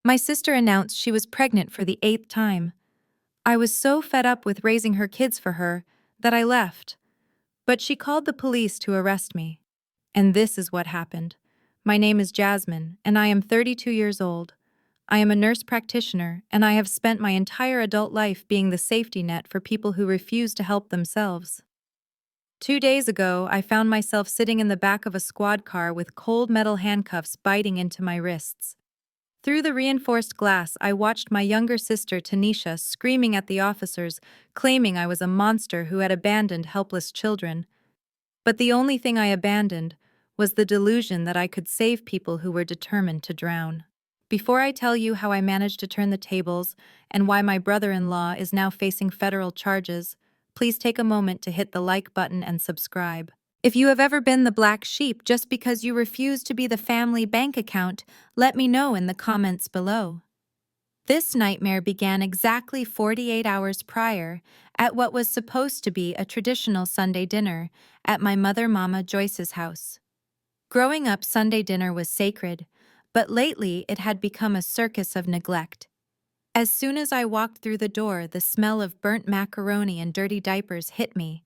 My sister announced she was pregnant for the 8th time. I was so fed up with raising her kids for her that I left. But she called the police to arrest me. And this is what happened. My name is Jasmine, and I am 32 years old. I am a nurse practitioner, and I have spent my entire adult life being the safety net for people who refuse to help themselves. 2 days ago, I found myself sitting in the back of a squad car with cold metal handcuffs biting into my wrists. Through the reinforced glass, I watched my younger sister, Tanisha, screaming at the officers, claiming I was a monster who had abandoned helpless children. But the only thing I abandoned was the delusion that I could save people who were determined to drown. Before I tell you how I managed to turn the tables and why my brother-in-law is now facing federal charges, please take a moment to hit the like button and subscribe. If you have ever been the black sheep just because you refuse to be the family bank account, let me know in the comments below. This nightmare began exactly 48 hours prior, at what was supposed to be a traditional Sunday dinner at my mother Mama Joyce's house. Growing up, Sunday dinner was sacred, but lately it had become a circus of neglect. As soon as I walked through the door, the smell of burnt macaroni and dirty diapers hit me.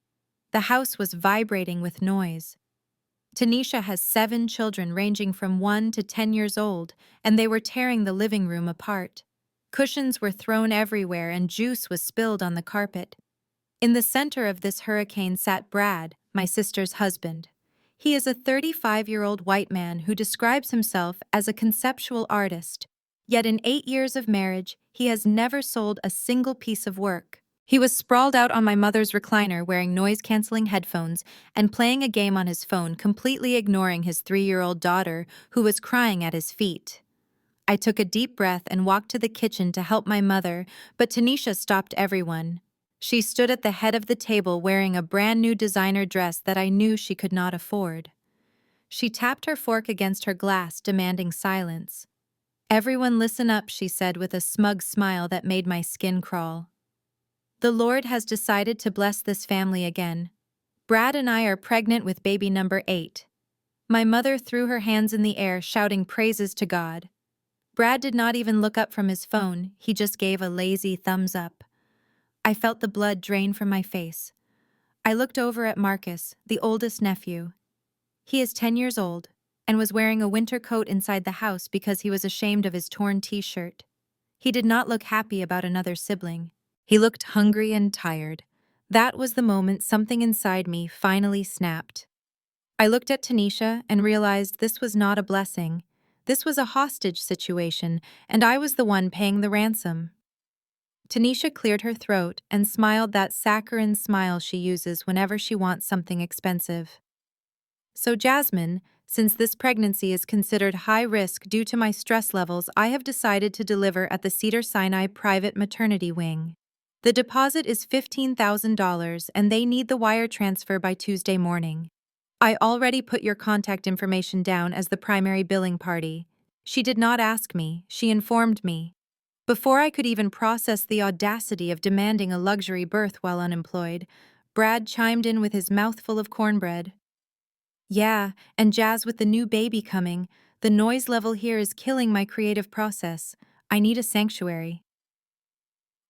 The house was vibrating with noise. Tanisha has 7 children ranging from 1 to 10 years old, and they were tearing the living room apart. Cushions were thrown everywhere and juice was spilled on the carpet. In the center of this hurricane sat Brad, my sister's husband. He is a 35-year-old white man who describes himself as a conceptual artist. Yet in 8 years of marriage, he has never sold a single piece of work. He was sprawled out on my mother's recliner wearing noise-canceling headphones and playing a game on his phone, completely ignoring his 3-year-old daughter who was crying at his feet. I took a deep breath and walked to the kitchen to help my mother, but Tanisha stopped everyone. She stood at the head of the table wearing a brand new designer dress that I knew she could not afford. She tapped her fork against her glass, demanding silence. "Everyone listen up," she said with a smug smile that made my skin crawl. "The Lord has decided to bless this family again. Brad and I are pregnant with baby number 8. My mother threw her hands in the air, shouting praises to God. Brad did not even look up from his phone, he just gave a lazy thumbs up. I felt the blood drain from my face. I looked over at Marcus, the oldest nephew. He is 10 years old, and was wearing a winter coat inside the house because he was ashamed of his torn t-shirt. He did not look happy about another sibling. He looked hungry and tired. That was the moment something inside me finally snapped. I looked at Tanisha and realized this was not a blessing. This was a hostage situation, and I was the one paying the ransom. Tanisha cleared her throat and smiled that saccharine smile she uses whenever she wants something expensive. "So Jasmine, since this pregnancy is considered high risk due to my stress levels, I have decided to deliver at the Cedars-Sinai private maternity wing. The deposit is $15,000 and they need the wire transfer by Tuesday morning. I already put your contact information down as the primary billing party." She did not ask me, she informed me. Before I could even process the audacity of demanding a luxury berth while unemployed, Brad chimed in with his mouth full of cornbread. "Yeah, and Jazz, with the new baby coming, the noise level here is killing my creative process. I need a sanctuary.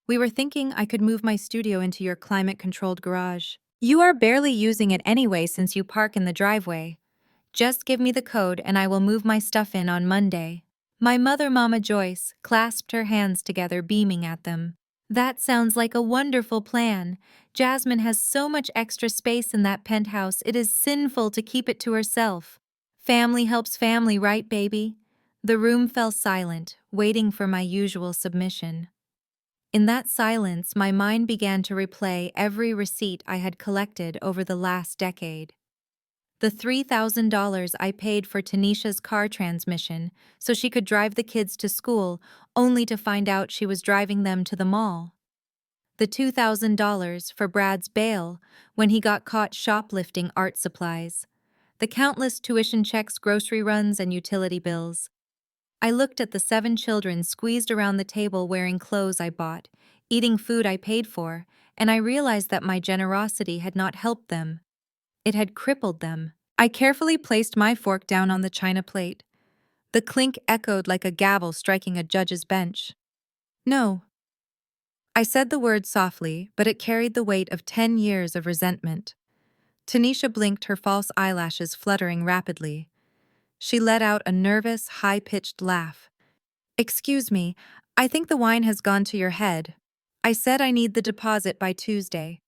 We were thinking I could move my studio into your climate-controlled garage. You are barely using it anyway since you park in the driveway. Just give me the code and I will move my stuff in on Monday." My mother, Mama Joyce, clasped her hands together, beaming at them. "That sounds like a wonderful plan. Jasmine has so much extra space in that penthouse, it is sinful to keep it to herself. Family helps family, right, baby?" The room fell silent, waiting for my usual submission. In that silence, my mind began to replay every receipt I had collected over the last decade. The $3,000 I paid for Tanisha's car transmission so she could drive the kids to school, only to find out she was driving them to the mall. The $2,000 for Brad's bail when he got caught shoplifting art supplies. The countless tuition checks, grocery runs, and utility bills. I looked at the 7 children squeezed around the table wearing clothes I bought, eating food I paid for, and I realized that my generosity had not helped them. It had crippled them. I carefully placed my fork down on the china plate. The clink echoed like a gavel striking a judge's bench. No. I said the word softly, but it carried the weight of 10 years of resentment. Tanisha blinked, her false eyelashes fluttering rapidly. She let out a nervous, high-pitched laugh. Excuse me, I think the wine has gone to your head. I said I need the deposit by Tuesday.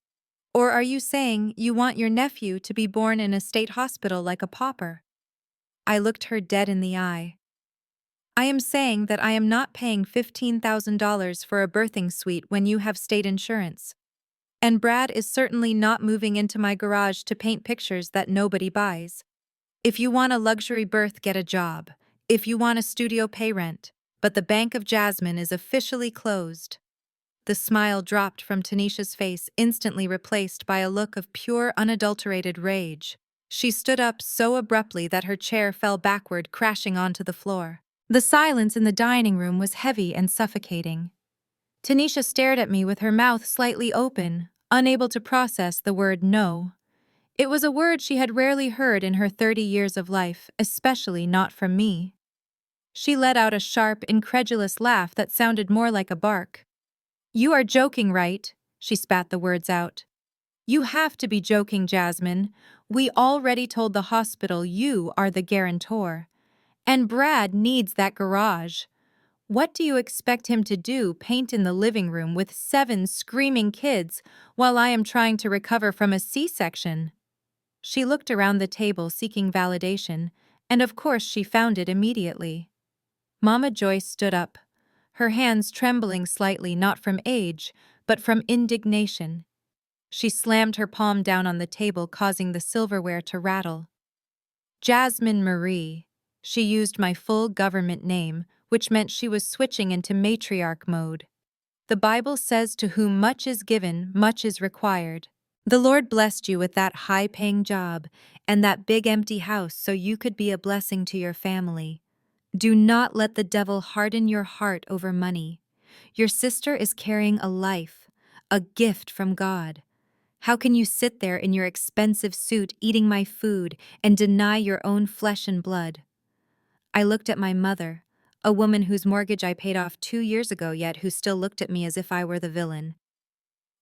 Or are you saying you want your nephew to be born in a state hospital like a pauper? I looked her dead in the eye. I am saying that I am not paying $15,000 for a birthing suite when you have state insurance. And Brad is certainly not moving into my garage to paint pictures that nobody buys. If you want a luxury berth, get a job. If you want a studio, pay rent. But the Bank of Jasmine is officially closed. The smile dropped from Tanisha's face, instantly replaced by a look of pure, unadulterated rage. She stood up so abruptly that her chair fell backward, crashing onto the floor. The silence in the dining room was heavy and suffocating. Tanisha stared at me with her mouth slightly open, unable to process the word no. It was a word she had rarely heard in her 30 years of life, especially not from me. She let out a sharp, incredulous laugh that sounded more like a bark. You are joking, right? She spat the words out. You have to be joking, Jasmine. We already told the hospital you are the guarantor. And Brad needs that garage. What do you expect him to do, paint in the living room with 7 screaming kids while I am trying to recover from a C-section? She looked around the table seeking validation, and of course she found it immediately. Mama Joyce stood up, her hands trembling slightly, not from age, but from indignation. She slammed her palm down on the table, causing the silverware to rattle. Jasmine Marie. She used my full government name, which meant she was switching into matriarch mode. The Bible says, to whom much is given, much is required. The Lord blessed you with that high-paying job and that big empty house so you could be a blessing to your family. Do not let the devil harden your heart over money. Your sister is carrying a life, a gift from God. How can you sit there in your expensive suit eating my food and deny your own flesh and blood? I looked at my mother, a woman whose mortgage I paid off 2 years ago, yet who still looked at me as if I were the villain.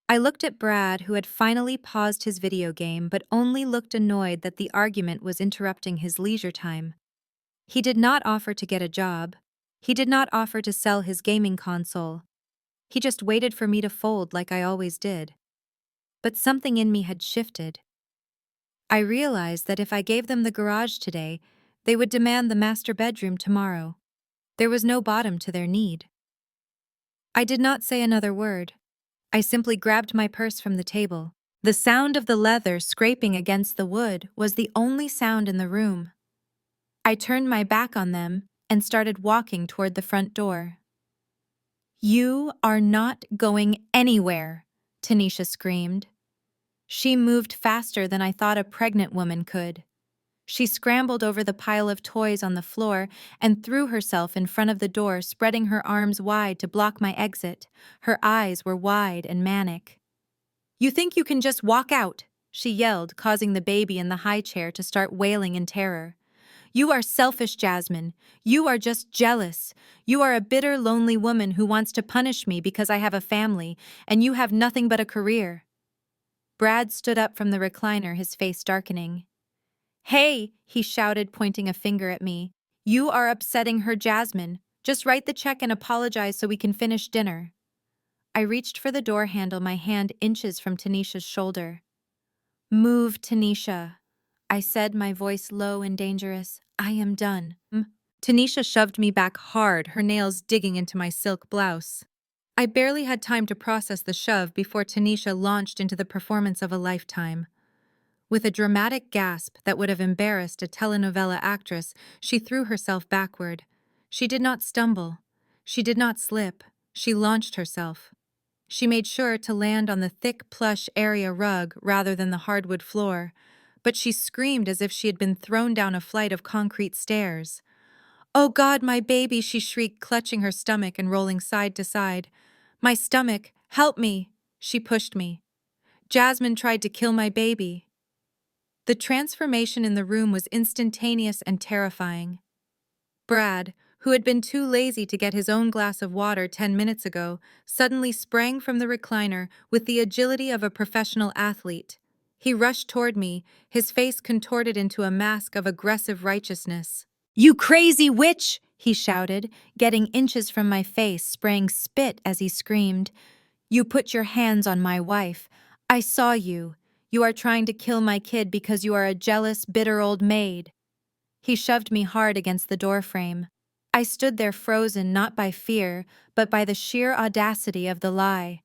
I looked at Brad, who had finally paused his video game but only looked annoyed that the argument was interrupting his leisure time. He did not offer to get a job. He did not offer to sell his gaming console. He just waited for me to fold like I always did. But something in me had shifted. I realized that if I gave them the garage today, they would demand the master bedroom tomorrow. There was no bottom to their need. I did not say another word. I simply grabbed my purse from the table. The sound of the leather scraping against the wood was the only sound in the room. I turned my back on them and started walking toward the front door. You are not going anywhere, Tanisha screamed. She moved faster than I thought a pregnant woman could. She scrambled over the pile of toys on the floor and threw herself in front of the door, spreading her arms wide to block my exit. Her eyes were wide and manic. You think you can just walk out? She yelled, causing the baby in the high chair to start wailing in terror. You are selfish, Jasmine. You are just jealous. You are a bitter, lonely woman who wants to punish me because I have a family, and you have nothing but a career. Brad stood up from the recliner, his face darkening. Hey, he shouted, pointing a finger at me. You are upsetting her, Jasmine. Just write the check and apologize so we can finish dinner. I reached for the door handle, my hand inches from Tanisha's shoulder. Move, Tanisha, I said, my voice low and dangerous. I am done. Tanisha shoved me back hard, her nails digging into my silk blouse. I barely had time to process the shove before Tanisha launched into the performance of a lifetime. With a dramatic gasp that would have embarrassed a telenovela actress, she threw herself backward. She did not stumble. She did not slip. She launched herself. She made sure to land on the thick plush area rug rather than the hardwood floor, but she screamed as if she had been thrown down a flight of concrete stairs. Oh God, my baby, she shrieked, clutching her stomach and rolling side to side. My stomach, help me! She pushed me. Jasmine tried to kill my baby. The transformation in the room was instantaneous and terrifying. Brad, who had been too lazy to get his own glass of water 10 minutes ago, suddenly sprang from the recliner with the agility of a professional athlete. He rushed toward me, his face contorted into a mask of aggressive righteousness. "You crazy witch!" he shouted, getting inches from my face, spraying spit as he screamed. "You put your hands on my wife. I saw you. You are trying to kill my kid because you are a jealous, bitter old maid." He shoved me hard against the doorframe. I stood there frozen not by fear, but by the sheer audacity of the lie.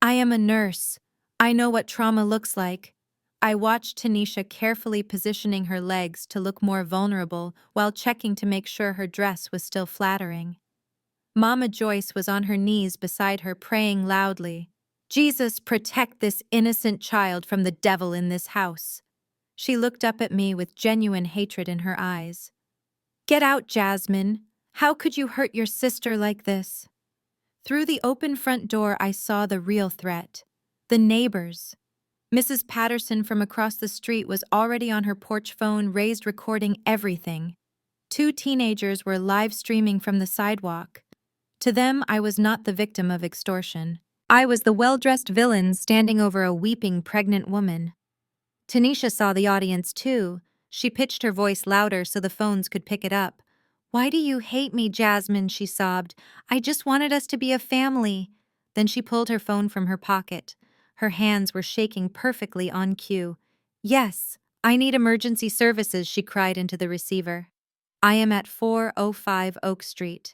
I am a nurse. I know what trauma looks like. I watched Tanisha carefully positioning her legs to look more vulnerable while checking to make sure her dress was still flattering. Mama Joyce was on her knees beside her praying loudly. "Jesus, protect this innocent child from the devil in this house." She looked up at me with genuine hatred in her eyes. "Get out, Jasmine. How could you hurt your sister like this?" Through the open front door, I saw the real threat. The neighbors. Mrs. Patterson from across the street was already on her porch phone raised recording everything. Two teenagers were live streaming from the sidewalk. To them, I was not the victim of extortion. I was the well-dressed villain standing over a weeping pregnant woman. Tanisha saw the audience too. She pitched her voice louder so the phones could pick it up. "Why do you hate me, Jasmine?" she sobbed. "I just wanted us to be a family." Then she pulled her phone from her pocket. Her hands were shaking perfectly on cue. "Yes, I need emergency services," she cried into the receiver. "I am at 405 Oak Street.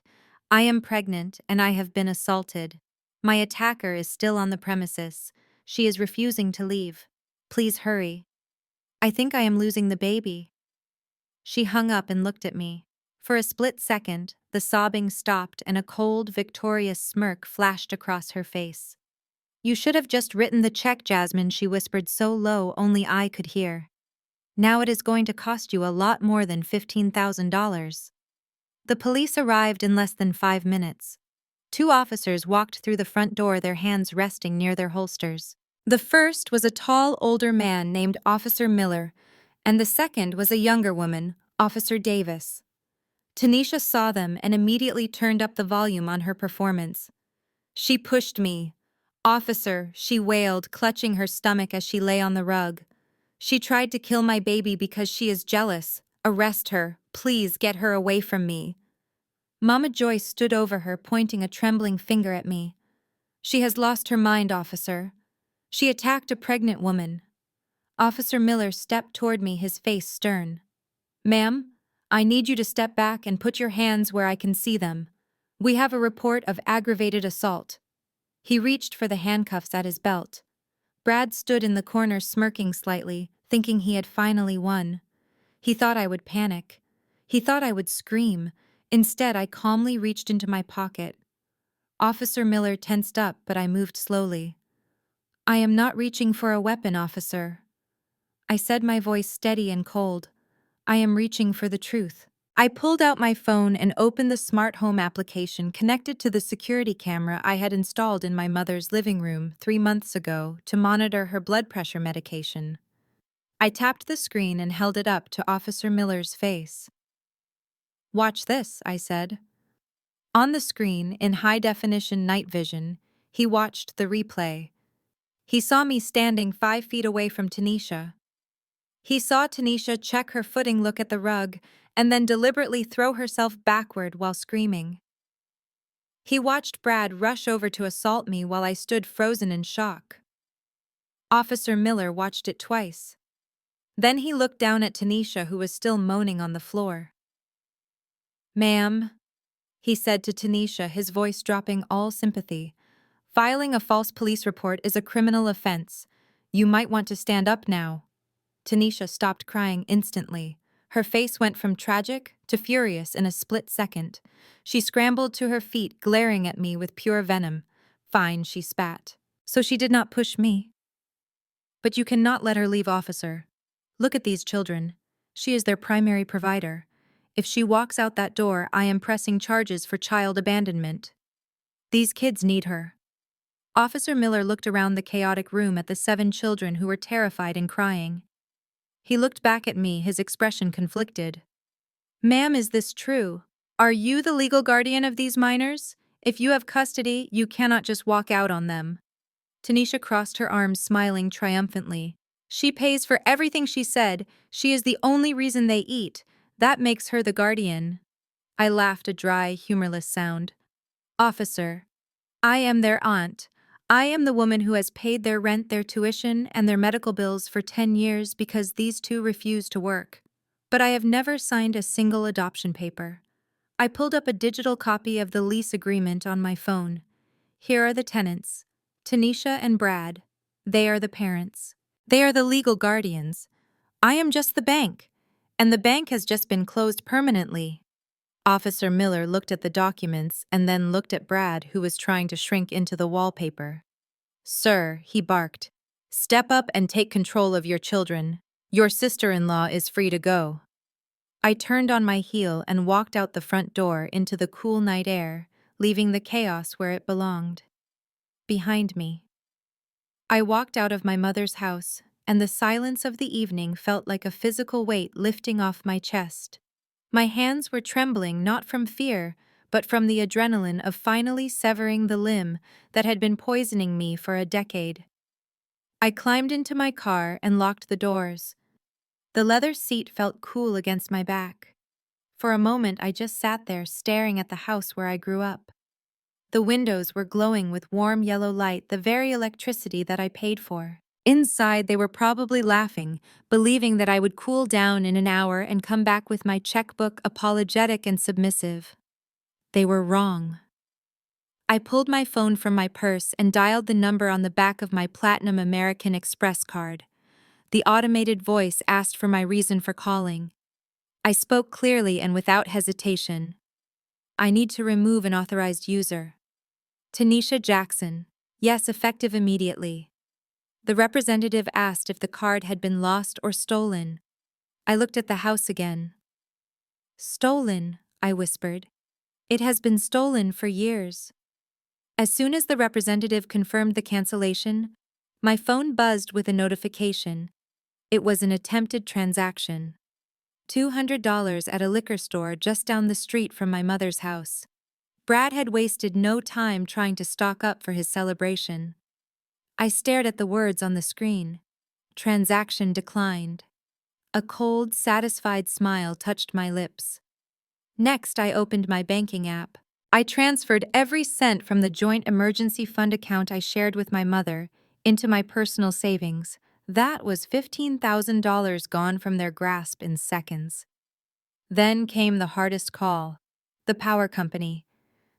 I am pregnant and I have been assaulted. My attacker is still on the premises. She is refusing to leave. Please hurry. I think I am losing the baby." She hung up and looked at me. For a split second, the sobbing stopped and a cold, victorious smirk flashed across her face. "You should have just written the check, Jasmine," she whispered so low only I could hear. "Now it is going to cost you a lot more than $15,000. The police arrived in less than 5 minutes. Two officers walked through the front door, their hands resting near their holsters. The first was a tall, older man named Officer Miller, and the second was a younger woman, Officer Davis. Tanisha saw them and immediately turned up the volume on her performance. She pushed me. "Officer," she wailed, clutching her stomach as she lay on the rug. "She tried to kill my baby because she is jealous. Arrest her. Please get her away from me." Mama Joyce stood over her, pointing a trembling finger at me. "She has lost her mind, officer. She attacked a pregnant woman." Officer Miller stepped toward me, his face stern. "Ma'am, I need you to step back and put your hands where I can see them. We have a report of aggravated assault." He reached for the handcuffs at his belt. Brad stood in the corner smirking slightly, thinking he had finally won. He thought I would panic. He thought I would scream. Instead, I calmly reached into my pocket. Officer Miller tensed up, but I moved slowly. "I am not reaching for a weapon, officer." I said, my voice steady and cold. "I am reaching for the truth." I pulled out my phone and opened the smart home application connected to the security camera I had installed in my mother's living room 3 months ago to monitor her blood pressure medication. I tapped the screen and held it up to Officer Miller's face. "Watch this," I said. On the screen, in high-definition night vision, he watched the replay. He saw me standing 5 feet away from Tanisha. He saw Tanisha check her footing, look at the rug, and then deliberately throw herself backward while screaming. He watched Brad rush over to assault me while I stood frozen in shock. Officer Miller watched it twice. Then he looked down at Tanisha, who was still moaning on the floor. "Ma'am," he said to Tanisha, his voice dropping all sympathy, "filing a false police report is a criminal offense. You might want to stand up now." Tanisha stopped crying instantly. Her face went from tragic to furious in a split second. She scrambled to her feet, glaring at me with pure venom. "Fine," she spat. "So she did not push me?" "But you cannot let her leave, officer. Look at these children. She is their primary provider. If she walks out that door, I am pressing charges for child abandonment. These kids need her." Officer Miller looked around the chaotic room at the 7 children who were terrified and crying. He looked back at me, his expression conflicted. "Ma'am, is this true? Are you the legal guardian of these minors? If you have custody, you cannot just walk out on them. Tanisha crossed her arms, smiling triumphantly. She pays for everything she said. She is the only reason they eat. That makes her the guardian. I laughed a dry, humorless sound. Officer, I am their aunt. I am the woman who has paid their rent, their tuition, and their medical bills for 10 years because these two refuse to work. But I have never signed a single adoption paper. I pulled up a digital copy of the lease agreement on my phone. Here are the tenants: Tanisha and Brad. They are the parents. They are the legal guardians. I am just the bank. And the bank has just been closed permanently. Officer Miller looked at the documents and then looked at Brad, who was trying to shrink into the wallpaper. Sir, he barked, step up and take control of your children. Your sister-in-law is free to go. I turned on my heel and walked out the front door into the cool night air, leaving the chaos where it belonged. Behind me, I walked out of my mother's house, and the silence of the evening felt like a physical weight lifting off my chest. My hands were trembling not from fear, but from the adrenaline of finally severing the limb that had been poisoning me for a decade. I climbed into my car and locked the doors. The leather seat felt cool against my back. For a moment, I just sat there staring at the house where I grew up. The windows were glowing with warm yellow light, the very electricity that I paid for. Inside, they were probably laughing, believing that I would cool down in an hour and come back with my checkbook apologetic and submissive. They were wrong. I pulled my phone from my purse and dialed the number on the back of my Platinum American Express card. The automated voice asked for my reason for calling. I spoke clearly and without hesitation. I need to remove an authorized user. Tanisha Jackson. Yes, effective immediately. The representative asked if the card had been lost or stolen. I looked at the house again. Stolen, I whispered. It has been stolen for years. As soon as the representative confirmed the cancellation, my phone buzzed with a notification. It was an attempted transaction. $200 at a liquor store just down the street from my mother's house. Brad had wasted no time trying to stock up for his celebration. I stared at the words on the screen. Transaction declined. A cold, satisfied smile touched my lips. Next, I opened my banking app. I transferred every cent from the joint emergency fund account I shared with my mother into my personal savings. That was $15,000 gone from their grasp in seconds. Then came the hardest call. The power company.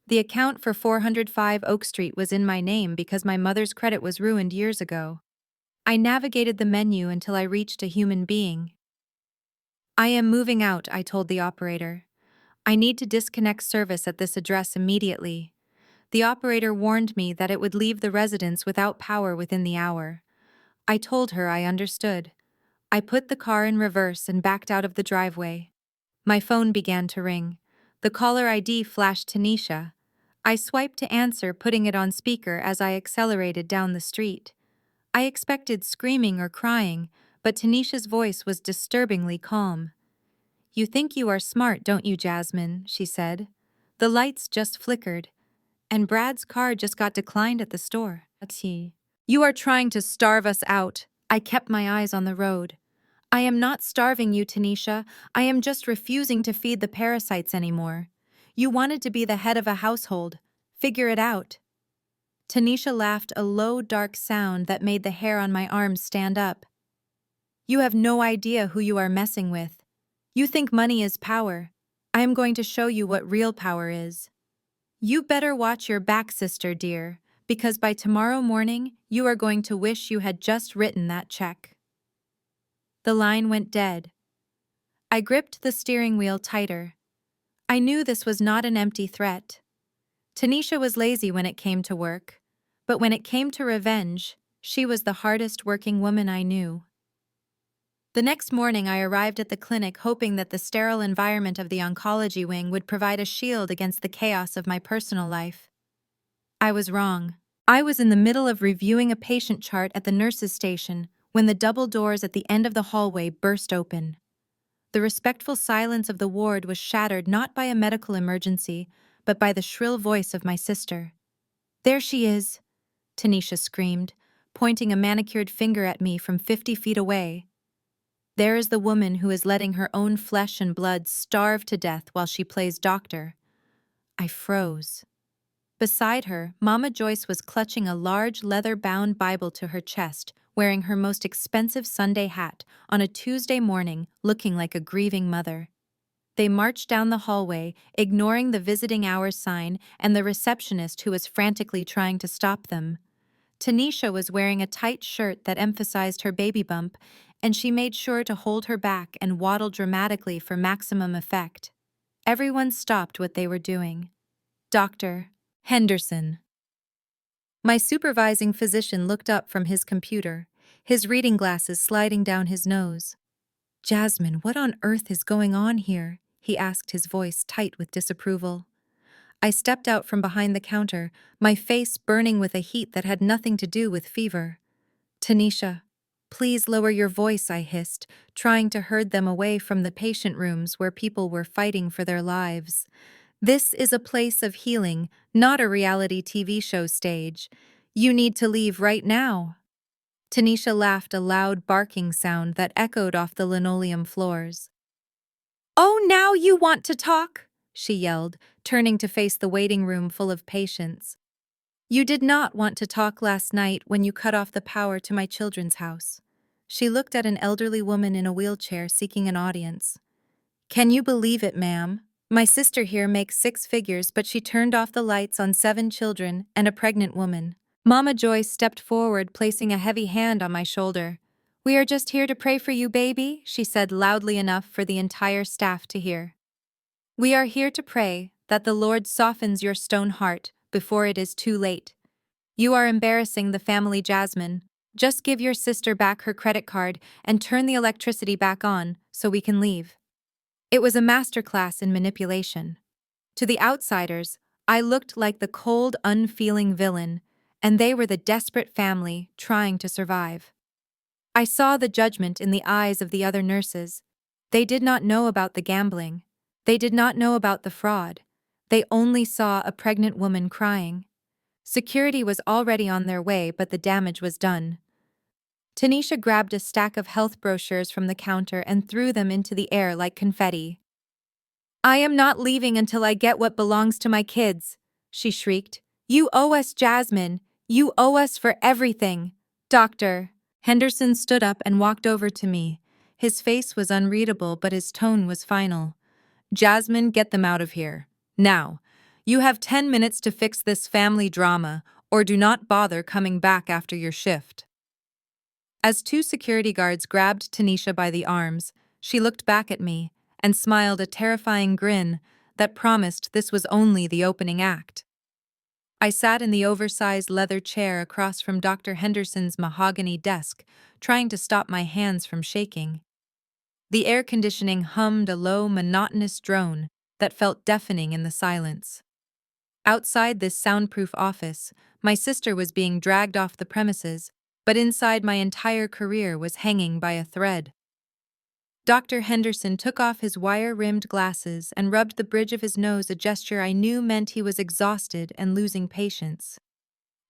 The account for 405 Oak Street was in my name because my mother's credit was ruined years ago. I navigated the menu until I reached a human being. I am moving out, I told the operator. I need to disconnect service at this address immediately. The operator warned me that it would leave the residence without power within the hour. I told her I understood. I put the car in reverse and backed out of the driveway. My phone began to ring. The caller ID flashed Tanisha. I swiped to answer, putting it on speaker as I accelerated down the street. I expected screaming or crying, but Tanisha's voice was disturbingly calm. You think you are smart, don't you, Jasmine? She said. The lights just flickered, and Brad's car just got declined at the store. You are trying to starve us out. I kept my eyes on the road. I am not starving you, Tanisha. I am just refusing to feed the parasites anymore. You wanted to be the head of a household. Figure it out. Tanisha laughed, a low, dark sound that made the hair on my arms stand up. You have no idea who you are messing with. You think money is power. I am going to show you what real power is. You better watch your back, sister dear, because by tomorrow morning, you are going to wish you had just written that check. The line went dead. I gripped the steering wheel tighter. I knew this was not an empty threat. Tanisha was lazy when it came to work, but when it came to revenge, she was the hardest working woman I knew. The next morning, I arrived at the clinic hoping that the sterile environment of the oncology wing would provide a shield against the chaos of my personal life. I was wrong. I was in the middle of reviewing a patient chart at the nurse's station when the double doors at the end of the hallway burst open. The respectful silence of the ward was shattered not by a medical emergency, but by the shrill voice of my sister. "There she is," Tanisha screamed, pointing a manicured finger at me from 50 feet away. "There is the woman who is letting her own flesh and blood starve to death while she plays doctor." I froze. Beside her, Mama Joyce was clutching a large leather-bound Bible to her chest, wearing her most expensive Sunday hat on a Tuesday morning, looking like a grieving mother. They marched down the hallway, ignoring the visiting hours sign and the receptionist who was frantically trying to stop them. Tanisha was wearing a tight shirt that emphasized her baby bump, and she made sure to hold her back and waddle dramatically for maximum effect. Everyone stopped what they were doing. "Dr. Henderson." My supervising physician looked up from his computer, his reading glasses sliding down his nose. "Jasmine, what on earth is going on here?" he asked, his voice tight with disapproval. I stepped out from behind the counter, my face burning with a heat that had nothing to do with fever. "Tanisha, please lower your voice," I hissed, trying to herd them away from the patient rooms where people were fighting for their lives. "This is a place of healing, not a reality TV show stage. You need to leave right now." Tanisha laughed, a loud barking sound that echoed off the linoleum floors. "Oh, now you want to talk?" she yelled, turning to face the waiting room full of patients. "You did not want to talk last night when you cut off the power to my children's house." She looked at an elderly woman in a wheelchair seeking an audience. "Can you believe it, ma'am? My sister here makes 6 figures, but she turned off the lights on 7 children and a pregnant woman." Mama Joyce stepped forward, placing a heavy hand on my shoulder. "We are just here to pray for you, baby," she said loudly enough for the entire staff to hear. "We are here to pray that the Lord softens your stone heart before it is too late. You are embarrassing the family, Jasmine. Just give your sister back her credit card and turn the electricity back on so we can leave." It was a masterclass in manipulation. To the outsiders, I looked like the cold, unfeeling villain, and they were the desperate family trying to survive. I saw the judgment in the eyes of the other nurses. They did not know about the gambling. They did not know about the fraud. They only saw a pregnant woman crying. Security was already on their way, but the damage was done. Tanisha grabbed a stack of health brochures from the counter and threw them into the air like confetti. "I am not leaving until I get what belongs to my kids," she shrieked. "You owe us, Jasmine. You owe us for everything." "Dr. Henderson stood up and walked over to me. His face was unreadable, but his tone was final. "Jasmine, get them out of here. Now. You have 10 minutes to fix this family drama, or do not bother coming back after your shift." As 2 security guards grabbed Tanisha by the arms, she looked back at me and smiled a terrifying grin that promised this was only the opening act. I sat in the oversized leather chair across from Dr. Henderson's mahogany desk, trying to stop my hands from shaking. The air conditioning hummed a low, monotonous drone that felt deafening in the silence. Outside this soundproof office, my sister was being dragged off the premises, but inside my entire career was hanging by a thread. Dr. Henderson took off his wire-rimmed glasses and rubbed the bridge of his nose, a gesture I knew meant he was exhausted and losing patience.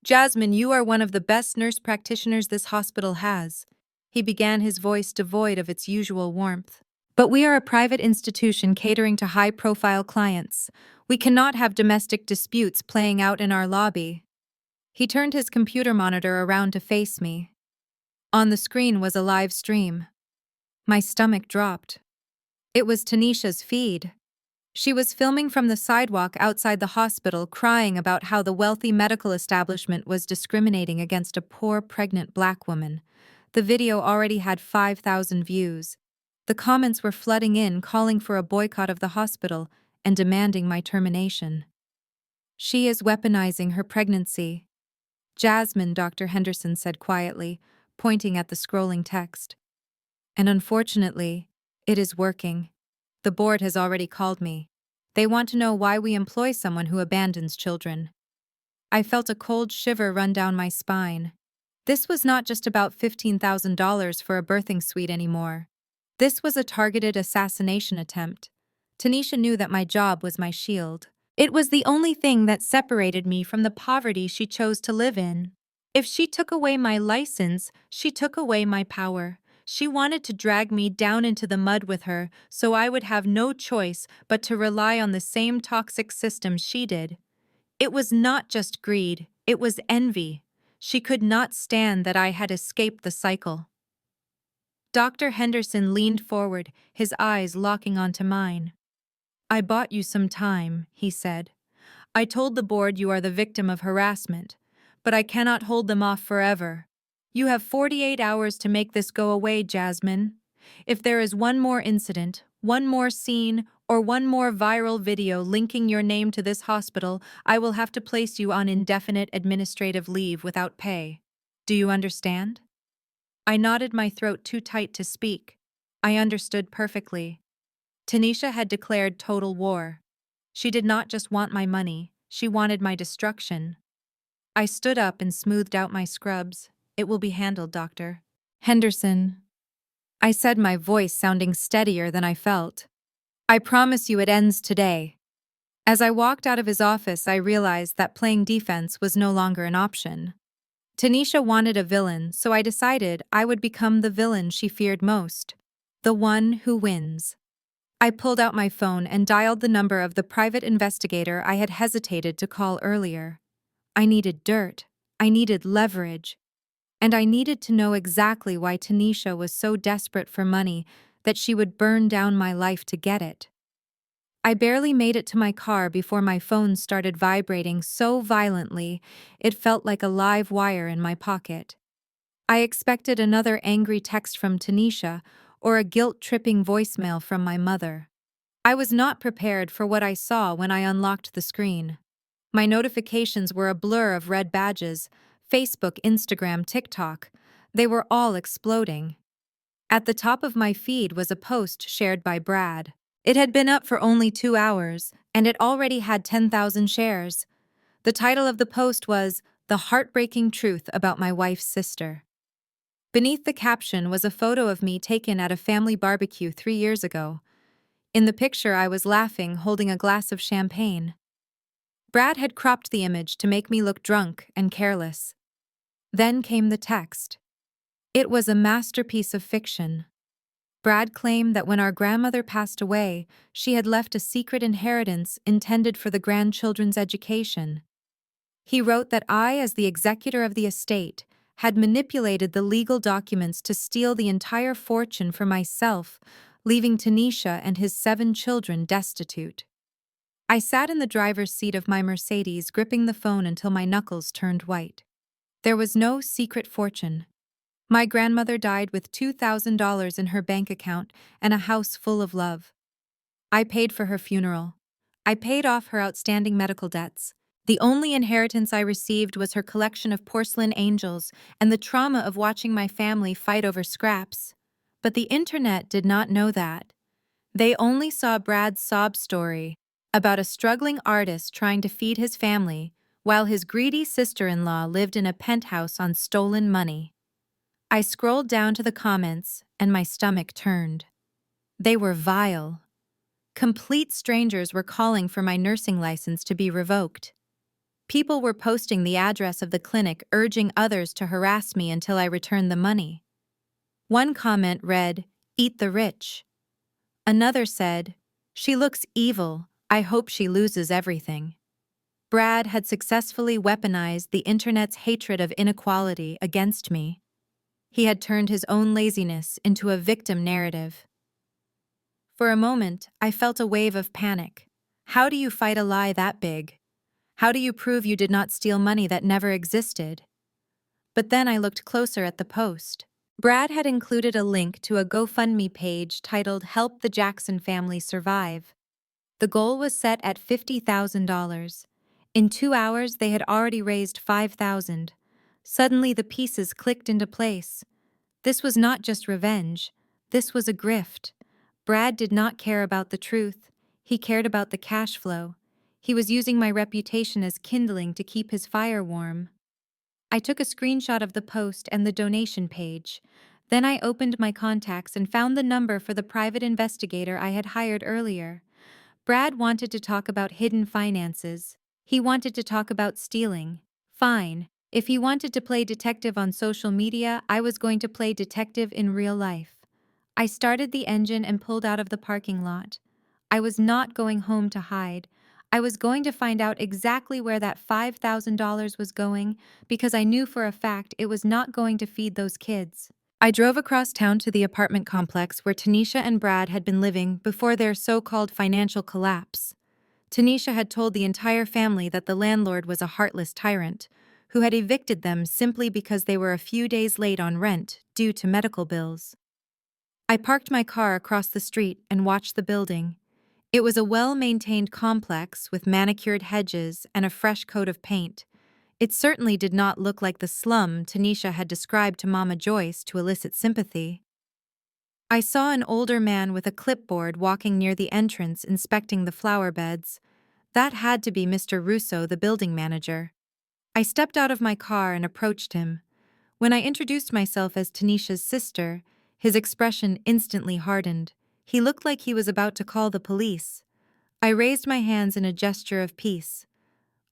"Jasmine, you are one of the best nurse practitioners this hospital has," he began, his voice devoid of its usual warmth. "But we are a private institution catering to high-profile clients. We cannot have domestic disputes playing out in our lobby." He turned his computer monitor around to face me. On the screen was a live stream. My stomach dropped. It was Tanisha's feed. She was filming from the sidewalk outside the hospital, crying about how the wealthy medical establishment was discriminating against a poor pregnant black woman. The video already had 5,000 views. The comments were flooding in, calling for a boycott of the hospital and demanding my termination. "She is weaponizing her pregnancy." "Jasmine," Dr. Henderson said quietly, pointing at the scrolling text. "And unfortunately, it is working. The board has already called me. They want to know why we employ someone who abandons children." I felt a cold shiver run down my spine. This was not just about $15,000 for a birthing suite anymore. This was a targeted assassination attempt. Tanisha knew that my job was my shield. It was the only thing that separated me from the poverty she chose to live in. If she took away my license, she took away my power. She wanted to drag me down into the mud with her, so I would have no choice but to rely on the same toxic system she did. It was not just greed, it was envy. She could not stand that I had escaped the cycle. Dr. Henderson leaned forward, his eyes locking onto mine. "I bought you some time," he said. "I told the board you are the victim of harassment, but I cannot hold them off forever. You have 48 hours to make this go away, Jasmine. If there is one more incident, one more scene, or one more viral video linking your name to this hospital, I will have to place you on indefinite administrative leave without pay. Do you understand?" I nodded, my throat too tight to speak. I understood perfectly. Tanisha had declared total war. She did not just want my money, she wanted my destruction. I stood up and smoothed out my scrubs. "It will be handled, Dr. Henderson," I said, my voice sounding steadier than I felt. "I promise you it ends today." As I walked out of his office, I realized that playing defense was no longer an option. Tanisha wanted a villain, so I decided I would become the villain she feared most. The one who wins. I pulled out my phone and dialed the number of the private investigator I had hesitated to call earlier. I needed dirt. I needed leverage. And I needed to know exactly why Tanisha was so desperate for money that she would burn down my life to get it. I barely made it to my car before my phone started vibrating so violently it felt like a live wire in my pocket. I expected another angry text from Tanisha or a guilt-tripping voicemail from my mother. I was not prepared for what I saw when I unlocked the screen. My notifications were a blur of red badges: Facebook, Instagram, TikTok. They were all exploding. At the top of my feed was a post shared by Brad. It had been up for only 2 hours, and it already had 10,000 shares. The title of the post was "The Heartbreaking Truth About My Wife's Sister." Beneath the caption was a photo of me taken at a family barbecue 3 years ago. In the picture, I was laughing, holding a glass of champagne. Brad had cropped the image to make me look drunk and careless. Then came the text. It was a masterpiece of fiction. Brad claimed that when our grandmother passed away, she had left a secret inheritance intended for the grandchildren's education. He wrote that I, as the executor of the estate, had manipulated the legal documents to steal the entire fortune for myself, leaving Tanisha and his 7 children destitute. I sat in the driver's seat of my Mercedes, gripping the phone until my knuckles turned white. There was no secret fortune. My grandmother died with $2,000 in her bank account and a house full of love. I paid for her funeral. I paid off her outstanding medical debts. The only inheritance I received was her collection of porcelain angels and the trauma of watching my family fight over scraps. But the internet did not know that. They only saw Brad's sob story about a struggling artist trying to feed his family while his greedy sister-in-law lived in a penthouse on stolen money. I scrolled down to the comments, and my stomach turned. They were vile. Complete strangers were calling for my nursing license to be revoked. People were posting the address of the clinic, urging others to harass me until I returned the money. One comment read, "Eat the rich." Another said, "She looks evil. I hope she loses everything." Brad had successfully weaponized the internet's hatred of inequality against me. He had turned his own laziness into a victim narrative. For a moment, I felt a wave of panic. How do you fight a lie that big? How do you prove you did not steal money that never existed? But then I looked closer at the post. Brad had included a link to a GoFundMe page titled "Help the Jackson Family Survive." The goal was set at $50,000. In 2 hours, they had already raised $5,000. Suddenly, the pieces clicked into place. This was not just revenge. This was a grift. Brad did not care about the truth. He cared about the cash flow. He was using my reputation as kindling to keep his fire warm. I took a screenshot of the post and the donation page. Then I opened my contacts and found the number for the private investigator I had hired earlier. Brad wanted to talk about hidden finances. He wanted to talk about stealing. Fine. If he wanted to play detective on social media, I was going to play detective in real life. I started the engine and pulled out of the parking lot. I was not going home to hide. I was going to find out exactly where that $5,000 was going because I knew for a fact it was not going to feed those kids. I drove across town to the apartment complex where Tanisha and Brad had been living before their so-called financial collapse. Tanisha had told the entire family that the landlord was a heartless tyrant who had evicted them simply because they were a few days late on rent due to medical bills. I parked my car across the street and watched the building. It was a well-maintained complex with manicured hedges and a fresh coat of paint. It certainly did not look like the slum Tanisha had described to Mama Joyce to elicit sympathy. I saw an older man with a clipboard walking near the entrance inspecting the flower beds. That had to be Mr. Russo, the building manager. I stepped out of my car and approached him. When I introduced myself as Tanisha's sister, his expression instantly hardened. He looked like he was about to call the police. I raised my hands in a gesture of peace.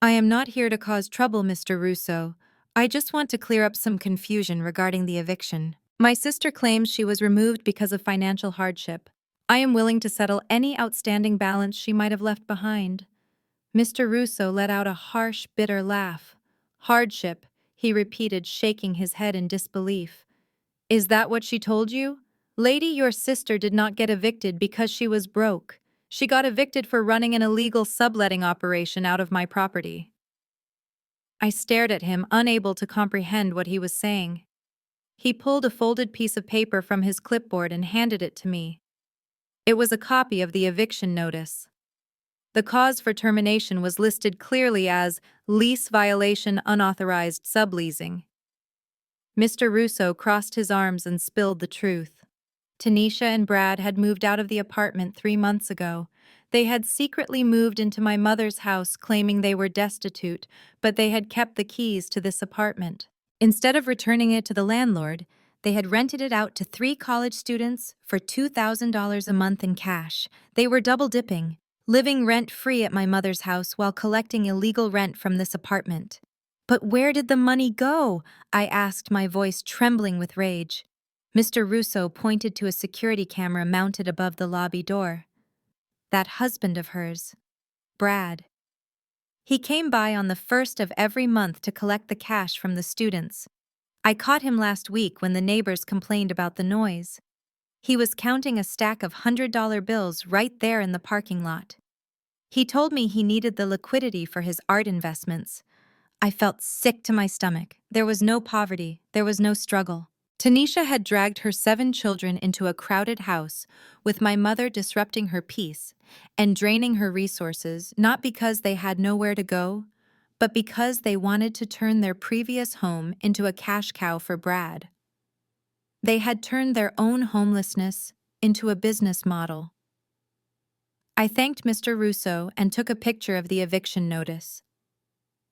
I am not here to cause trouble, Mr. Russo. I just want to clear up some confusion regarding the eviction. My sister claims she was removed because of financial hardship. I am willing to settle any outstanding balance she might have left behind. Mr. Russo let out a harsh, bitter laugh. Hardship, he repeated, shaking his head in disbelief. Is that what she told you? Lady, your sister did not get evicted because she was broke. She got evicted for running an illegal subletting operation out of my property. I stared at him, unable to comprehend what he was saying. He pulled a folded piece of paper from his clipboard and handed it to me. It was a copy of the eviction notice. The cause for termination was listed clearly as lease violation unauthorized subleasing. Mr. Russo crossed his arms and spilled the truth. Tanisha and Brad had moved out of the apartment 3 months ago. They had secretly moved into my mother's house claiming they were destitute, but they had kept the keys to this apartment. Instead of returning it to the landlord, they had rented it out to 3 college students for $2,000 a month in cash. They were double-dipping, living rent-free at my mother's house while collecting illegal rent from this apartment. But where did the money go? I asked, my voice trembling with rage. Mr. Russo pointed to a security camera mounted above the lobby door. That husband of hers, Brad. He came by on the 1st of every month to collect the cash from the students. I caught him last week when the neighbors complained about the noise. He was counting a stack of $100 bills right there in the parking lot. He told me he needed the liquidity for his art investments. I felt sick to my stomach. There was no poverty, there was no struggle. Tanisha had dragged her 7 children into a crowded house, with my mother disrupting her peace and draining her resources, not because they had nowhere to go, but because they wanted to turn their previous home into a cash cow for Brad. They had turned their own homelessness into a business model. I thanked Mr. Russo and took a picture of the eviction notice.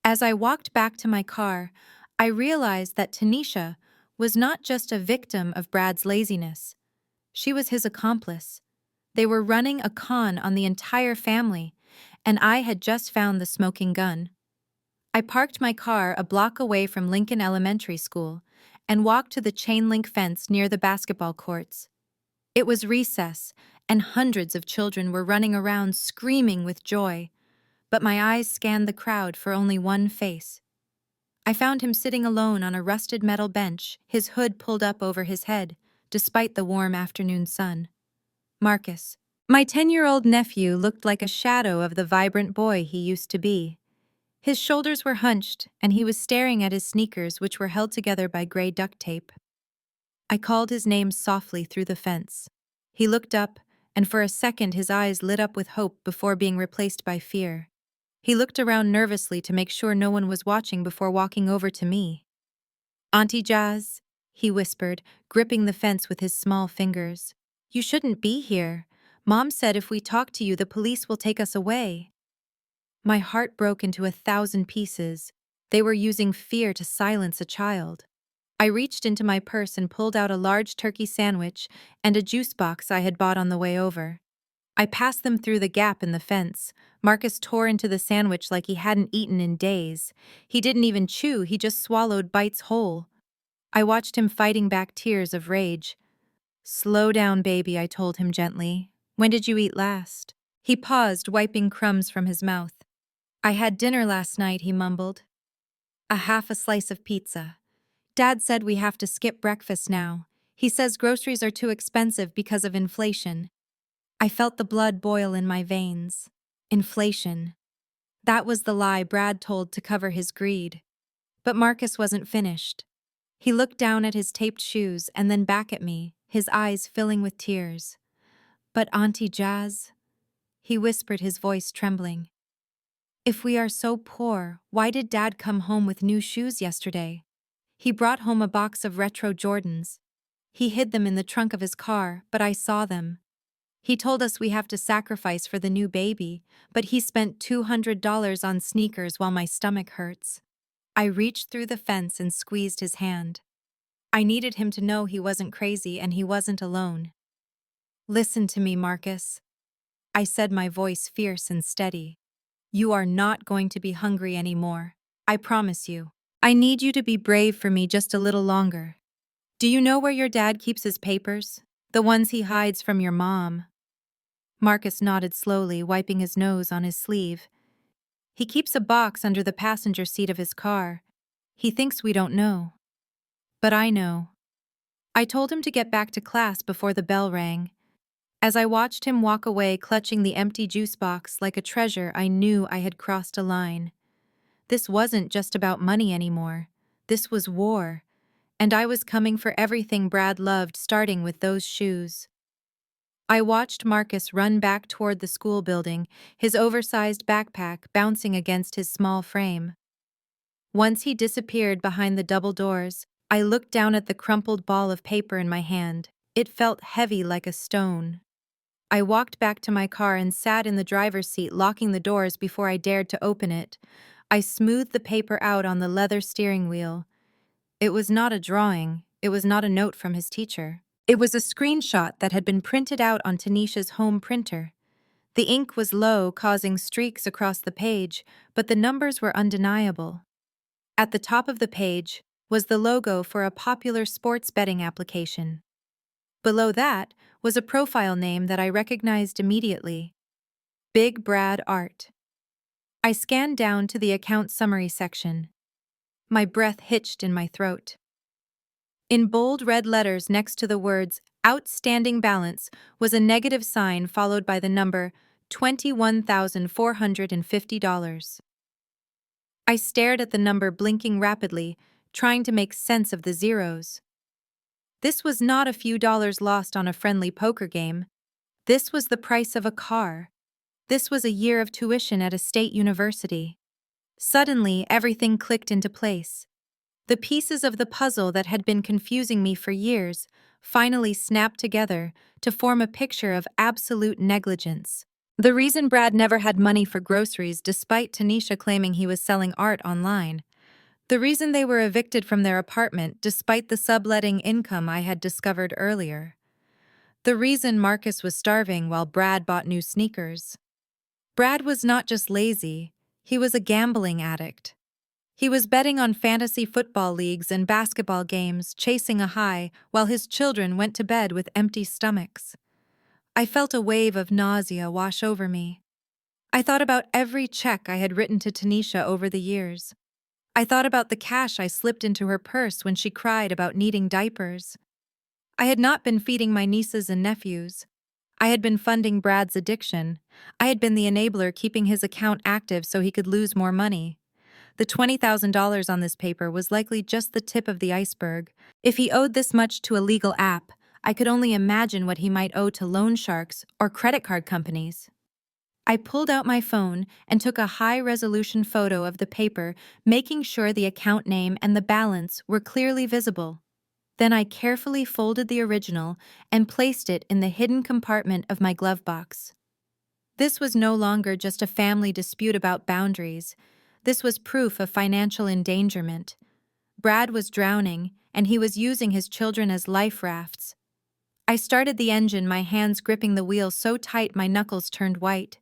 As I walked back to my car, I realized that Tanisha was not just a victim of Brad's laziness. She was his accomplice. They were running a con on the entire family, and I had just found the smoking gun. I parked my car a block away from Lincoln Elementary School and walked to the chain-link fence near the basketball courts. It was recess, and hundreds of children were running around screaming with joy, but my eyes scanned the crowd for only one face. I found him sitting alone on a rusted metal bench, his hood pulled up over his head, despite the warm afternoon sun. Marcus. My 10-year-old nephew looked like a shadow of the vibrant boy he used to be. His shoulders were hunched, and he was staring at his sneakers, which were held together by gray duct tape. I called his name softly through the fence. He looked up, and for a second his eyes lit up with hope before being replaced by fear. He looked around nervously to make sure no one was watching before walking over to me. "Auntie Jazz," he whispered, gripping the fence with his small fingers. "You shouldn't be here. Mom said if we talk to you, the police will take us away." My heart broke into 1,000 pieces. They were using fear to silence a child. I reached into my purse and pulled out a large turkey sandwich and a juice box I had bought on the way over. I passed them through the gap in the fence. Marcus tore into the sandwich like he hadn't eaten in days. He didn't even chew, he just swallowed bites whole. I watched him fighting back tears of rage. "Slow down, baby," I told him gently. "When did you eat last?" He paused, wiping crumbs from his mouth. "I had dinner last night," he mumbled. A slice of pizza. Dad said we have to skip breakfast now. He says groceries are too expensive because of inflation. I felt the blood boil in my veins. Inflation. That was the lie Brad told to cover his greed. But Marcus wasn't finished. He looked down at his taped shoes and then back at me, his eyes filling with tears. "But Auntie Jazz," he whispered, his voice trembling. "If we are so poor, why did Dad come home with new shoes yesterday? He brought home a box of retro Jordans. He hid them in the trunk of his car, but I saw them. He told us we have to sacrifice for the new baby, but he spent $200 on sneakers while my stomach hurts." I reached through the fence and squeezed his hand. I needed him to know he wasn't crazy and he wasn't alone. "Listen to me, Marcus," I said, my voice fierce and steady. "You are not going to be hungry anymore. I promise you. I need you to be brave for me just a little longer. Do you know where your dad keeps his papers? The ones he hides from your mom?" Marcus nodded slowly, wiping his nose on his sleeve. "He keeps a box under the passenger seat of his car. He thinks we don't know. But I know." I told him to get back to class before the bell rang. As I watched him walk away clutching the empty juice box like a treasure, I knew I had crossed a line. This wasn't just about money anymore. This was war. And I was coming for everything Brad loved, starting with those shoes. I watched Marcus run back toward the school building, his oversized backpack bouncing against his small frame. Once he disappeared behind the double doors, I looked down at the crumpled ball of paper in my hand. It felt heavy like a stone. I walked back to my car and sat in the driver's seat, locking the doors before I dared to open it. I smoothed the paper out on the leather steering wheel. It was not a drawing. It was not a note from his teacher. It was a screenshot that had been printed out on Tanisha's home printer. The ink was low, causing streaks across the page, but the numbers were undeniable. At the top of the page was the logo for a popular sports betting application. Below that was a profile name that I recognized immediately: Big Brad Art. I scanned down to the account summary section. My breath hitched in my throat. In bold red letters next to the words "Outstanding Balance" was a negative sign followed by the number $21,450. I stared at the number, blinking rapidly, trying to make sense of the zeros. This was not a few dollars lost on a friendly poker game. This was the price of a car. This was a year of tuition at a state university. Suddenly, everything clicked into place. The pieces of the puzzle that had been confusing me for years finally snapped together to form a picture of absolute negligence. The reason Brad never had money for groceries, despite Tanisha claiming he was selling art online. The reason they were evicted from their apartment, despite the subletting income I had discovered earlier. The reason Marcus was starving while Brad bought new sneakers. Brad was not just lazy, he was a gambling addict. He was betting on fantasy football leagues and basketball games, chasing a high, while his children went to bed with empty stomachs. I felt a wave of nausea wash over me. I thought about every check I had written to Tanisha over the years. I thought about the cash I slipped into her purse when she cried about needing diapers. I had not been feeding my nieces and nephews. I had been funding Brad's addiction. I had been the enabler keeping his account active so he could lose more money. The $20,000 on this paper was likely just the tip of the iceberg. If he owed this much to a legal app, I could only imagine what he might owe to loan sharks or credit card companies. I pulled out my phone and took a high-resolution photo of the paper, making sure the account name and the balance were clearly visible. Then I carefully folded the original and placed it in the hidden compartment of my glove box. This was no longer just a family dispute about boundaries. This was proof of financial endangerment. Brad was drowning, and he was using his children as life rafts. I started the engine, my hands gripping the wheel so tight my knuckles turned white.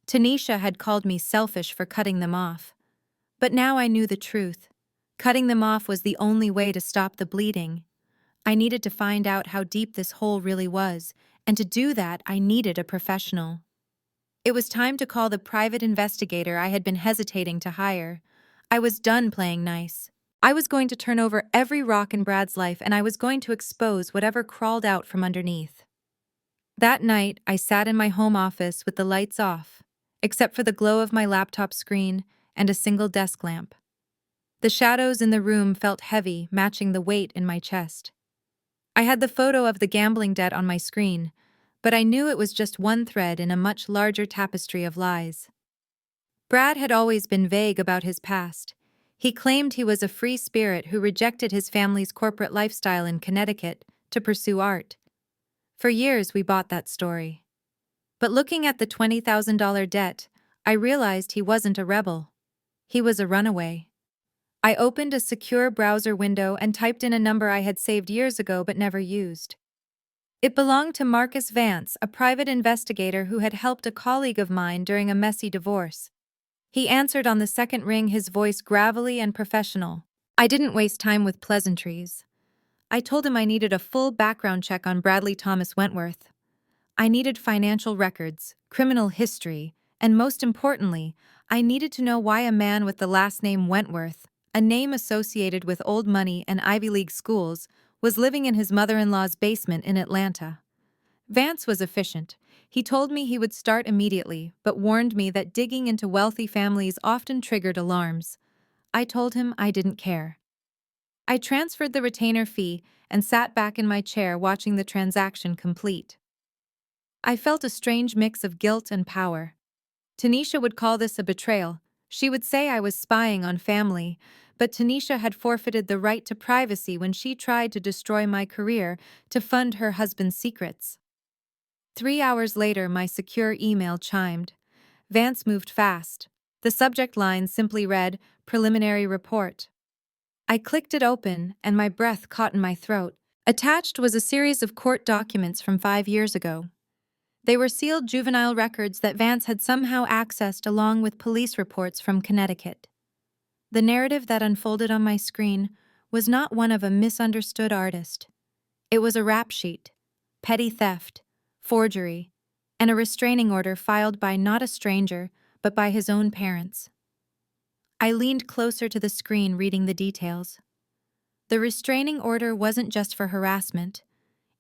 Tanisha had called me selfish for cutting them off. But now I knew the truth. Cutting them off was the only way to stop the bleeding. I needed to find out how deep this hole really was, and to do that I needed a professional. It was time to call the private investigator I had been hesitating to hire. I was done playing nice. I was going to turn over every rock in Brad's life, and I was going to expose whatever crawled out from underneath. That night, I sat in my home office with the lights off, except for the glow of my laptop screen and a single desk lamp. The shadows in the room felt heavy, matching the weight in my chest. I had the photo of the gambling debt on my screen, but I knew it was just one thread in a much larger tapestry of lies. Brad had always been vague about his past. He claimed he was a free spirit who rejected his family's corporate lifestyle in Connecticut to pursue art. For years, we bought that story. But looking at the $20,000 debt, I realized he wasn't a rebel. He was a runaway. I opened a secure browser window and typed in a number I had saved years ago but never used. It belonged to Marcus Vance, a private investigator who had helped a colleague of mine during a messy divorce. He answered on the second ring, his voice gravelly and professional. I didn't waste time with pleasantries. I told him I needed a full background check on Bradley Thomas Wentworth. I needed financial records, criminal history, and most importantly, I needed to know why a man with the last name Wentworth, a name associated with old money and Ivy League schools, was living in his mother-in-law's basement in Atlanta. Vance was efficient. He told me he would start immediately, but warned me that digging into wealthy families often triggered alarms. I told him I didn't care. I transferred the retainer fee and sat back in my chair watching the transaction complete. I felt a strange mix of guilt and power. Tanisha would call this a betrayal. She would say I was spying on family, but Tanisha had forfeited the right to privacy when she tried to destroy my career to fund her husband's secrets. 3 hours later, my secure email chimed. Vance moved fast. The subject line simply read, "Preliminary Report." I clicked it open, and my breath caught in my throat. Attached was a series of court documents from 5 years ago. They were sealed juvenile records that Vance had somehow accessed along with police reports from Connecticut. The narrative that unfolded on my screen was not one of a misunderstood artist. It was a rap sheet, petty theft, forgery, and a restraining order filed by not a stranger, but by his own parents. I leaned closer to the screen, reading the details. The restraining order wasn't just for harassment.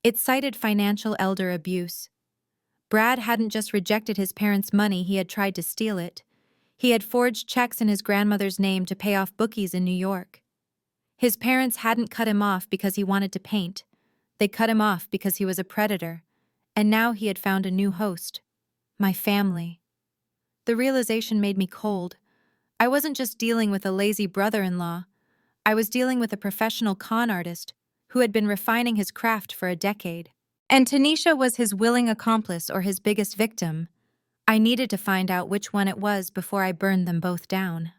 It cited financial elder abuse. Brad hadn't just rejected his parents' money, he had tried to steal it. He had forged checks in his grandmother's name to pay off bookies in New York. His parents hadn't cut him off because he wanted to paint. They cut him off because he was a predator. And now he had found a new host. My family. The realization made me cold. I wasn't just dealing with a lazy brother-in-law. I was dealing with a professional con artist who had been refining his craft for a decade. And Tanisha was his willing accomplice or his biggest victim. I needed to find out which one it was before I burned them both down.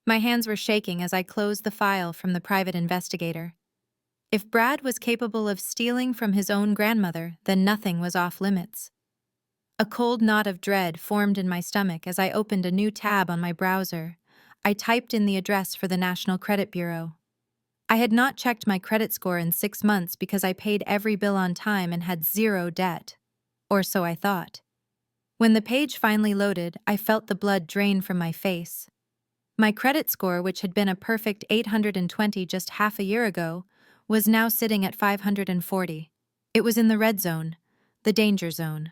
My hands were shaking as I closed the file from the private investigator. If Brad was capable of stealing from his own grandmother, then nothing was off limits. A cold knot of dread formed in my stomach as I opened a new tab on my browser. I typed in the address for the National Credit Bureau. I had not checked my credit score in 6 months because I paid every bill on time and had zero debt. Or so I thought. When the page finally loaded, I felt the blood drain from my face. My credit score, which had been a perfect 820 just half a year ago, was now sitting at 540. It was in the red zone, the danger zone.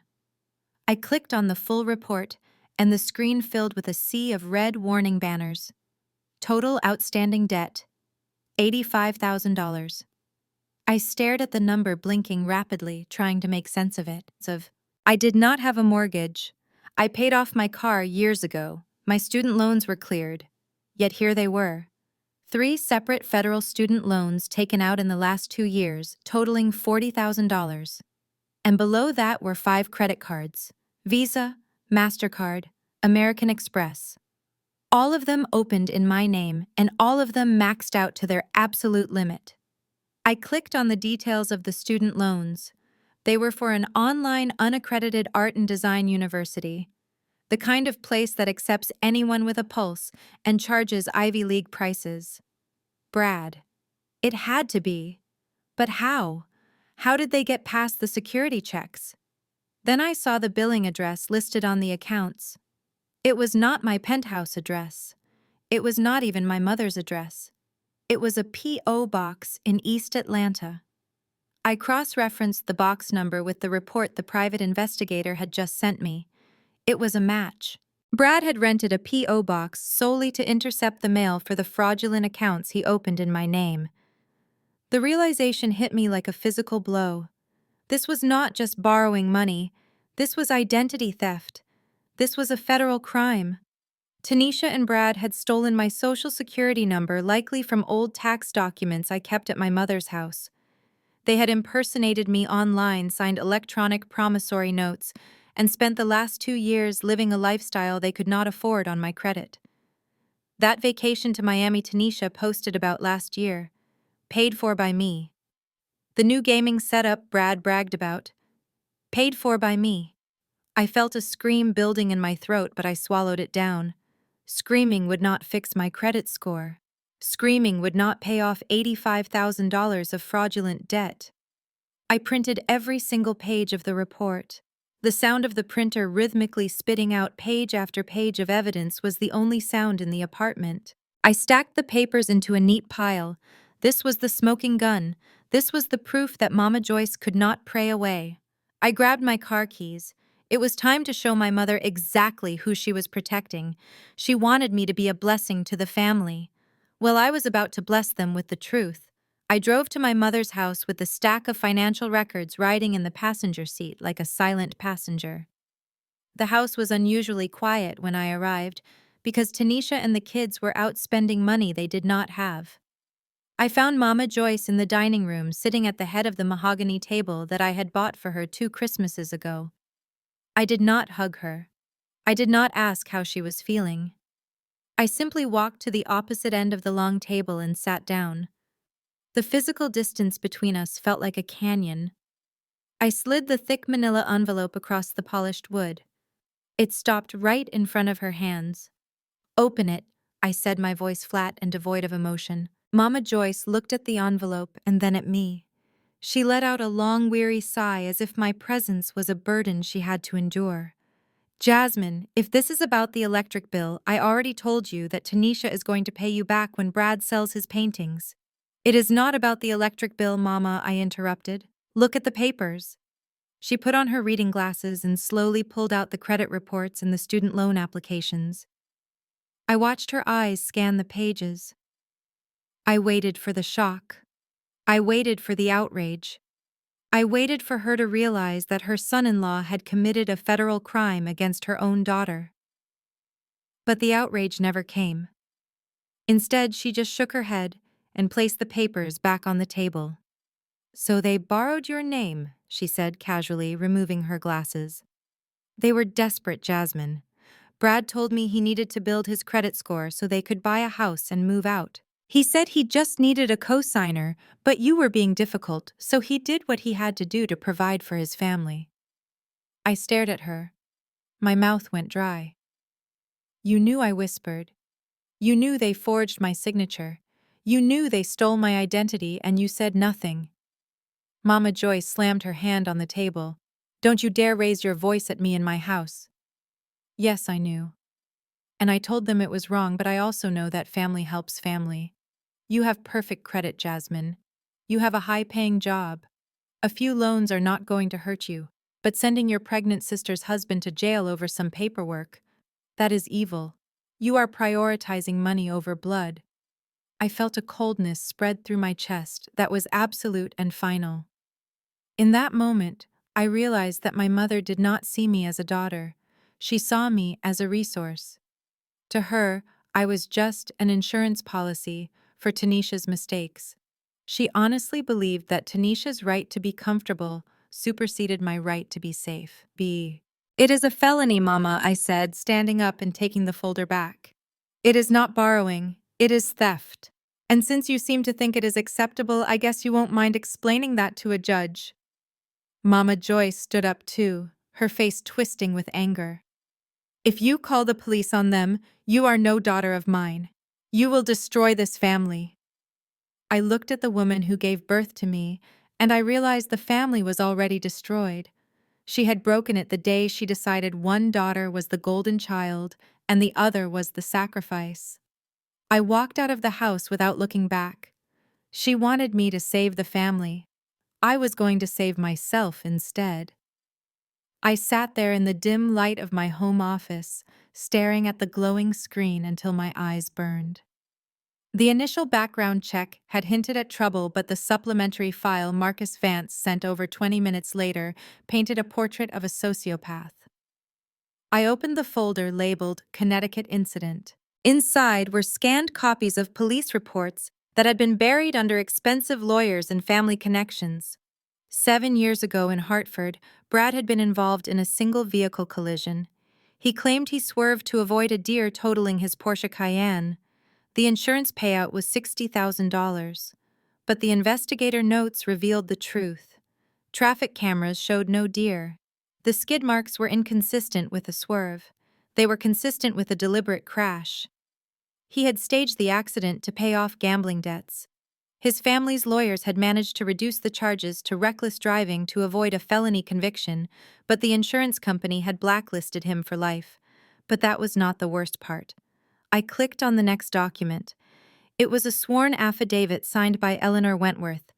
I clicked on the full report, and the screen filled with a sea of red warning banners. Total outstanding debt, $85,000. I stared at the number blinking rapidly, trying to make sense of it. I did not have a mortgage. I paid off my car years ago. My student loans were cleared. Yet here they were. 3 separate federal student loans taken out in the last 2 years, totaling $40,000. And below that were 5 credit cards: Visa, MasterCard, American Express. All of them opened in my name, and all of them maxed out to their absolute limit. I clicked on the details of the student loans. They were for an online unaccredited art and design university, the kind of place that accepts anyone with a pulse and charges Ivy League prices. Brad. It had to be. But how? How did they get past the security checks? Then I saw the billing address listed on the accounts. It was not my penthouse address. It was not even my mother's address. It was a P.O. box in East Atlanta. I cross-referenced the box number with the report the private investigator had just sent me. It was a match. Brad had rented a P.O. box solely to intercept the mail for the fraudulent accounts he opened in my name. The realization hit me like a physical blow. This was not just borrowing money. This was identity theft. This was a federal crime. Tanisha and Brad had stolen my social security number, likely from old tax documents I kept at my mother's house. They had impersonated me online, signed electronic promissory notes, and spent the last 2 years living a lifestyle they could not afford on my credit. That vacation to Miami Tanisha posted about last year, paid for by me. The new gaming setup Brad bragged about, paid for by me. I felt a scream building in my throat, but I swallowed it down. Screaming would not fix my credit score. Screaming would not pay off $85,000 of fraudulent debt. I printed every single page of the report. The sound of the printer rhythmically spitting out page after page of evidence was the only sound in the apartment. I stacked the papers into a neat pile. This was the smoking gun. This was the proof that Mama Joyce could not pray away. I grabbed my car keys. It was time to show my mother exactly who she was protecting. She wanted me to be a blessing to the family. Well, I was about to bless them with the truth. I drove to my mother's house with the stack of financial records riding in the passenger seat like a silent passenger. The house was unusually quiet when I arrived because Tanisha and the kids were out spending money they did not have. I found Mama Joyce in the dining room sitting at the head of the mahogany table that I had bought for her 2 Christmases ago. I did not hug her. I did not ask how she was feeling. I simply walked to the opposite end of the long table and sat down. The physical distance between us felt like a canyon. I slid the thick manila envelope across the polished wood. It stopped right in front of her hands. "Open it," I said, my voice flat and devoid of emotion. Mama Joyce looked at the envelope and then at me. She let out a long, weary sigh as if my presence was a burden she had to endure. "Jasmine, if this is about the electric bill, I already told you that Tanisha is going to pay you back when Brad sells his paintings." "It is not about the electric bill, Mama," I interrupted. "Look at the papers." She put on her reading glasses and slowly pulled out the credit reports and the student loan applications. I watched her eyes scan the pages. I waited for the shock. I waited for the outrage. I waited for her to realize that her son-in-law had committed a federal crime against her own daughter. But the outrage never came. Instead, she just shook her head and placed the papers back on the table. "So they borrowed your name," she said casually, removing her glasses. "They were desperate, Jasmine. Brad told me he needed to build his credit score so they could buy a house and move out. He said he just needed a co-signer, but you were being difficult, so he did what he had to do to provide for his family." I stared at her. My mouth went dry. "You knew," I whispered. "You knew they forged my signature. You knew they stole my identity and you said nothing." Mama Joyce slammed her hand on the table. "Don't you dare raise your voice at me in my house." Yes, I knew. And I told them it was wrong, but I also know that family helps family. You have perfect credit, Jasmine. You have a high-paying job. A few loans are not going to hurt you, but sending your pregnant sister's husband to jail over some paperwork, that is evil. You are prioritizing money over blood." I felt a coldness spread through my chest that was absolute and final. In that moment, I realized that my mother did not see me as a daughter. She saw me as a resource. To her, I was just an insurance policy for Tanisha's mistakes. She honestly believed that Tanisha's right to be comfortable superseded my right to be safe. "It is a felony, Mama," I said, standing up and taking the folder back. "It is not borrowing, it is theft." And since you seem to think it is acceptable, I guess you won't mind explaining that to a judge. Mama Joyce stood up too, her face twisting with anger. If you call the police on them, you are no daughter of mine. You will destroy this family. I looked at the woman who gave birth to me, and I realized the family was already destroyed. She had broken it the day she decided one daughter was the golden child and the other was the sacrifice. I walked out of the house without looking back. She wanted me to save the family. I was going to save myself instead. I sat there in the dim light of my home office, staring at the glowing screen until my eyes burned. The initial background check had hinted at trouble, but the supplementary file Marcus Vance sent over 20 minutes later painted a portrait of a sociopath. I opened the folder labeled Connecticut Incident. Inside were scanned copies of police reports that had been buried under expensive lawyers and family connections. 7 years ago in Hartford, Brad had been involved in a single vehicle collision. He claimed he swerved to avoid a deer totaling his Porsche Cayenne. The insurance payout was $60,000, but the investigator notes revealed the truth. Traffic cameras showed no deer. The skid marks were inconsistent with a swerve. They were consistent with a deliberate crash. He had staged the accident to pay off gambling debts. His family's lawyers had managed to reduce the charges to reckless driving to avoid a felony conviction, but the insurance company had blacklisted him for life. But that was not the worst part. I clicked on the next document. It was a sworn affidavit signed by Eleanor Wentworth,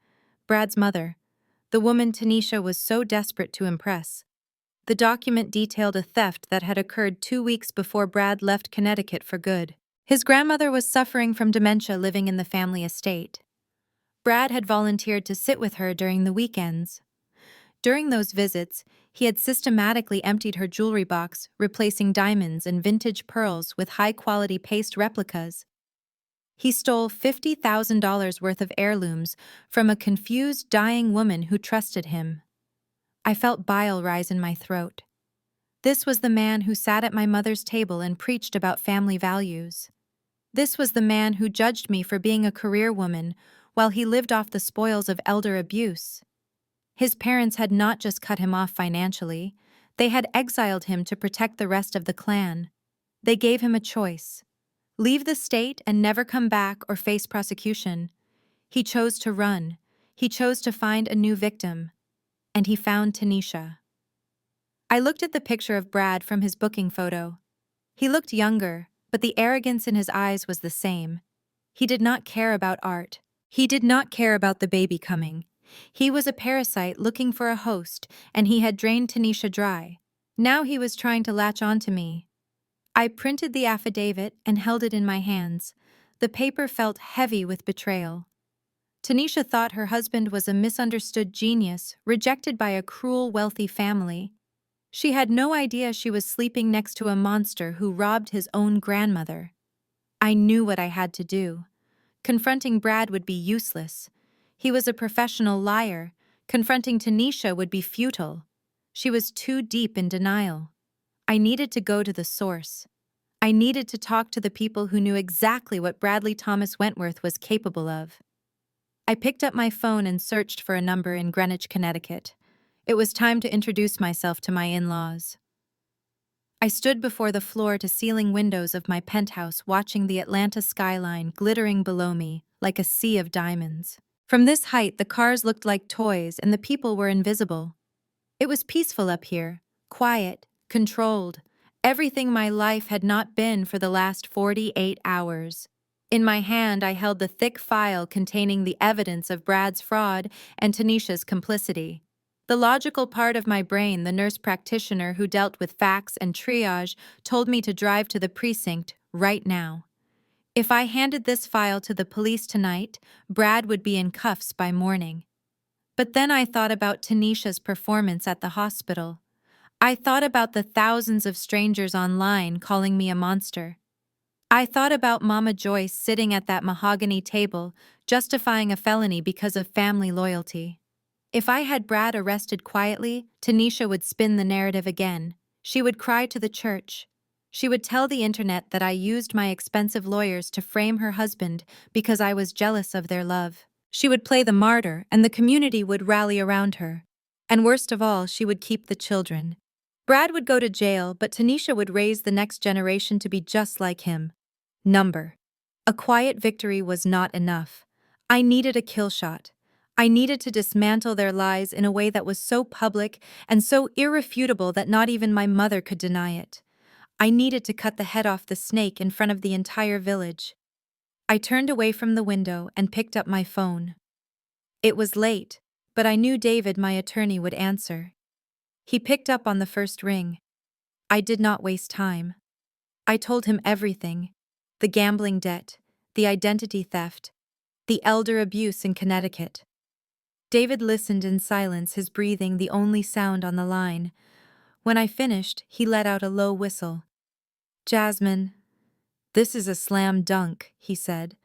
Brad's mother. The woman Tanisha was so desperate to impress. The document detailed a theft that had occurred 2 weeks before Brad left Connecticut for good. His grandmother was suffering from dementia, living in the family estate. Brad had volunteered to sit with her during the weekends. During those visits, he had systematically emptied her jewelry box, replacing diamonds and vintage pearls with high-quality paste replicas. He stole $50,000 worth of heirlooms from a confused, dying woman who trusted him. I felt bile rise in my throat. This was the man who sat at my mother's table and preached about family values. This was the man who judged me for being a career woman while he lived off the spoils of elder abuse. His parents had not just cut him off financially, they had exiled him to protect the rest of the clan. They gave him a choice: leave the state and never come back or face prosecution. He chose to run. He chose to find a new victim. And he found Tanisha. I looked at the picture of Brad from his booking photo. He looked younger, but the arrogance in his eyes was the same. He did not care about art. He did not care about the baby coming. He was a parasite looking for a host, and he had drained Tanisha dry. Now he was trying to latch on to me. I printed the affidavit and held it in my hands. The paper felt heavy with betrayal. Tanisha thought her husband was a misunderstood genius, rejected by a cruel, wealthy family. She had no idea she was sleeping next to a monster who robbed his own grandmother. I knew what I had to do. Confronting Brad would be useless. He was a professional liar. Confronting Tanisha would be futile. She was too deep in denial. I needed to go to the source. I needed to talk to the people who knew exactly what Bradley Thomas Wentworth was capable of. I picked up my phone and searched for a number in Greenwich, Connecticut. It was time to introduce myself to my in-laws. I stood before the floor-to-ceiling windows of my penthouse, watching the Atlanta skyline glittering below me like a sea of diamonds. From this height, the cars looked like toys and the people were invisible. It was peaceful up here, quiet, controlled, everything my life had not been for the last 48 hours. In my hand, I held the thick file containing the evidence of Brad's fraud and Tanisha's complicity. The logical part of my brain, the nurse practitioner who dealt with facts and triage, told me to drive to the precinct right now. If I handed this file to the police tonight, Brad would be in cuffs by morning. But then I thought about Tanisha's performance at the hospital. I thought about the thousands of strangers online calling me a monster. I thought about Mama Joyce sitting at that mahogany table, justifying a felony because of family loyalty. If I had Brad arrested quietly, Tanisha would spin the narrative again. She would cry to the church. She would tell the internet that I used my expensive lawyers to frame her husband because I was jealous of their love. She would play the martyr, and the community would rally around her. And worst of all, she would keep the children. Brad would go to jail, but Tanisha would raise the next generation to be just like him. Number. A quiet victory was not enough. I needed a kill shot. I needed to dismantle their lies in a way that was so public and so irrefutable that not even my mother could deny it. I needed to cut the head off the snake in front of the entire village. I turned away from the window and picked up my phone. It was late, but I knew David, my attorney, would answer. He picked up on the first ring. I did not waste time. I told him everything: the gambling debt, the identity theft, the elder abuse in Connecticut. David listened in silence, his breathing the only sound on the line. When I finished, he let out a low whistle. "Jasmine, this is a slam dunk," he said.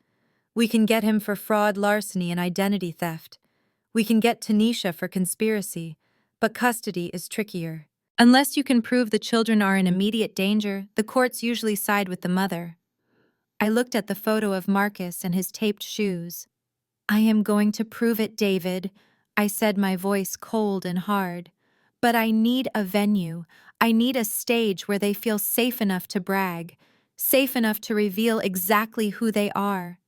"We can get him for fraud, larceny, and identity theft. We can get Tanisha for conspiracy, but custody is trickier. Unless you can prove the children are in immediate danger, the courts usually side with the mother." I looked at the photo of Marcus and his taped shoes. "I am going to prove it, David," I said, my voice cold and hard. "But I need a venue. I need a stage where they feel safe enough to brag, safe enough to reveal exactly who they are.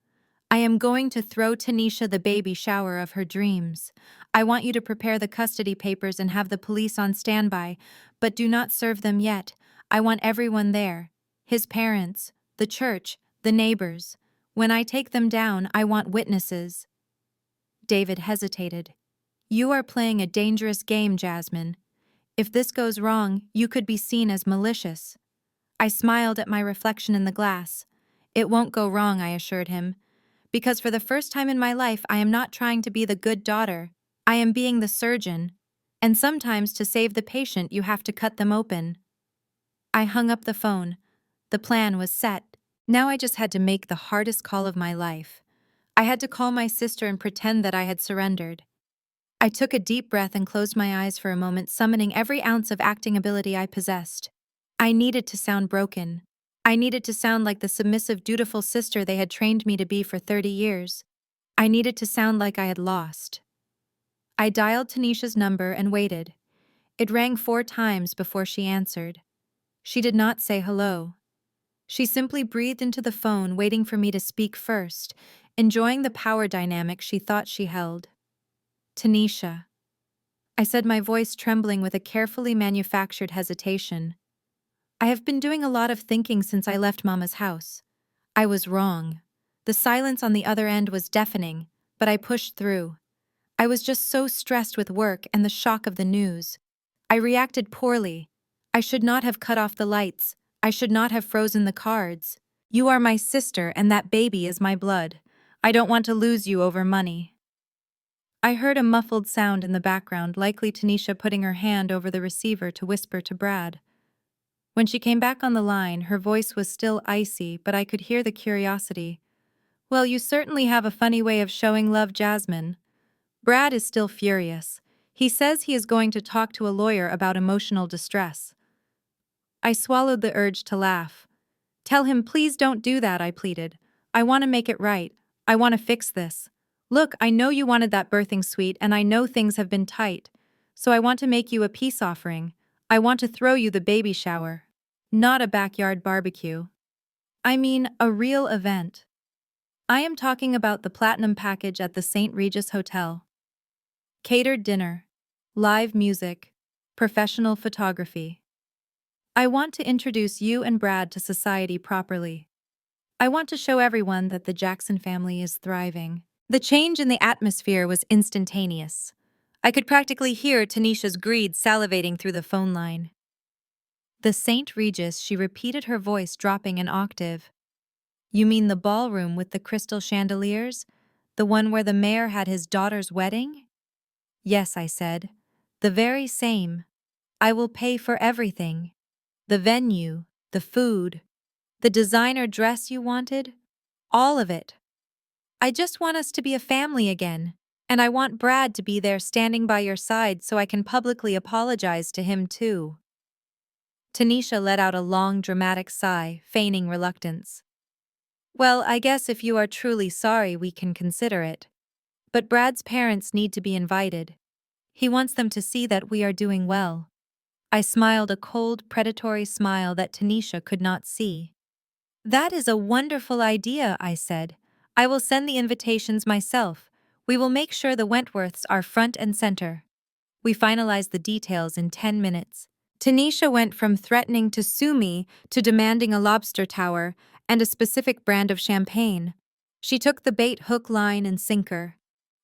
I am going to throw Tanisha the baby shower of her dreams. I want you to prepare the custody papers and have the police on standby, but do not serve them yet. I want everyone there. His parents, the church, the neighbors. When I take them down, I want witnesses." David hesitated. "You are playing a dangerous game, Jasmine. If this goes wrong, you could be seen as malicious." I smiled at my reflection in the glass. "It won't go wrong," I assured him. "Because for the first time in my life, I am not trying to be the good daughter. I am being the surgeon. And sometimes to save the patient, you have to cut them open." I hung up the phone. The plan was set. Now I just had to make the hardest call of my life. I had to call my sister and pretend that I had surrendered. I took a deep breath and closed my eyes for a moment, summoning every ounce of acting ability I possessed. I needed to sound broken. I needed to sound like the submissive, dutiful sister they had trained me to be for 30 years. I needed to sound like I had lost. I dialed Tanisha's number and waited. It rang 4 times before she answered. She did not say hello. She simply breathed into the phone, waiting for me to speak first, enjoying the power dynamic she thought she held. "Tanisha," I said, my voice trembling with a carefully manufactured hesitation. "I have been doing a lot of thinking since I left Mama's house. I was wrong. The silence on the other end was deafening, but I pushed through. I was just so stressed with work and the shock of the news. I reacted poorly. I should not have cut off the lights. I should not have frozen the cards. You are my sister, and that baby is my blood. I don't want to lose you over money." I heard a muffled sound in the background, likely Tanisha putting her hand over the receiver to whisper to Brad. When she came back on the line, her voice was still icy, but I could hear the curiosity. "Well, you certainly have a funny way of showing love, Jasmine." Brad is still furious. He says he is going to talk to a lawyer about emotional distress. I swallowed the urge to laugh. "Tell him, please don't do that," I pleaded. "I want to make it right. I want to fix this. Look, I know you wanted that birthing suite, and I know things have been tight. So I want to make you a peace offering. I want to throw you the baby shower. Not a backyard barbecue. I mean, a real event. I am talking about the platinum package at the St. Regis Hotel. Catered dinner, live music, professional photography. I want to introduce you and Brad to society properly. I want to show everyone that the Jackson family is thriving." The change in the atmosphere was instantaneous. I could practically hear Tanisha's greed salivating through the phone line. "The St. Regis," she repeated, her voice dropping an octave. "You mean the ballroom with the crystal chandeliers? The one where the mayor had his daughter's wedding?" "Yes," I said. "The very same. I will pay for everything. The venue, the food, the designer dress you wanted, all of it. I just want us to be a family again, and I want Brad to be there standing by your side so I can publicly apologize to him too." Tanisha let out a long, dramatic sigh, feigning reluctance. Well, I guess if you are truly sorry, we can consider it. But Brad's parents need to be invited. He wants them to see that we are doing well. I smiled a cold, predatory smile that Tanisha could not see. That is a wonderful idea, I said. I will send the invitations myself. We will make sure the Wentworths are front and center. We finalized the details in 10 minutes. Tanisha went from threatening to sue me to demanding a lobster tower and a specific brand of champagne. She took the bait hook, line, and sinker.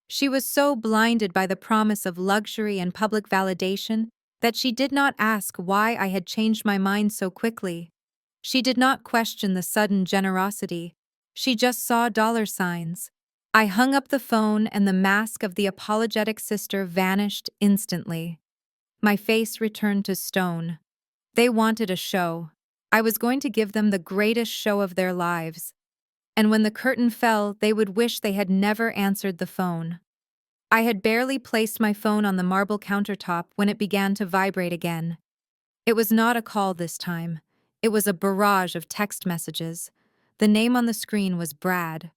She was so blinded by the promise of luxury and public validation that she did not ask why I had changed my mind so quickly. She did not question the sudden generosity. She just saw dollar signs. I hung up the phone and the mask of the apologetic sister vanished instantly. My face returned to stone. They wanted a show. I was going to give them the greatest show of their lives. And when the curtain fell, they would wish they had never answered the phone. I had barely placed my phone on the marble countertop when it began to vibrate again. It was not a call this time. It was a barrage of text messages. The name on the screen was Brad.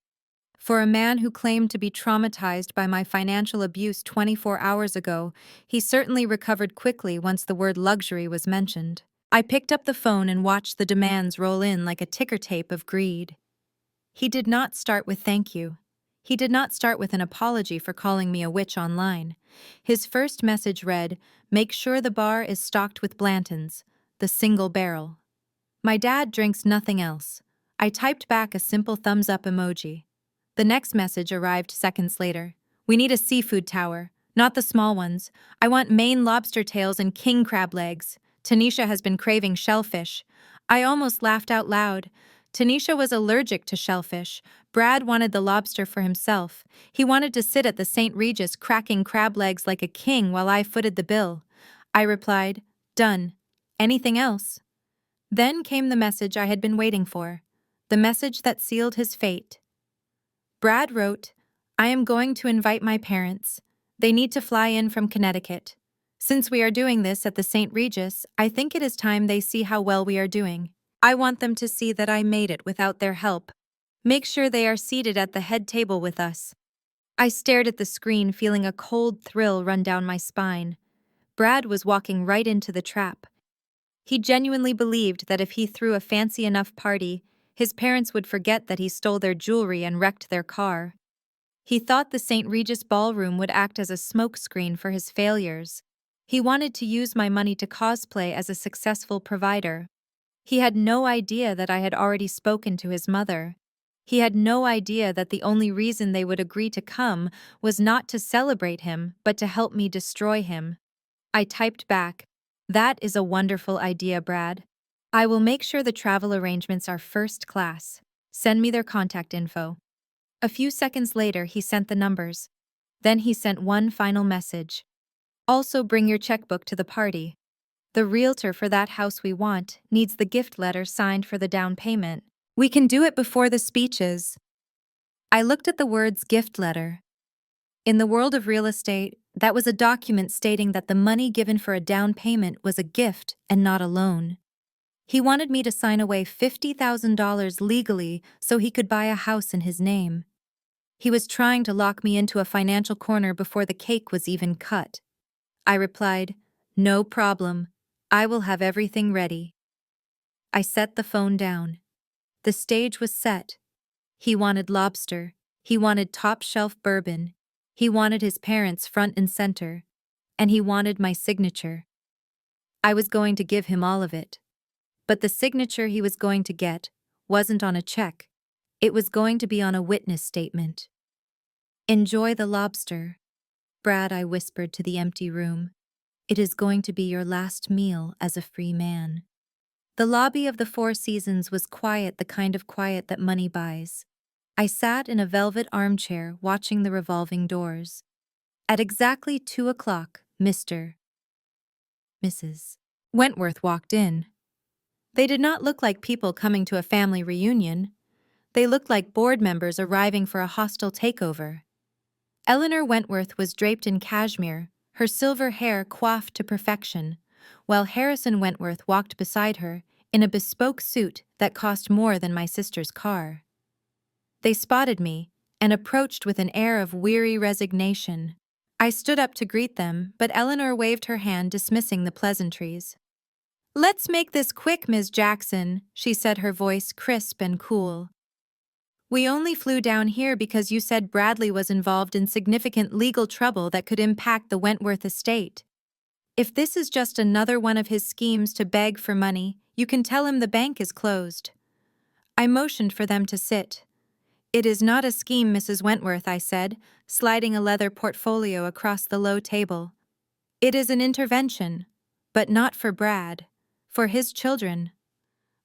For a man who claimed to be traumatized by my financial abuse 24 hours ago, he certainly recovered quickly once the word luxury was mentioned. I picked up the phone and watched the demands roll in like a ticker tape of greed. He did not start with thank you. He did not start with an apology for calling me a witch online. His first message read, "Make sure the bar is stocked with Blantons, the single barrel." My dad drinks nothing else. I typed back a simple thumbs up emoji. The next message arrived seconds later. "We need a seafood tower, not the small ones. I want Maine lobster tails and king crab legs. Tanisha has been craving shellfish." I almost laughed out loud. Tanisha was allergic to shellfish. Brad wanted the lobster for himself. He wanted to sit at the St. Regis cracking crab legs like a king while I footed the bill. I replied, "Done. Anything else?" Then came the message I had been waiting for. The message that sealed his fate. Brad wrote, "I am going to invite my parents. They need to fly in from Connecticut. Since we are doing this at the St. Regis, I think it is time they see how well we are doing. I want them to see that I made it without their help. Make sure they are seated at the head table with us." I stared at the screen, feeling a cold thrill run down my spine. Brad was walking right into the trap. He genuinely believed that if he threw a fancy enough party, his parents would forget that he stole their jewelry and wrecked their car. He thought the St. Regis ballroom would act as a smokescreen for his failures. He wanted to use my money to cosplay as a successful provider. He had no idea that I had already spoken to his mother. He had no idea that the only reason they would agree to come was not to celebrate him, but to help me destroy him. I typed back, "That is a wonderful idea, Brad. I will make sure the travel arrangements are first class. Send me their contact info." A few seconds later, he sent the numbers. Then he sent one final message. "Also bring your checkbook to the party. The realtor for that house we want needs the gift letter signed for the down payment. We can do it before the speeches." I looked at the words gift letter. In the world of real estate, that was a document stating that the money given for a down payment was a gift and not a loan. He wanted me to sign away $50,000 legally so he could buy a house in his name. He was trying to lock me into a financial corner before the cake was even cut. I replied, "No problem. I will have everything ready." I set the phone down. The stage was set. He wanted lobster. He wanted top-shelf bourbon. He wanted his parents front and center. And he wanted my signature. I was going to give him all of it. But the signature he was going to get wasn't on a check. It was going to be on a witness statement. "Enjoy the lobster, Brad," I whispered to the empty room. "It is going to be your last meal as a free man." The lobby of the Four Seasons was quiet, the kind of quiet that money buys. I sat in a velvet armchair watching the revolving doors. At exactly 2 o'clock, Mrs. Wentworth walked in. They did not look like people coming to a family reunion. They looked like board members arriving for a hostile takeover. Eleanor Wentworth was draped in cashmere, her silver hair coiffed to perfection. while Harrison Wentworth walked beside her in a bespoke suit that cost more than my sister's car. They spotted me and approached with an air of weary resignation. I stood up to greet them, but Eleanor waved her hand, dismissing the pleasantries. "Let's make this quick, Ms. Jackson," she said, her voice crisp and cool. "We only flew down here because you said Bradley was involved in significant legal trouble that could impact the Wentworth estate. If this is just another one of his schemes to beg for money, you can tell him the bank is closed." I motioned for them to sit. "It is not a scheme, Mrs. Wentworth," I said, sliding a leather portfolio across the low table. "It is an intervention, but not for Brad, for his children."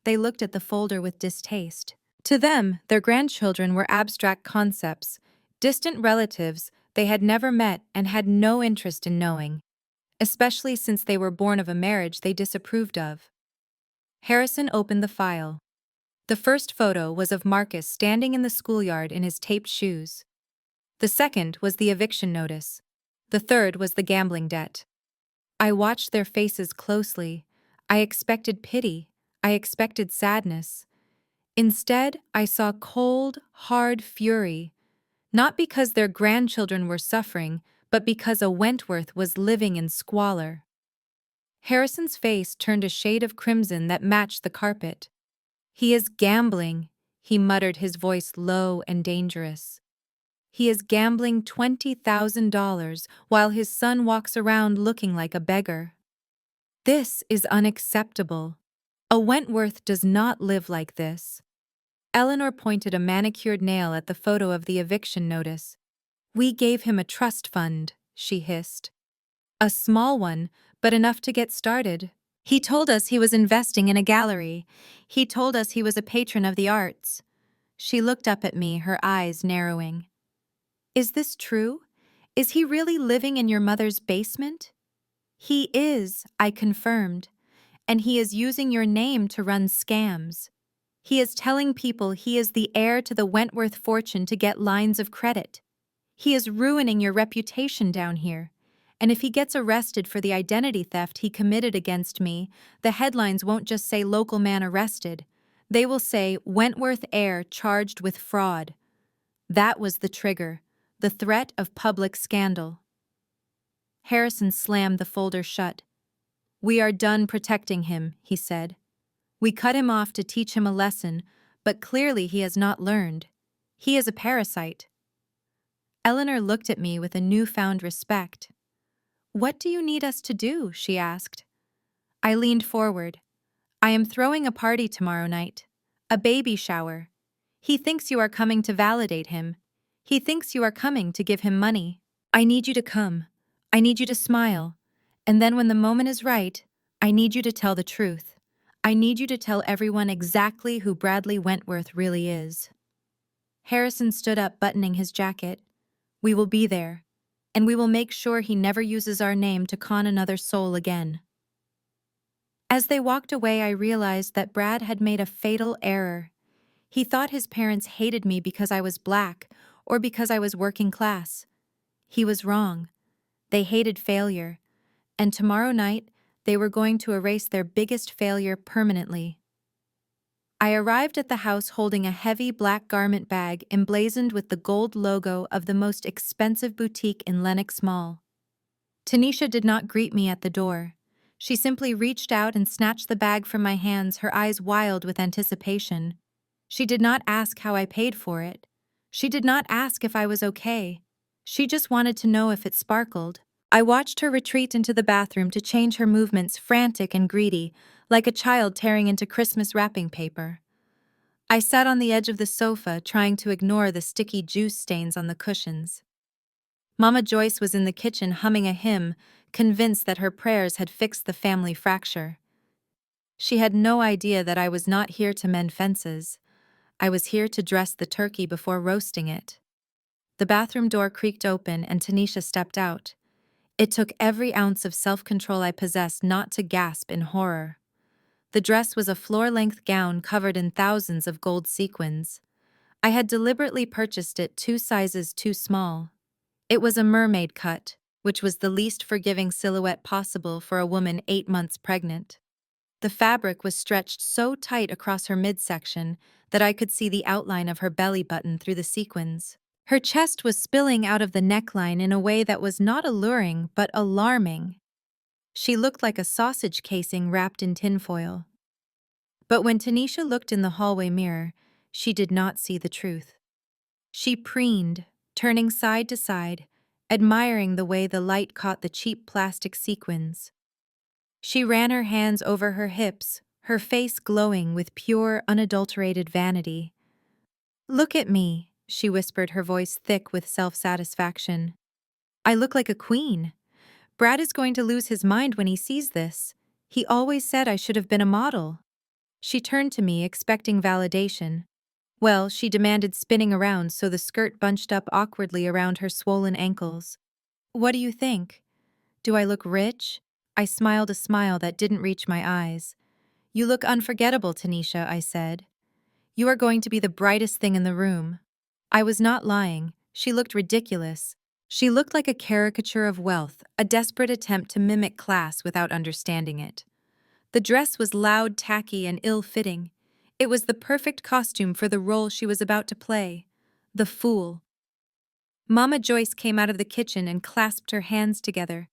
They looked at the folder with distaste. To them, their grandchildren were abstract concepts, distant relatives they had never met and had no interest in knowing, especially since they were born of a marriage they disapproved of. Harrison opened the file. The first photo was of Marcus standing in the schoolyard in his taped shoes. The second was the eviction notice. The third was the gambling debt. I watched their faces closely. I expected pity. I expected sadness. Instead, I saw cold, hard fury, not because their grandchildren were suffering, but because a Wentworth was living in squalor. Harrison's face turned a shade of crimson that matched the carpet. "He is gambling," he muttered, his voice low and dangerous. "He is gambling $20,000 while his son walks around looking like a beggar. This is unacceptable. A Wentworth does not live like this." Eleanor pointed a manicured nail at the photo of the eviction notice. "We gave him a trust fund," she hissed. "A small one, but enough to get started. He told us he was investing in a gallery. He told us he was a patron of the arts." She looked up at me, her eyes narrowing. "Is this true? Is he really living in your mother's basement?" "He is," I confirmed. "And he is using your name to run scams. He is telling people he is the heir to the Wentworth fortune to get lines of credit. He is ruining your reputation down here. And if he gets arrested for the identity theft he committed against me, the headlines won't just say local man arrested. They will say Wentworth heir charged with fraud." That was the trigger, the threat of public scandal. Harrison slammed the folder shut. "We are done protecting him," he said. "We cut him off to teach him a lesson, but clearly he has not learned. He is a parasite." Eleanor looked at me with a newfound respect. "What do you need us to do?" she asked. I leaned forward. "I am throwing a party tomorrow night. A baby shower. He thinks you are coming to validate him. He thinks you are coming to give him money. I need you to come. I need you to smile. And then when the moment is right, I need you to tell the truth. I need you to tell everyone exactly who Bradley Wentworth really is." Harrison stood up, buttoning his jacket. "We will be there. And we will make sure he never uses our name to con another soul again." As they walked away, I realized that Brad had made a fatal error. He thought his parents hated me because I was black or because I was working class. He was wrong. They hated failure. And tomorrow night, they were going to erase their biggest failure permanently. I arrived at the house holding a heavy black garment bag emblazoned with the gold logo of the most expensive boutique in Lenox Mall. Tanisha did not greet me at the door. She simply reached out and snatched the bag from my hands, her eyes wild with anticipation. She did not ask how I paid for it. She did not ask if I was okay. She just wanted to know if it sparkled. I watched her retreat into the bathroom to change her movements, frantic and greedy, like a child tearing into Christmas wrapping paper. I sat on the edge of the sofa, trying to ignore the sticky juice stains on the cushions. Mama Joyce was in the kitchen humming a hymn, convinced that her prayers had fixed the family fracture. She had no idea that I was not here to mend fences. I was here to dress the turkey before roasting it. The bathroom door creaked open and Tanisha stepped out. It took every ounce of self-control I possessed not to gasp in horror. The dress was a floor-length gown covered in thousands of gold sequins. I had deliberately purchased it 2 sizes too small. It was a mermaid cut, which was the least forgiving silhouette possible for a woman 8 months pregnant. The fabric was stretched so tight across her midsection that I could see the outline of her belly button through the sequins. Her chest was spilling out of the neckline in a way that was not alluring but alarming. She looked like a sausage casing wrapped in tinfoil. But when Tanisha looked in the hallway mirror, she did not see the truth. She preened, turning side to side, admiring the way the light caught the cheap plastic sequins. She ran her hands over her hips, her face glowing with pure, unadulterated vanity. "Look at me," she whispered, her voice thick with self-satisfaction. "I look like a queen. Brad is going to lose his mind when he sees this. He always said I should have been a model." She turned to me, expecting validation. Well, she demanded, spinning around so the skirt bunched up awkwardly around her swollen ankles. "What do you think? Do I look rich?" I smiled a smile that didn't reach my eyes. "You look unforgettable, Tanisha," I said. "You are going to be the brightest thing in the room." I was not lying. She looked ridiculous. She looked like a caricature of wealth, a desperate attempt to mimic class without understanding it. The dress was loud, tacky, and ill-fitting. It was the perfect costume for the role she was about to play. The fool. Mama Joyce came out of the kitchen and clasped her hands together.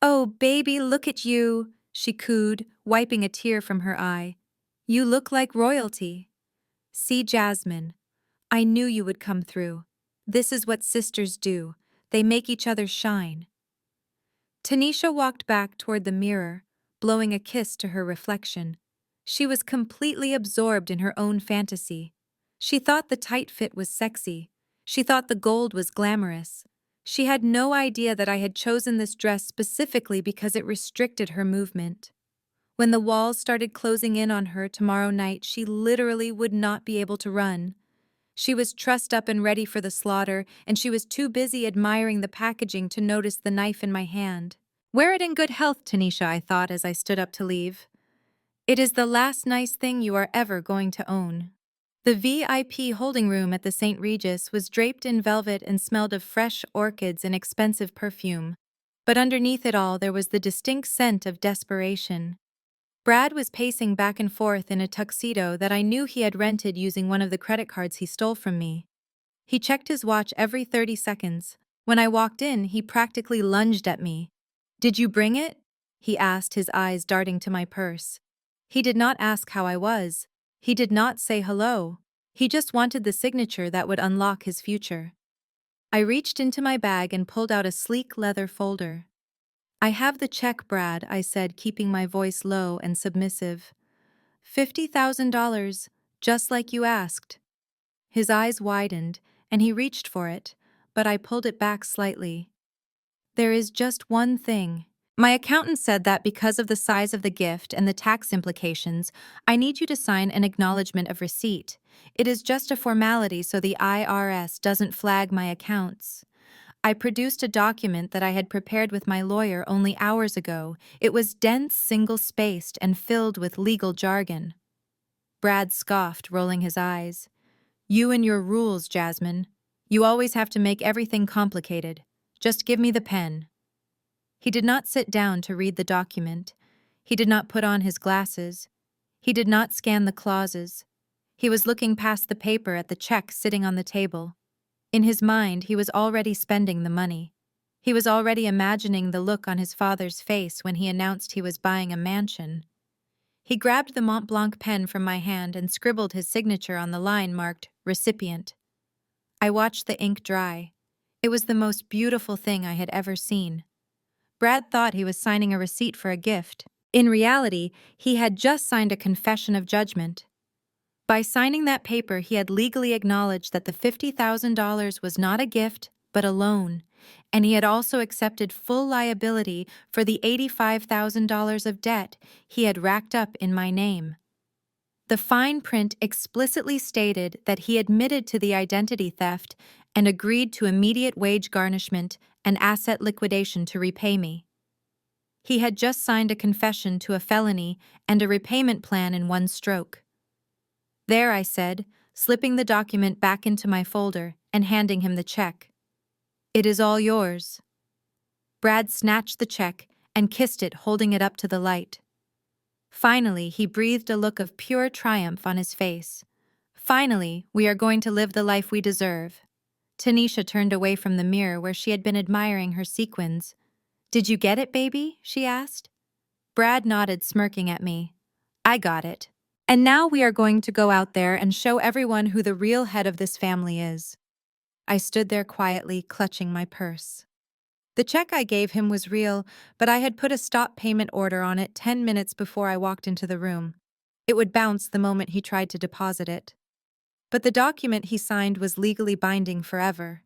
"Oh, baby, look at you," she cooed, wiping a tear from her eye. "You look like royalty." "See, Jasmine, I knew you would come through. This is what sisters do. They make each other shine." Tanisha walked back toward the mirror, blowing a kiss to her reflection. She was completely absorbed in her own fantasy. She thought the tight fit was sexy. She thought the gold was glamorous. She had no idea that I had chosen this dress specifically because it restricted her movement. When the walls started closing in on her tomorrow night, she literally would not be able to run. She was trussed up and ready for the slaughter, and she was too busy admiring the packaging to notice the knife in my hand. "Wear it in good health, Tanisha," I thought as I stood up to leave. "It is the last nice thing you are ever going to own." The VIP holding room at the St. Regis was draped in velvet and smelled of fresh orchids and expensive perfume. But underneath it all there was the distinct scent of desperation. Brad was pacing back and forth in a tuxedo that I knew he had rented using one of the credit cards he stole from me. He checked his watch every 30 seconds. When I walked in, he practically lunged at me. "Did you bring it?" he asked, his eyes darting to my purse. He did not ask how I was. He did not say hello. He just wanted the signature that would unlock his future. I reached into my bag and pulled out a sleek leather folder. "I have the check, Brad," I said, keeping my voice low and submissive. $50,000, just like you asked." His eyes widened, and he reached for it, but I pulled it back slightly. "There is just one thing. My accountant said that because of the size of the gift and the tax implications, I need you to sign an acknowledgement of receipt. It is just a formality so the IRS doesn't flag my accounts." I produced a document that I had prepared with my lawyer only hours ago. It was dense, single-spaced, and filled with legal jargon. Brad scoffed, rolling his eyes. "You and your rules, Jasmine. You always have to make everything complicated. Just give me the pen." He did not sit down to read the document. He did not put on his glasses. He did not scan the clauses. He was looking past the paper at the check sitting on the table. In his mind, he was already spending the money. He was already imagining the look on his father's face when he announced he was buying a mansion. He grabbed the Mont Blanc pen from my hand and scribbled his signature on the line marked "Recipient." I watched the ink dry. It was the most beautiful thing I had ever seen. Brad thought he was signing a receipt for a gift. In reality, he had just signed a confession of judgment. By signing that paper, he had legally acknowledged that the $50,000 was not a gift, but a loan, and he had also accepted full liability for the $85,000 of debt he had racked up in my name. The fine print explicitly stated that he admitted to the identity theft and agreed to immediate wage garnishment and asset liquidation to repay me. He had just signed a confession to a felony and a repayment plan in one stroke. "There," I said, slipping the document back into my folder and handing him the check. "It is all yours." Brad snatched the check and kissed it, holding it up to the light. Finally, he breathed a look of pure triumph on his face. Finally, we are going to live the life we deserve. Tanisha turned away from the mirror where she had been admiring her sequins. Did you get it, baby? She asked. Brad nodded, smirking at me. I got it. And now we are going to go out there and show everyone who the real head of this family is. I stood there quietly, clutching my purse. The check I gave him was real, but I had put a stop payment order on it 10 minutes before I walked into the room. It would bounce the moment he tried to deposit it. But the document he signed was legally binding forever.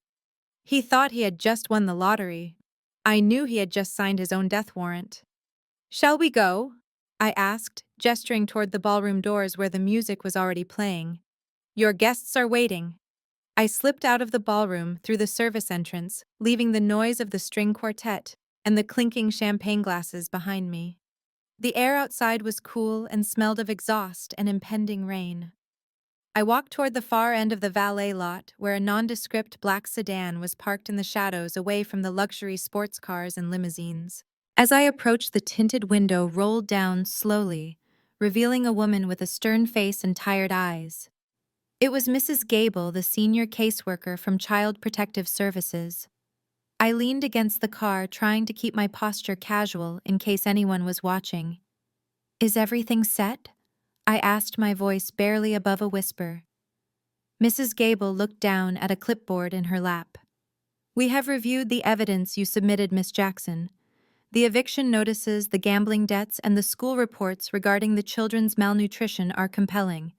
He thought he had just won the lottery. I knew he had just signed his own death warrant. Shall we go? I asked, gesturing toward the ballroom doors where the music was already playing. Your guests are waiting. I slipped out of the ballroom through the service entrance, leaving the noise of the string quartet and the clinking champagne glasses behind me. The air outside was cool and smelled of exhaust and impending rain. I walked toward the far end of the valet lot where a nondescript black sedan was parked in the shadows away from the luxury sports cars and limousines. As I approached, the tinted window rolled down slowly, revealing a woman with a stern face and tired eyes. It was Mrs. Gable, the senior caseworker from Child Protective Services. I leaned against the car, trying to keep my posture casual in case anyone was watching. Is everything set? I asked, my voice barely above a whisper. Mrs. Gable looked down at a clipboard in her lap. We have reviewed the evidence you submitted, Miss Jackson. The eviction notices, the gambling debts, and the school reports regarding the children's malnutrition are compelling.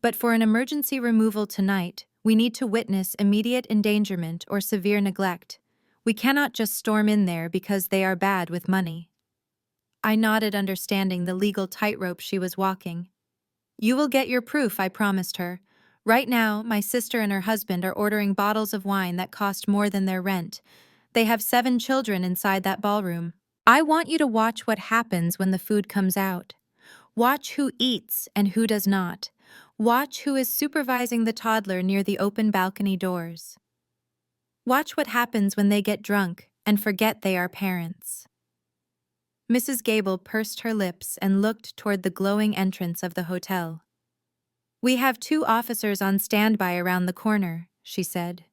But for an emergency removal tonight, we need to witness immediate endangerment or severe neglect. We cannot just storm in there because they are bad with money. I nodded, understanding the legal tightrope she was walking. You will get your proof, I promised her. Right now, my sister and her husband are ordering bottles of wine that cost more than their rent. They have 7 children inside that ballroom. I want you to watch what happens when the food comes out. Watch who eats and who does not. Watch who is supervising the toddler near the open balcony doors. Watch what happens when they get drunk and forget they are parents. Mrs. Gable pursed her lips and looked toward the glowing entrance of the hotel. We have 2 officers on standby around the corner, she said.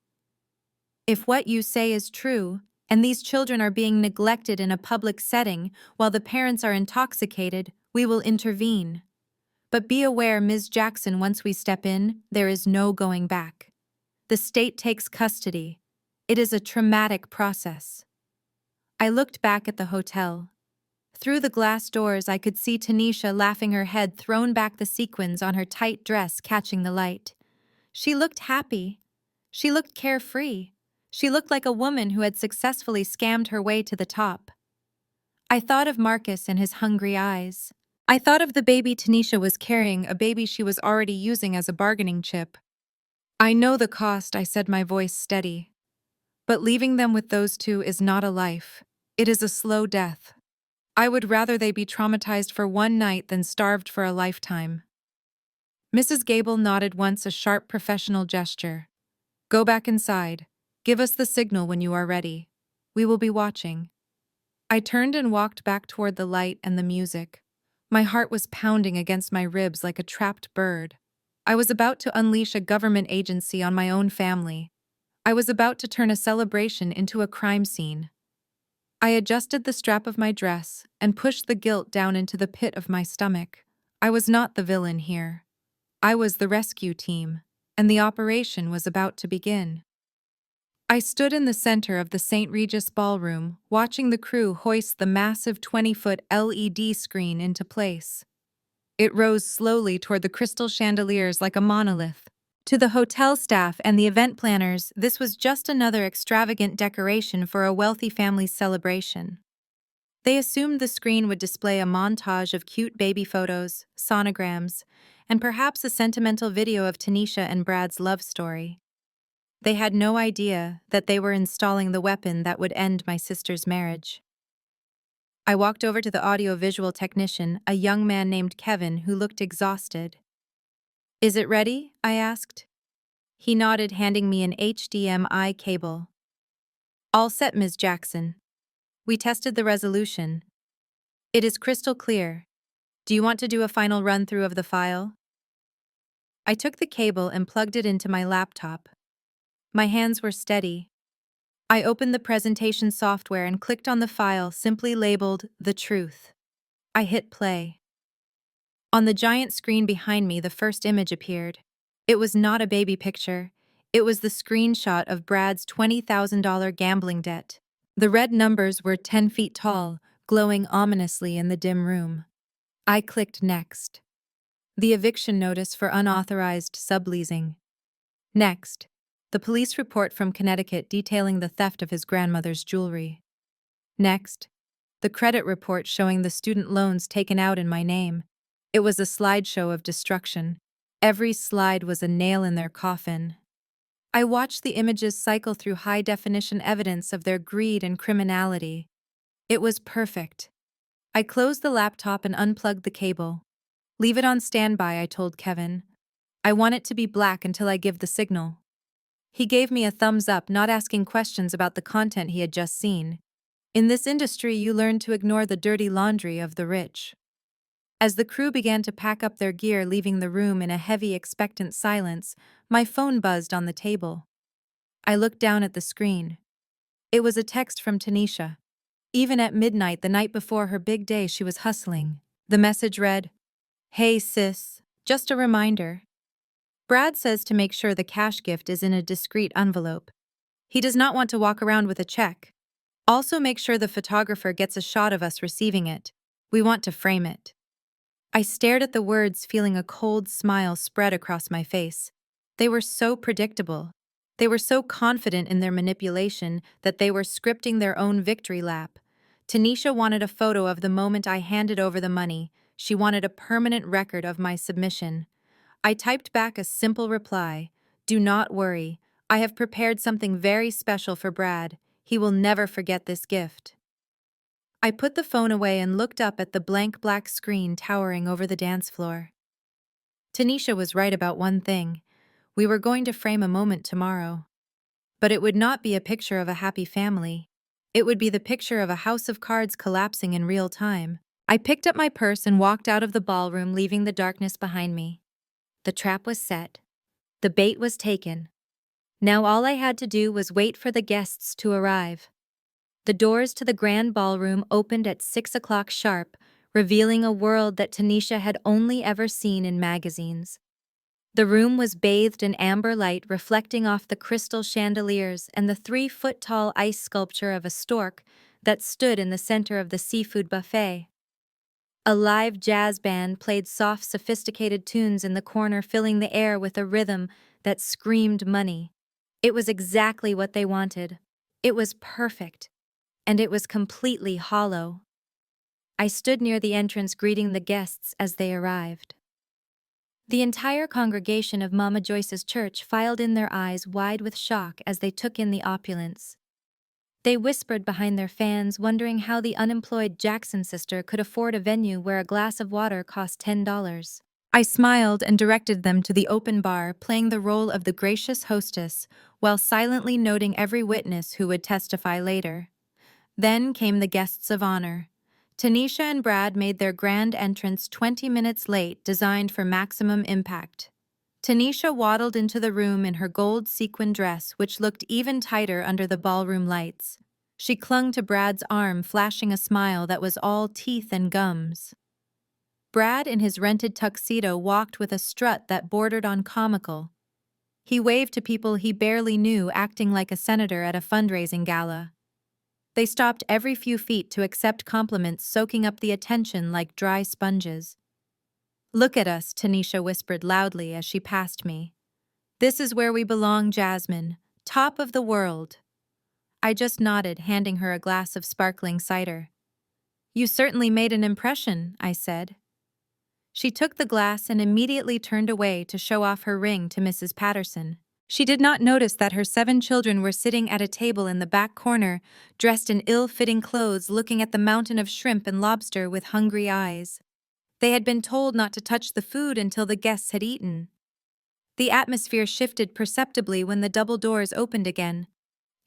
If what you say is true, and these children are being neglected in a public setting while the parents are intoxicated, we will intervene. But be aware, Ms. Jackson, once we step in, there is no going back. The state takes custody. It is a traumatic process. I looked back at the hotel. Through the glass doors, I could see Tanisha laughing, her head thrown back, the sequins on her tight dress catching the light. She looked happy. She looked carefree. She looked like a woman who had successfully scammed her way to the top. I thought of Marcus and his hungry eyes. I thought of the baby Tanisha was carrying, a baby she was already using as a bargaining chip. I know the cost, I said, my voice steady. But leaving them with those 2 is not a life. It is a slow death. I would rather they be traumatized for one night than starved for a lifetime. Mrs. Gable nodded once, a sharp professional gesture. Go back inside. Give us the signal when you are ready. We will be watching. I turned and walked back toward the light and the music. My heart was pounding against my ribs like a trapped bird. I was about to unleash a government agency on my own family. I was about to turn a celebration into a crime scene. I adjusted the strap of my dress and pushed the guilt down into the pit of my stomach. I was not the villain here. I was the rescue team, and the operation was about to begin. I stood in the center of the St. Regis ballroom, watching the crew hoist the massive 20-foot LED screen into place. It rose slowly toward the crystal chandeliers like a monolith. To the hotel staff and the event planners, this was just another extravagant decoration for a wealthy family's celebration. They assumed the screen would display a montage of cute baby photos, sonograms, and perhaps a sentimental video of Tanisha and Brad's love story. They had no idea that they were installing the weapon that would end my sister's marriage. I walked over to the audio-visual technician, a young man named Kevin who looked exhausted. Is it ready? I asked. He nodded, handing me an HDMI cable. All set, Ms. Jackson. We tested the resolution. It is crystal clear. Do you want to do a final run-through of the file? I took the cable and plugged it into my laptop. My hands were steady. I opened the presentation software and clicked on the file simply labeled The Truth. I hit play. On the giant screen behind me, the first image appeared. It was not a baby picture. It was the screenshot of Brad's $20,000 gambling debt. The red numbers were 10 feet tall, glowing ominously in the dim room. I clicked Next. The eviction notice for unauthorized subleasing. Next. The police report from Connecticut detailing the theft of his grandmother's jewelry. Next. The credit report showing the student loans taken out in my name. It was a slideshow of destruction. Every slide was a nail in their coffin. I watched the images cycle through high-definition evidence of their greed and criminality. It was perfect. I closed the laptop and unplugged the cable. Leave it on standby, I told Kevin. I want it to be black until I give the signal. He gave me a thumbs up, not asking questions about the content he had just seen. In this industry, you learn to ignore the dirty laundry of the rich. As the crew began to pack up their gear, leaving the room in a heavy, expectant silence, my phone buzzed on the table. I looked down at the screen. It was a text from Tanisha. Even at midnight the night before her big day, she was hustling. The message read, "Hey sis, just a reminder. Brad says to make sure the cash gift is in a discreet envelope. He does not want to walk around with a check. Also make sure the photographer gets a shot of us receiving it. We want to frame it." I stared at the words, feeling a cold smile spread across my face. They were so predictable. They were so confident in their manipulation that they were scripting their own victory lap. Tanisha wanted a photo of the moment I handed over the money. She wanted a permanent record of my submission. I typed back a simple reply. "Do not worry. I have prepared something very special for Brad. He will never forget this gift." I put the phone away and looked up at the blank black screen towering over the dance floor. Tanisha was right about one thing. We were going to frame a moment tomorrow. But it would not be a picture of a happy family. It would be the picture of a house of cards collapsing in real time. I picked up my purse and walked out of the ballroom, leaving the darkness behind me. The trap was set. The bait was taken. Now all I had to do was wait for the guests to arrive. The doors to the grand ballroom opened at 6 o'clock sharp, revealing a world that Tanisha had only ever seen in magazines. The room was bathed in amber light reflecting off the crystal chandeliers and the 3-foot-tall ice sculpture of a stork that stood in the center of the seafood buffet. A live jazz band played soft, sophisticated tunes in the corner, filling the air with a rhythm that screamed money. It was exactly what they wanted. It was perfect. And it was completely hollow. I stood near the entrance greeting the guests as they arrived. The entire congregation of Mama Joyce's church filed in, their eyes wide with shock as they took in the opulence. They whispered behind their fans, wondering how the unemployed Jackson sister could afford a venue where a glass of water cost $10. I smiled and directed them to the open bar, playing the role of the gracious hostess while silently noting every witness who would testify later. Then came the guests of honor. Tanisha and Brad made their grand entrance 20 minutes late, designed for maximum impact. Tanisha waddled into the room in her gold sequin dress, which looked even tighter under the ballroom lights. She clung to Brad's arm, flashing a smile that was all teeth and gums. Brad, in his rented tuxedo, walked with a strut that bordered on comical. He waved to people he barely knew, acting like a senator at a fundraising gala. They stopped every few feet to accept compliments, soaking up the attention like dry sponges. "Look at us," Tanisha whispered loudly as she passed me. "This is where we belong, Jasmine. Top of the world." I just nodded, handing her a glass of sparkling cider. "You certainly made an impression," I said. She took the glass and immediately turned away to show off her ring to Mrs. Patterson. She did not notice that her 7 children were sitting at a table in the back corner, dressed in ill-fitting clothes, looking at the mountain of shrimp and lobster with hungry eyes. They had been told not to touch the food until the guests had eaten. The atmosphere shifted perceptibly when the double doors opened again.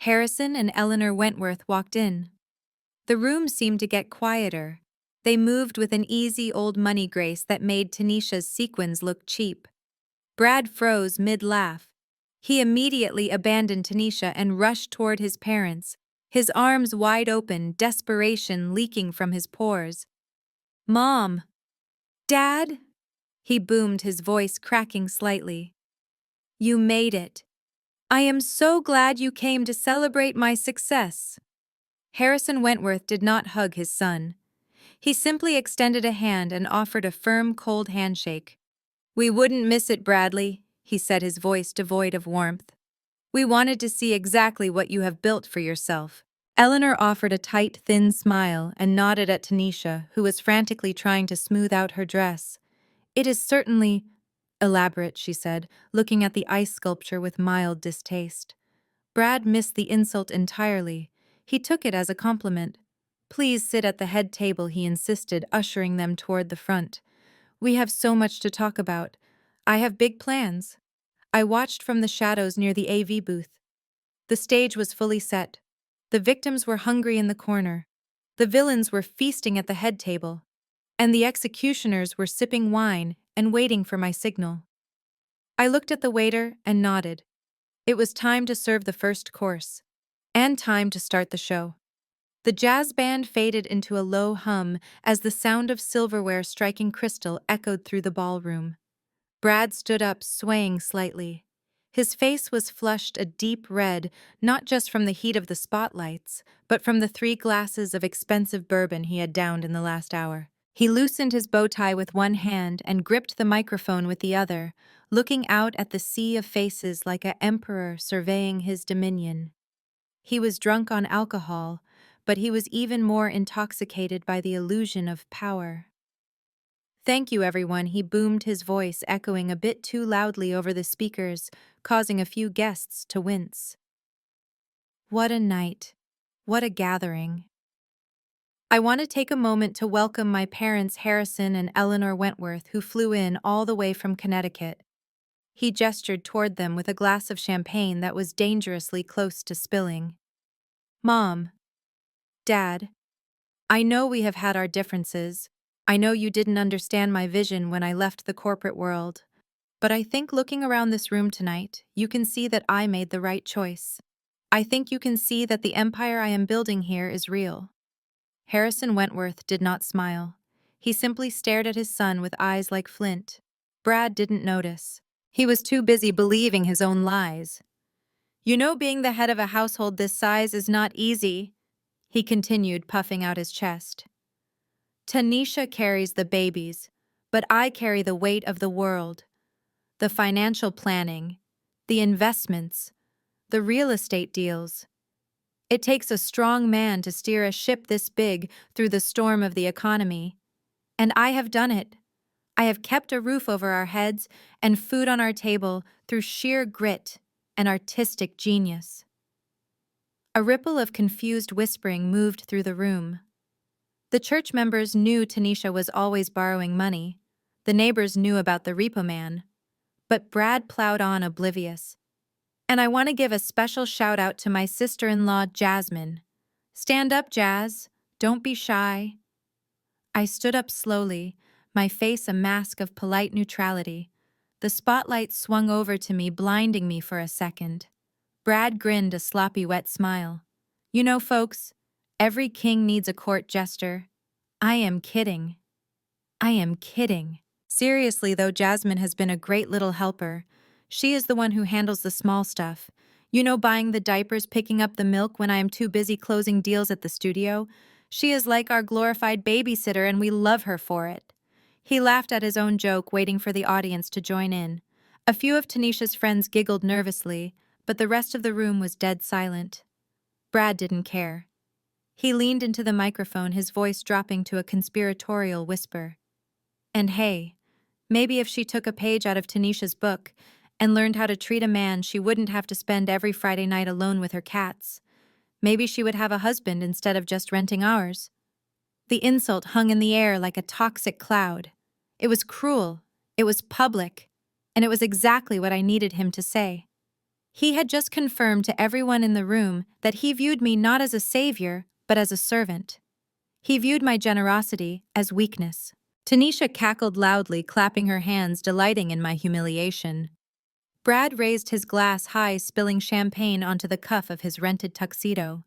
Harrison and Eleanor Wentworth walked in. The room seemed to get quieter. They moved with an easy old money grace that made Tanisha's sequins look cheap. Brad froze mid-laugh. He immediately abandoned Tanisha and rushed toward his parents, his arms wide open, desperation leaking from his pores. "Mom! Dad!" he boomed, his voice cracking slightly. "You made it. I am so glad you came to celebrate my success." Harrison Wentworth did not hug his son. He simply extended a hand and offered a firm, cold handshake. "We wouldn't miss it, Bradley," he said, his voice devoid of warmth. "We wanted to see exactly what you have built for yourself." Eleanor offered a tight, thin smile and nodded at Tanisha, who was frantically trying to smooth out her dress. "It is certainly elaborate," she said, looking at the ice sculpture with mild distaste. Brad missed the insult entirely. He took it as a compliment. "Please sit at the head table," he insisted, ushering them toward the front. "We have so much to talk about. I have big plans." I watched from the shadows near the AV booth. The stage was fully set. The victims were hungry in the corner. The villains were feasting at the head table. And the executioners were sipping wine and waiting for my signal. I looked at the waiter and nodded. It was time to serve the first course. And time to start the show. The jazz band faded into a low hum as the sound of silverware striking crystal echoed through the ballroom. Brad stood up, swaying slightly. His face was flushed a deep red, not just from the heat of the spotlights, but from the 3 glasses of expensive bourbon he had downed in the last hour. He loosened his bow tie with one hand and gripped the microphone with the other, looking out at the sea of faces like an emperor surveying his dominion. He was drunk on alcohol, but he was even more intoxicated by the illusion of power. "Thank you, everyone," he boomed, his voice echoing a bit too loudly over the speakers, causing a few guests to wince. What a night. What a gathering. I want to take a moment to welcome my parents, Harrison and Eleanor Wentworth, who flew in all the way from Connecticut. He gestured toward them with a glass of champagne that was dangerously close to spilling. "Mom, Dad, I know we have had our differences. I know you didn't understand my vision when I left the corporate world. But I think looking around this room tonight, you can see that I made the right choice. I think you can see that the empire I am building here is real." Harrison Wentworth did not smile. He simply stared at his son with eyes like flint. Brad didn't notice. He was too busy believing his own lies. "You know, being the head of a household this size is not easy," he continued, puffing out his chest. "Tanisha carries the babies, but I carry the weight of the world. The financial planning, the investments, the real estate deals. It takes a strong man to steer a ship this big through the storm of the economy. And I have done it. I have kept a roof over our heads and food on our table through sheer grit and artistic genius." A ripple of confused whispering moved through the room. The church members knew Tanisha was always borrowing money. The neighbors knew about the repo man. But Brad plowed on, oblivious. "And I want to give a special shout out to my sister-in-law, Jasmine. Stand up, Jazz. Don't be shy." I stood up slowly, my face a mask of polite neutrality. The spotlight swung over to me, blinding me for a second. Brad grinned, a sloppy, wet smile. "You know, folks, every king needs a court jester. I am kidding. I am kidding. Seriously, though, Jasmine has been a great little helper. She is the one who handles the small stuff. You know, buying the diapers, picking up the milk when I am too busy closing deals at the studio. She is like our glorified babysitter, and we love her for it." He laughed at his own joke, waiting for the audience to join in. A few of Tanisha's friends giggled nervously, but the rest of the room was dead silent. Brad didn't care. He leaned into the microphone, his voice dropping to a conspiratorial whisper. "And hey, maybe if she took a page out of Tanisha's book and learned how to treat a man, she wouldn't have to spend every Friday night alone with her cats. Maybe she would have a husband instead of just renting ours." The insult hung in the air like a toxic cloud. It was cruel, it was public, and it was exactly what I needed him to say. He had just confirmed to everyone in the room that he viewed me not as a savior, but but as a servant. He viewed my generosity as weakness. Tanisha cackled loudly, clapping her hands, delighting in my humiliation. Brad raised his glass high, spilling champagne onto the cuff of his rented tuxedo.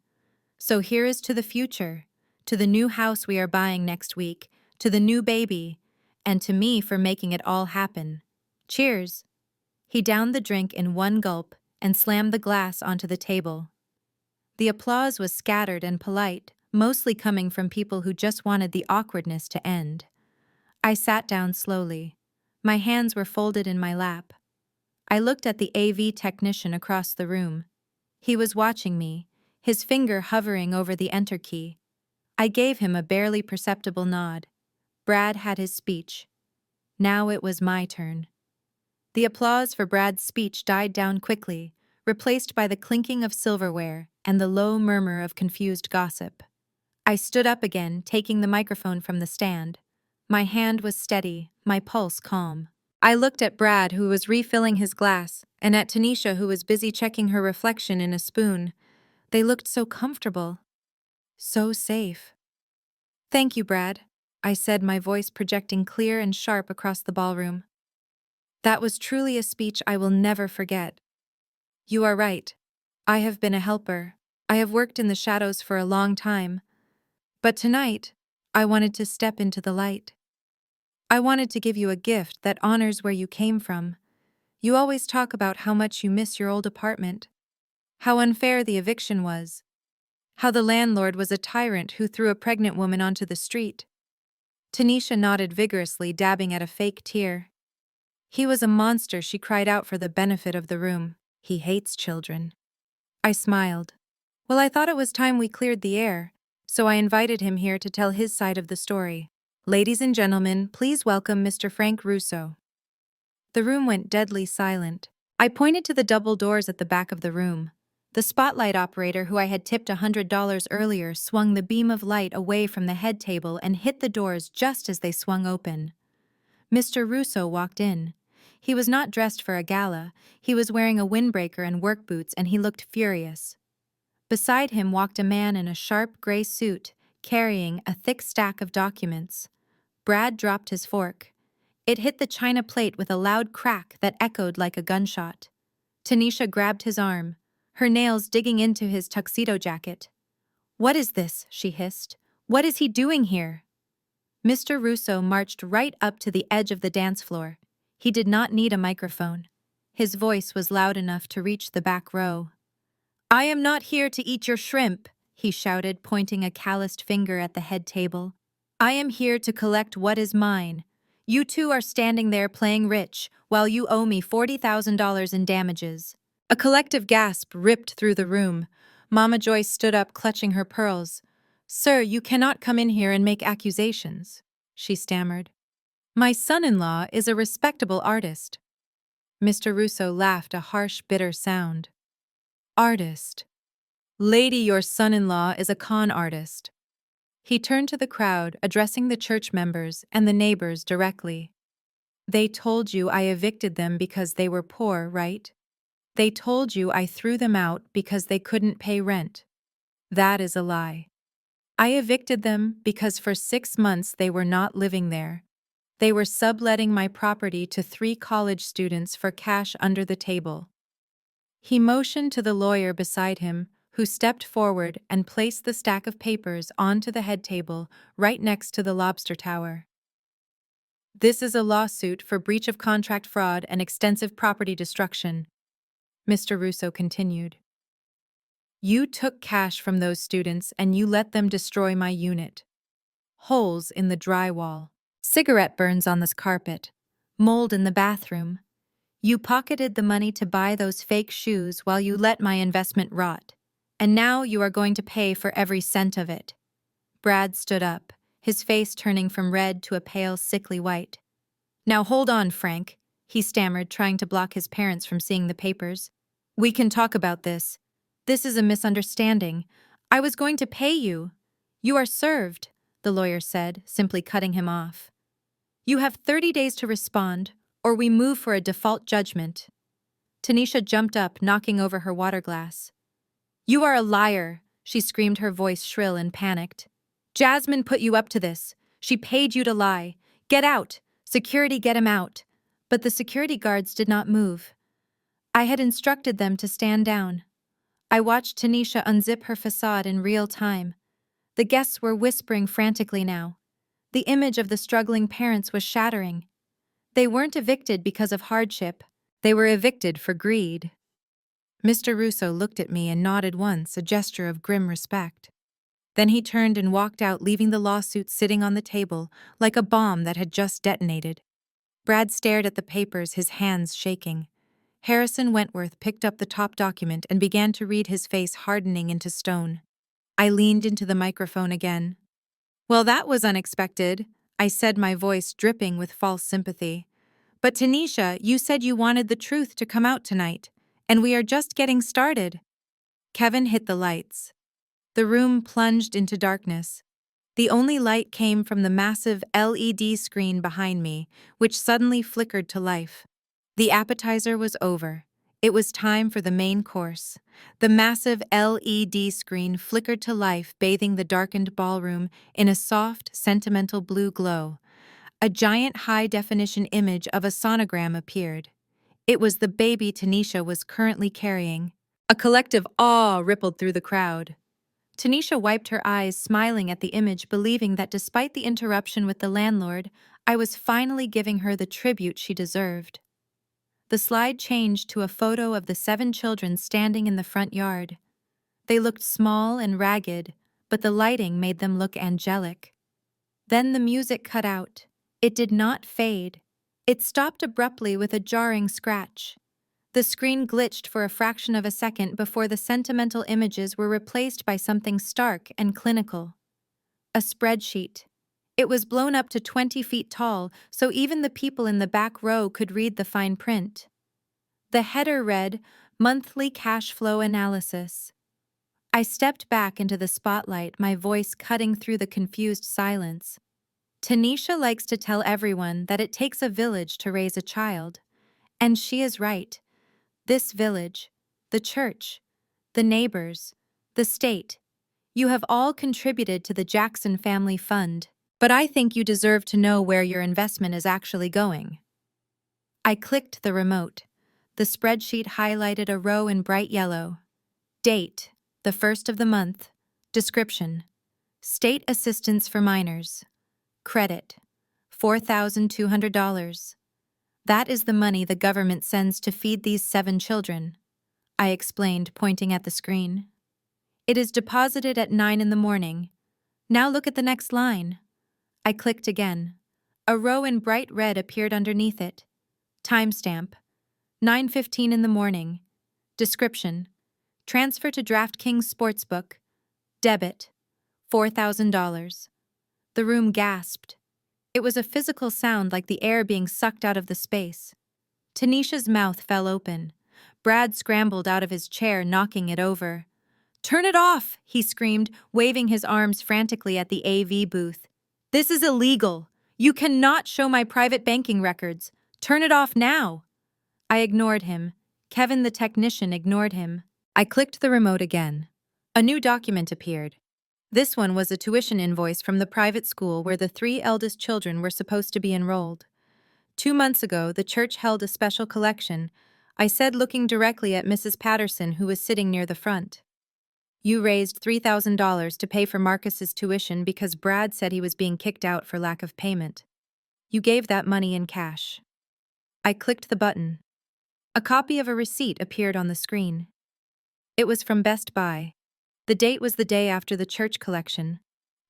So here is to the future, to the new house we are buying next week, to the new baby, and to me for making it all happen. Cheers. He downed the drink in one gulp and slammed the glass onto the table. The applause was scattered and polite, mostly coming from people who just wanted the awkwardness to end. I sat down slowly. My hands were folded in my lap. I looked at the AV technician across the room. He was watching me, his finger hovering over the enter key. I gave him a barely perceptible nod. Brad had his speech. Now it was my turn. The applause for Brad's speech died down quickly, replaced by the clinking of silverware and the low murmur of confused gossip. I stood up again, taking the microphone from the stand. My hand was steady, my pulse calm. I looked at Brad, who was refilling his glass, and at Tanisha, who was busy checking her reflection in a spoon. They looked so comfortable. So safe. "Thank you, Brad," I said, my voice projecting clear and sharp across the ballroom. "That was truly a speech I will never forget. You are right. I have been a helper. I have worked in the shadows for a long time. But tonight, I wanted to step into the light. I wanted to give you a gift that honors where you came from. You always talk about how much you miss your old apartment, how unfair the eviction was, how the landlord was a tyrant who threw a pregnant woman onto the street." Tanisha nodded vigorously, dabbing at a fake tear. "He was a monster," she cried out for the benefit of the room. "He hates children." I smiled. Well, I thought it was time we cleared the air, so I invited him here to tell his side of the story. "Ladies and gentlemen, please welcome Mr. Frank Russo." The room went deadly silent. I pointed to the double doors at the back of the room. The spotlight operator, who I had tipped $100 earlier, swung the beam of light away from the head table and hit the doors just as they swung open. Mr. Russo walked in. He was not dressed for a gala. He was wearing a windbreaker and work boots, and he looked furious. Beside him walked a man in a sharp gray suit, carrying a thick stack of documents. Brad dropped his fork. It hit the china plate with a loud crack that echoed like a gunshot. Tanisha grabbed his arm, her nails digging into his tuxedo jacket. "What is this?" she hissed. "What is he doing here?" Mr. Russo marched right up to the edge of the dance floor. He did not need a microphone. His voice was loud enough to reach the back row. "I am not here to eat your shrimp," he shouted, pointing a calloused finger at the head table. "I am here to collect what is mine. You two are standing there playing rich, while you owe me $40,000 in damages." A collective gasp ripped through the room. Mama Joyce stood up, clutching her pearls. "Sir, you cannot come in here and make accusations," she stammered. "My son-in-law is a respectable artist." Mr. Russo laughed, a harsh, bitter sound. "Artist. Lady, your son-in-law is a con artist." He turned to the crowd, addressing the church members and the neighbors directly. "They told you I evicted them because they were poor, right? They told you I threw them out because they couldn't pay rent. That is a lie. I evicted them because for 6 months they were not living there. They were subletting my property to 3 college students for cash under the table." He motioned to the lawyer beside him, who stepped forward and placed the stack of papers onto the head table right next to the lobster tower. "This is a lawsuit for breach of contract fraud and extensive property destruction," Mr. Russo continued. "You took cash from those students and you let them destroy my unit. Holes in the drywall, cigarette burns on this carpet, mold in the bathroom. You pocketed the money to buy those fake shoes while you let my investment rot. And now you are going to pay for every cent of it." Brad stood up, his face turning from red to a pale, sickly white. "Now hold on, Frank," he stammered, trying to block his parents from seeing the papers. "We can talk about this. This is a misunderstanding. I was going to pay you." "You are served," the lawyer said, simply cutting him off. "You have 30 days to respond, or we move for a default judgment." Tanisha jumped up, knocking over her water glass. "You are a liar," she screamed, her voice shrill and panicked. "Jasmine put you up to this. She paid you to lie. Get out! Security, get him out!" But the security guards did not move. I had instructed them to stand down. I watched Tanisha unzip her facade in real time. The guests were whispering frantically now. The image of the struggling parents was shattering. They weren't evicted because of hardship. They were evicted for greed. Mr. Russo looked at me and nodded once, a gesture of grim respect. Then he turned and walked out, leaving the lawsuit sitting on the table like a bomb that had just detonated. Brad stared at the papers, his hands shaking. Harrison Wentworth picked up the top document and began to read, his face hardening into stone. I leaned into the microphone again. "Well, that was unexpected," I said, my voice dripping with false sympathy. "But Tanisha, you said you wanted the truth to come out tonight, and we are just getting started." Kevin hit the lights. The room plunged into darkness. The only light came from the massive LED screen behind me, which suddenly flickered to life. The appetizer was over. It was time for the main course. The massive LED screen flickered to life, bathing the darkened ballroom in a soft, sentimental blue glow. A giant high-definition image of a sonogram appeared. It was the baby Tanisha was currently carrying. A collective awe rippled through the crowd. Tanisha wiped her eyes, smiling at the image, believing that despite the interruption with the landlord, I was finally giving her the tribute she deserved. The slide changed to a photo of the 7 children standing in the front yard. They looked small and ragged, but the lighting made them look angelic. Then the music cut out. It did not fade. It stopped abruptly with a jarring scratch. The screen glitched for a fraction of a second before the sentimental images were replaced by something stark and clinical. A spreadsheet. It was blown up to 20 feet tall, so even the people in the back row could read the fine print. The header read, "Monthly Cash Flow Analysis." I stepped back into the spotlight, my voice cutting through the confused silence. Tanisha likes to tell everyone that it takes a village to raise a child. And she is right. This village, the church, the neighbors, the state, you have all contributed to the Jackson Family Fund. But I think you deserve to know where your investment is actually going. I clicked the remote. The spreadsheet highlighted a row in bright yellow. Date, the 1st of the month. Description, state assistance for minors. Credit, $4,200. That is the money the government sends to feed these 7 children, I explained, pointing at the screen. It is deposited at 9 in the morning. Now look at the next line. I clicked again. A row in bright red appeared underneath it. Timestamp, 9:15 in the morning. Description, transfer to DraftKings Sportsbook. Debit, $4,000. The room gasped. It was a physical sound, like the air being sucked out of the space. Tanisha's mouth fell open. Brad scrambled out of his chair, knocking it over. "Turn it off!" he screamed, waving his arms frantically at the AV booth. "This is illegal. You cannot show my private banking records. Turn it off now." I ignored him. Kevin, the technician, ignored him. I clicked the remote again. A new document appeared. This one was a tuition invoice from the private school where the 3 eldest children were supposed to be enrolled. 2 months ago, the church held a special collection, I said, looking directly at Mrs. Patterson, who was sitting near the front. "You raised $3,000 to pay for Marcus's tuition because Brad said he was being kicked out for lack of payment. You gave that money in cash." I clicked the button. A copy of a receipt appeared on the screen. It was from Best Buy. The date was the day after the church collection.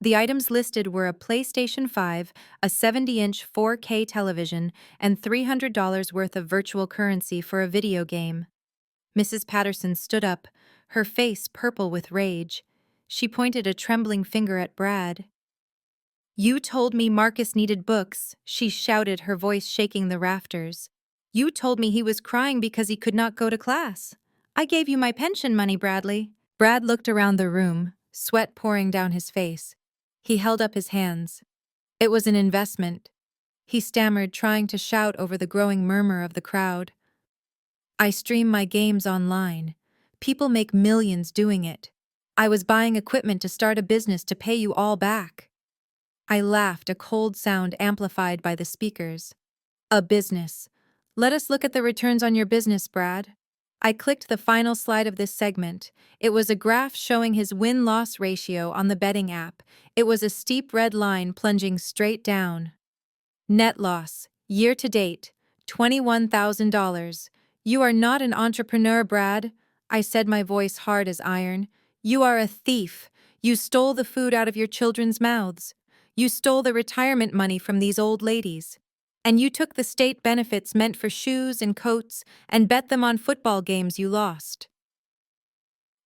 The items listed were a PlayStation 5, a 70-inch 4K television, and $300 worth of virtual currency for a video game. Mrs. Patterson stood up, her face purple with rage. She pointed a trembling finger at Brad. "You told me Marcus needed books," she shouted, her voice shaking the rafters. "You told me he was crying because he could not go to class. I gave you my pension money, Bradley." Brad looked around the room, sweat pouring down his face. He held up his hands. "It was an investment," he stammered, trying to shout over the growing murmur of the crowd. "I stream my games online. People make millions doing it. I was buying equipment to start a business to pay you all back. I laughed, a cold sound amplified by the speakers. A business. Let us look at the returns on your business, Brad. I clicked the final slide of this segment. It was a graph showing his win-loss ratio on the betting app. It was a steep red line plunging straight down. Net loss, year to date, $21,000. You are not an entrepreneur, Brad. I said, my voice hard as iron. You are a thief. You stole the food out of your children's mouths. You stole the retirement money from these old ladies. And you took the state benefits meant for shoes and coats and bet them on football games you lost.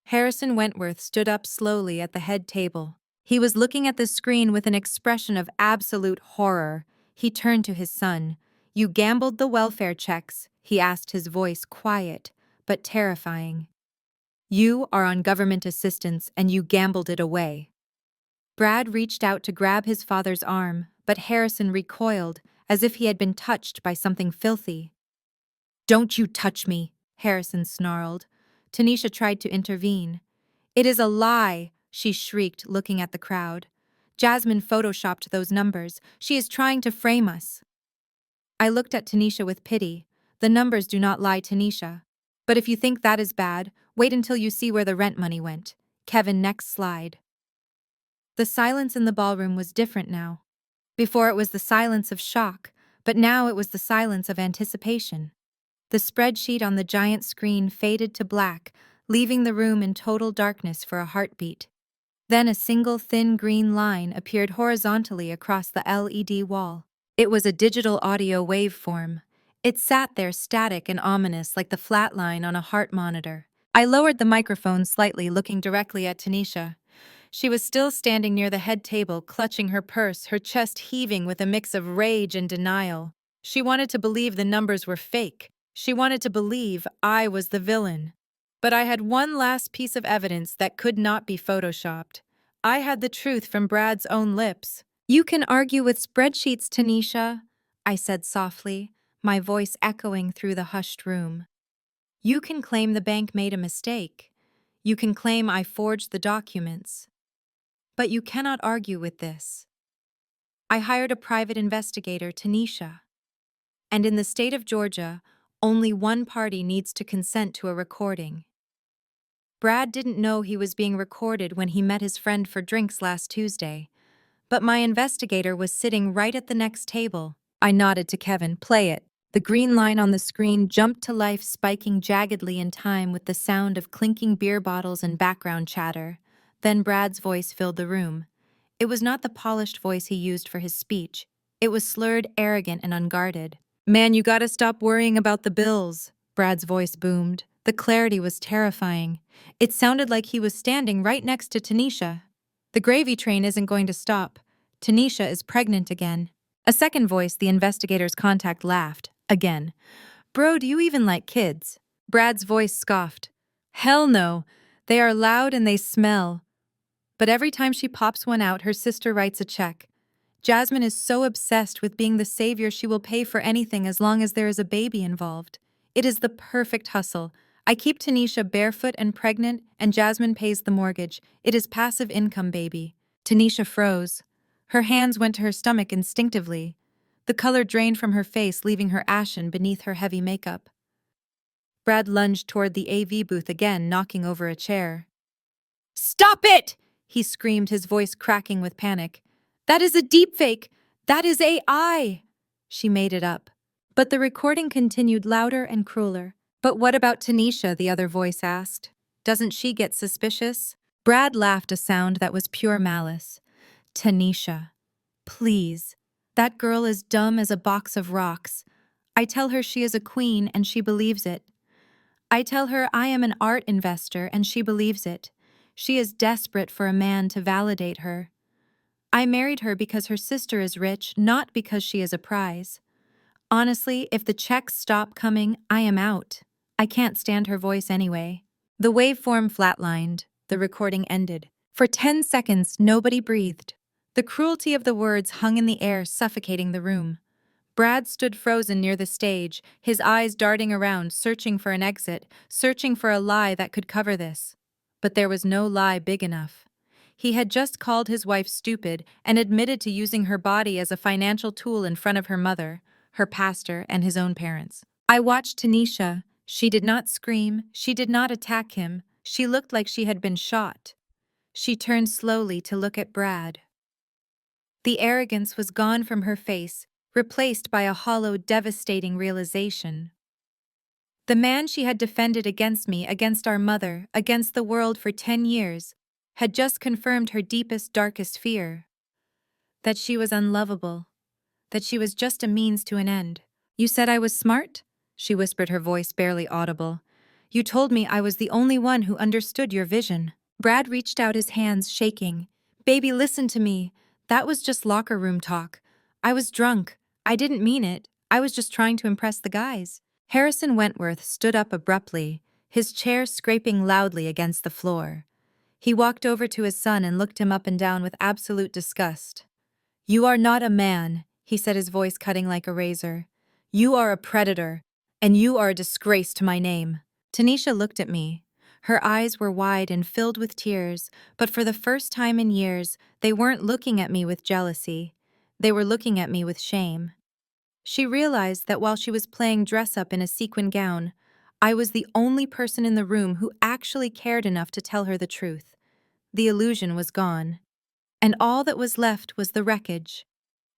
Harrison Wentworth stood up slowly at the head table. He was looking at the screen with an expression of absolute horror. He turned to his son. You gambled the welfare checks, he asked, his voice quiet but terrifying. You are on government assistance and you gambled it away. Brad reached out to grab his father's arm, but Harrison recoiled, as if he had been touched by something filthy. Don't you touch me, Harrison snarled. Tanisha tried to intervene. It is a lie, she shrieked, looking at the crowd. Jasmine photoshopped those numbers. She is trying to frame us. I looked at Tanisha with pity. The numbers do not lie, Tanisha. But if you think that is bad, wait until you see where the rent money went. Kevin, next slide. The silence in the ballroom was different now. Before it was the silence of shock, but now it was the silence of anticipation. The spreadsheet on the giant screen faded to black, leaving the room in total darkness for a heartbeat. Then a single thin green line appeared horizontally across the LED wall. It was a digital audio waveform. It sat there static and ominous like the flat line on a heart monitor. I lowered the microphone slightly, looking directly at Tanisha. She was still standing near the head table, clutching her purse, her chest heaving with a mix of rage and denial. She wanted to believe the numbers were fake. She wanted to believe I was the villain. But I had one last piece of evidence that could not be photoshopped. I had the truth from Brad's own lips. You can argue with spreadsheets, Tanisha, I said softly, my voice echoing through the hushed room. You can claim the bank made a mistake. You can claim I forged the documents. But you cannot argue with this. I hired a private investigator, Tanisha. And in the state of Georgia, only one party needs to consent to a recording. Brad didn't know he was being recorded when he met his friend for drinks last Tuesday, but my investigator was sitting right at the next table. I nodded to Kevin. Play it. The green line on the screen jumped to life, spiking jaggedly in time with the sound of clinking beer bottles and background chatter. Then Brad's voice filled the room. It was not the polished voice he used for his speech. It was slurred, arrogant, and unguarded. Man, you gotta stop worrying about the bills, Brad's voice boomed. The clarity was terrifying. It sounded like he was standing right next to Tanisha. The gravy train isn't going to stop. Tanisha is pregnant again. A second voice, the investigator's contact, laughed. Again. Bro, do you even like kids? Brad's voice scoffed. Hell no. They are loud and they smell. But every time she pops one out, her sister writes a check. Jasmine is so obsessed with being the savior she will pay for anything as long as there is a baby involved. It is the perfect hustle. I keep Tanisha barefoot and pregnant, and Jasmine pays the mortgage. It is passive income, baby. Tanisha froze. Her hands went to her stomach instinctively. The color drained from her face, leaving her ashen beneath her heavy makeup. Brad lunged toward the AV booth again, knocking over a chair. Stop it! He screamed, his voice cracking with panic. That is a deepfake! That is AI! She made it up. But the recording continued louder and crueler. But what about Tanisha? The other voice asked. Doesn't she get suspicious? Brad laughed, a sound that was pure malice. Tanisha. Please. That girl is dumb as a box of rocks. I tell her she is a queen and she believes it. I tell her I am an art investor and she believes it. She is desperate for a man to validate her. I married her because her sister is rich, not because she is a prize. Honestly, if the checks stop coming, I am out. I can't stand her voice anyway. The waveform flatlined. The recording ended. For 10 seconds, nobody breathed. The cruelty of the words hung in the air, suffocating the room. Brad stood frozen near the stage, his eyes darting around, searching for an exit, searching for a lie that could cover this. But there was no lie big enough. He had just called his wife stupid and admitted to using her body as a financial tool in front of her mother, her pastor, and his own parents. I watched Tanisha. She did not scream, she did not attack him, she looked like she had been shot. She turned slowly to look at Brad. The arrogance was gone from her face, replaced by a hollow, devastating realization. The man she had defended against me, against our mother, against the world for 10 years, had just confirmed her deepest, darkest fear. That she was unlovable. That she was just a means to an end. "You said I was smart?" she whispered, her voice barely audible. "You told me I was the only one who understood your vision." Brad reached out, his hands shaking. "Baby, listen to me. That was just locker room talk. I was drunk. I didn't mean it. I was just trying to impress the guys." Harrison Wentworth stood up abruptly, his chair scraping loudly against the floor. He walked over to his son and looked him up and down with absolute disgust. "You are not a man," he said, his voice cutting like a razor. "You are a predator, and you are a disgrace to my name." Tanisha looked at me. Her eyes were wide and filled with tears, but for the first time in years, they weren't looking at me with jealousy. They were looking at me with shame. She realized that while she was playing dress-up in a sequin gown, I was the only person in the room who actually cared enough to tell her the truth. The illusion was gone. And all that was left was the wreckage.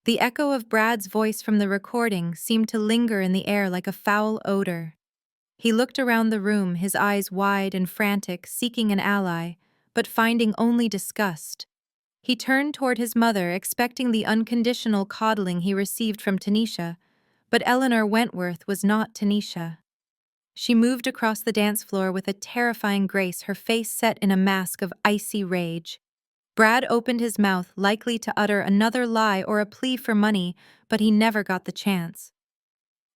The echo of Brad's voice from the recording seemed to linger in the air like a foul odor. He looked around the room, his eyes wide and frantic, seeking an ally, but finding only disgust. He turned toward his mother, expecting the unconditional coddling he received from Tanisha, but Eleanor Wentworth was not Tanisha. She moved across the dance floor with a terrifying grace, her face set in a mask of icy rage. Brad opened his mouth, likely to utter another lie or a plea for money, but he never got the chance.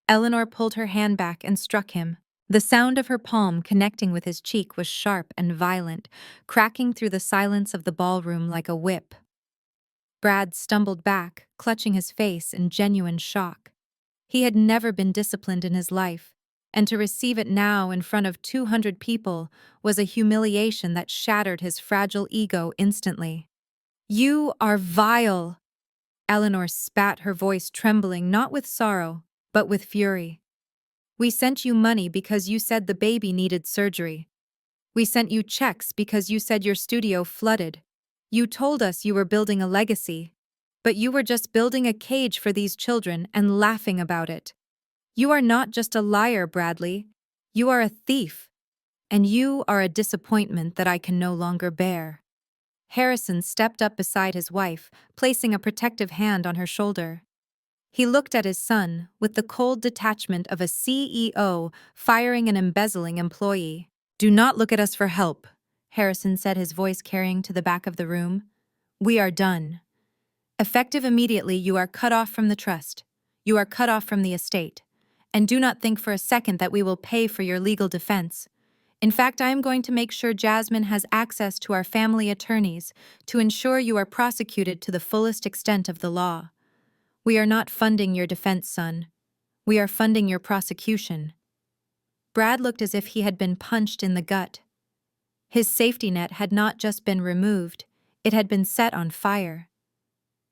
Eleanor pulled her hand back and struck him. The sound of her palm connecting with his cheek was sharp and violent, cracking through the silence of the ballroom like a whip. Brad stumbled back, clutching his face in genuine shock. He had never been disciplined in his life, and to receive it now in front of 200 people was a humiliation that shattered his fragile ego instantly. "You are vile!" Eleanor spat, her voice trembling not with sorrow, but with fury. "We sent you money because you said the baby needed surgery. We sent you checks because you said your studio flooded. You told us you were building a legacy, but you were just building a cage for these children and laughing about it. You are not just a liar, Bradley. You are a thief. And you are a disappointment that I can no longer bear." Harrison stepped up beside his wife, placing a protective hand on her shoulder. He looked at his son with the cold detachment of a CEO firing an embezzling employee. "Do not look at us for help," Harrison said, his voice carrying to the back of the room. "We are done. Effective immediately, you are cut off from the trust. You are cut off from the estate. And do not think for a second that we will pay for your legal defense. In fact, I am going to make sure Jasmine has access to our family attorneys to ensure you are prosecuted to the fullest extent of the law. We are not funding your defense, son. We are funding your prosecution." Brad looked as if he had been punched in the gut. His safety net had not just been removed, it had been set on fire.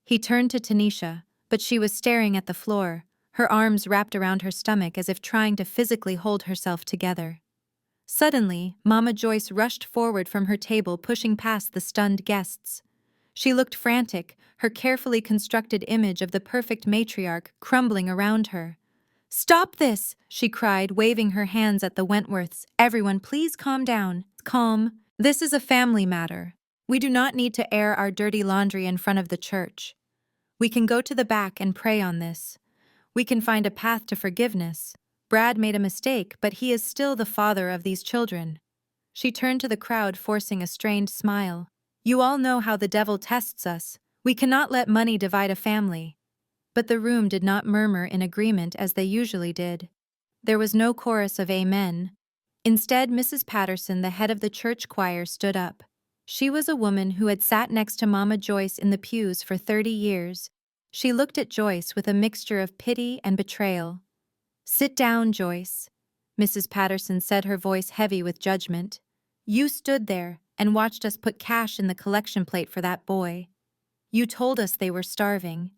He turned to Tanisha, but she was staring at the floor, her arms wrapped around her stomach as if trying to physically hold herself together. Suddenly, Mama Joyce rushed forward from her table, pushing past the stunned guests. She looked frantic, her carefully constructed image of the perfect matriarch crumbling around her. "Stop this!" she cried, waving her hands at the Wentworths. "Everyone, please calm down. Calm. This is a family matter. We do not need to air our dirty laundry in front of the church. We can go to the back and pray on this. We can find a path to forgiveness. Brad made a mistake, but he is still the father of these children." She turned to the crowd, forcing a strained smile. "You all know how the devil tests us. We cannot let money divide a family." But the room did not murmur in agreement as they usually did. There was no chorus of amen. Instead, Mrs. Patterson, the head of the church choir, stood up. She was a woman who had sat next to Mama Joyce in the pews for 30 years. She looked at Joyce with a mixture of pity and betrayal. "Sit down, Joyce," Mrs. Patterson said, her voice heavy with judgment. "You stood there, and watched us put cash in the collection plate for that boy. You told us they were starving.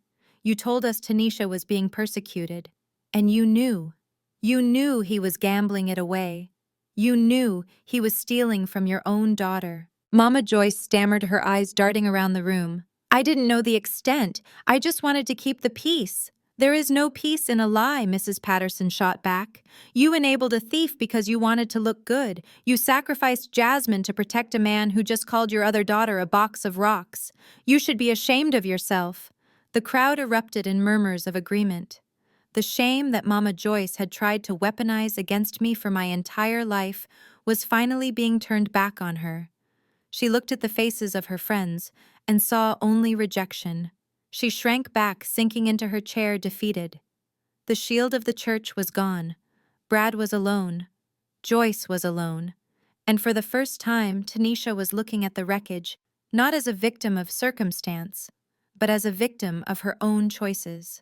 You told us Tanisha was being persecuted. And you knew. You knew he was gambling it away. You knew he was stealing from your own daughter. Mama Joyce stammered, her eyes darting around the room. I didn't know the extent. I just wanted to keep the peace. There is no peace in a lie, Mrs. Patterson shot back. You enabled a thief because you wanted to look good. You sacrificed Jasmine to protect a man who just called your other daughter a box of rocks. You should be ashamed of yourself. The crowd erupted in murmurs of agreement. The shame that Mama Joyce had tried to weaponize against me for my entire life was finally being turned back on her. She looked at the faces of her friends and saw only rejection. She shrank back, sinking into her chair, defeated. The shield of the church was gone. Brad was alone. Joyce was alone. And for the first time, Tanisha was looking at the wreckage, not as a victim of circumstance, but as a victim of her own choices.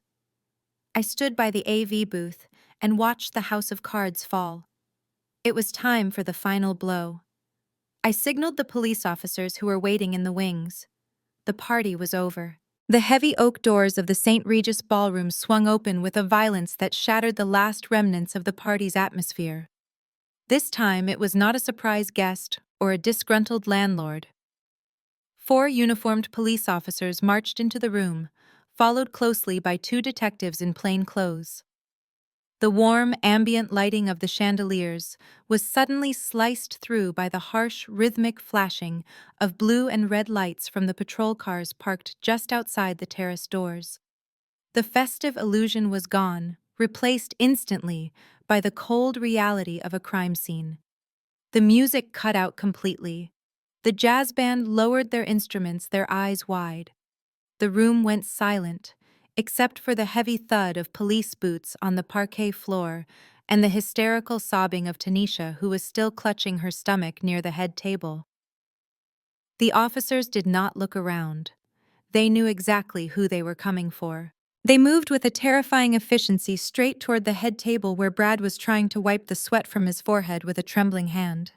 I stood by the AV booth and watched the house of cards fall. It was time for the final blow. I signaled the police officers who were waiting in the wings. The party was over. The heavy oak doors of the St. Regis ballroom swung open with a violence that shattered the last remnants of the party's atmosphere. This time it was not a surprise guest or a disgruntled landlord. 4 uniformed police officers marched into the room, followed closely by 2 detectives in plain clothes. The warm, ambient lighting of the chandeliers was suddenly sliced through by the harsh, rhythmic flashing of blue and red lights from the patrol cars parked just outside the terrace doors. The festive illusion was gone, replaced instantly by the cold reality of a crime scene. The music cut out completely. The jazz band lowered their instruments, their eyes wide. The room went silent, except for the heavy thud of police boots on the parquet floor and the hysterical sobbing of Tanisha, who was still clutching her stomach near the head table. The officers did not look around. They knew exactly who they were coming for. They moved with a terrifying efficiency straight toward the head table where Brad was trying to wipe the sweat from his forehead with a trembling hand.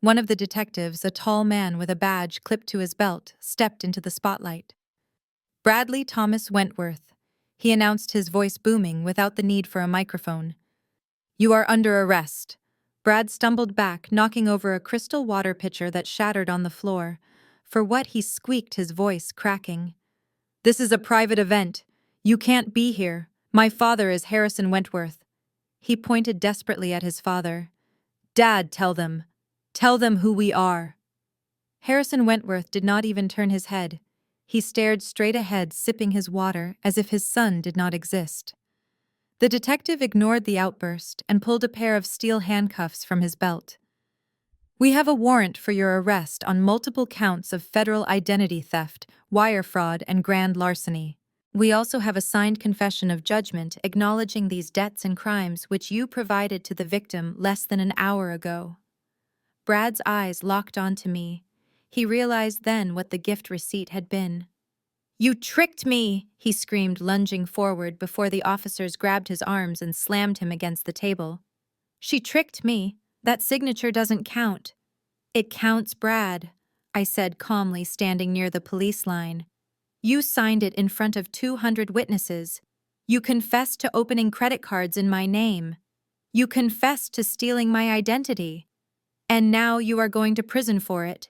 One of the detectives, a tall man with a badge clipped to his belt, stepped into the spotlight. Bradley Thomas Wentworth, he announced, his voice booming without the need for a microphone. You are under arrest. Brad stumbled back, knocking over a crystal water pitcher that shattered on the floor. For what, he squeaked, his voice cracking. This is a private event. You can't be here. My father is Harrison Wentworth. He pointed desperately at his father. Dad, tell them. Tell them who we are. Harrison Wentworth did not even turn his head. He stared straight ahead, sipping his water as if his son did not exist. The detective ignored the outburst and pulled a pair of steel handcuffs from his belt. We have a warrant for your arrest on multiple counts of federal identity theft, wire fraud, and grand larceny. We also have a signed confession of judgment acknowledging these debts and crimes which you provided to the victim less than an hour ago. Brad's eyes locked onto me. He realized then what the gift receipt had been. You tricked me, he screamed, lunging forward before the officers grabbed his arms and slammed him against the table. She tricked me. That signature doesn't count. It counts, Brad, I said calmly, standing near the police line. You signed it in front of 200 witnesses. You confessed to opening credit cards in my name. You confessed to stealing my identity. And now you are going to prison for it.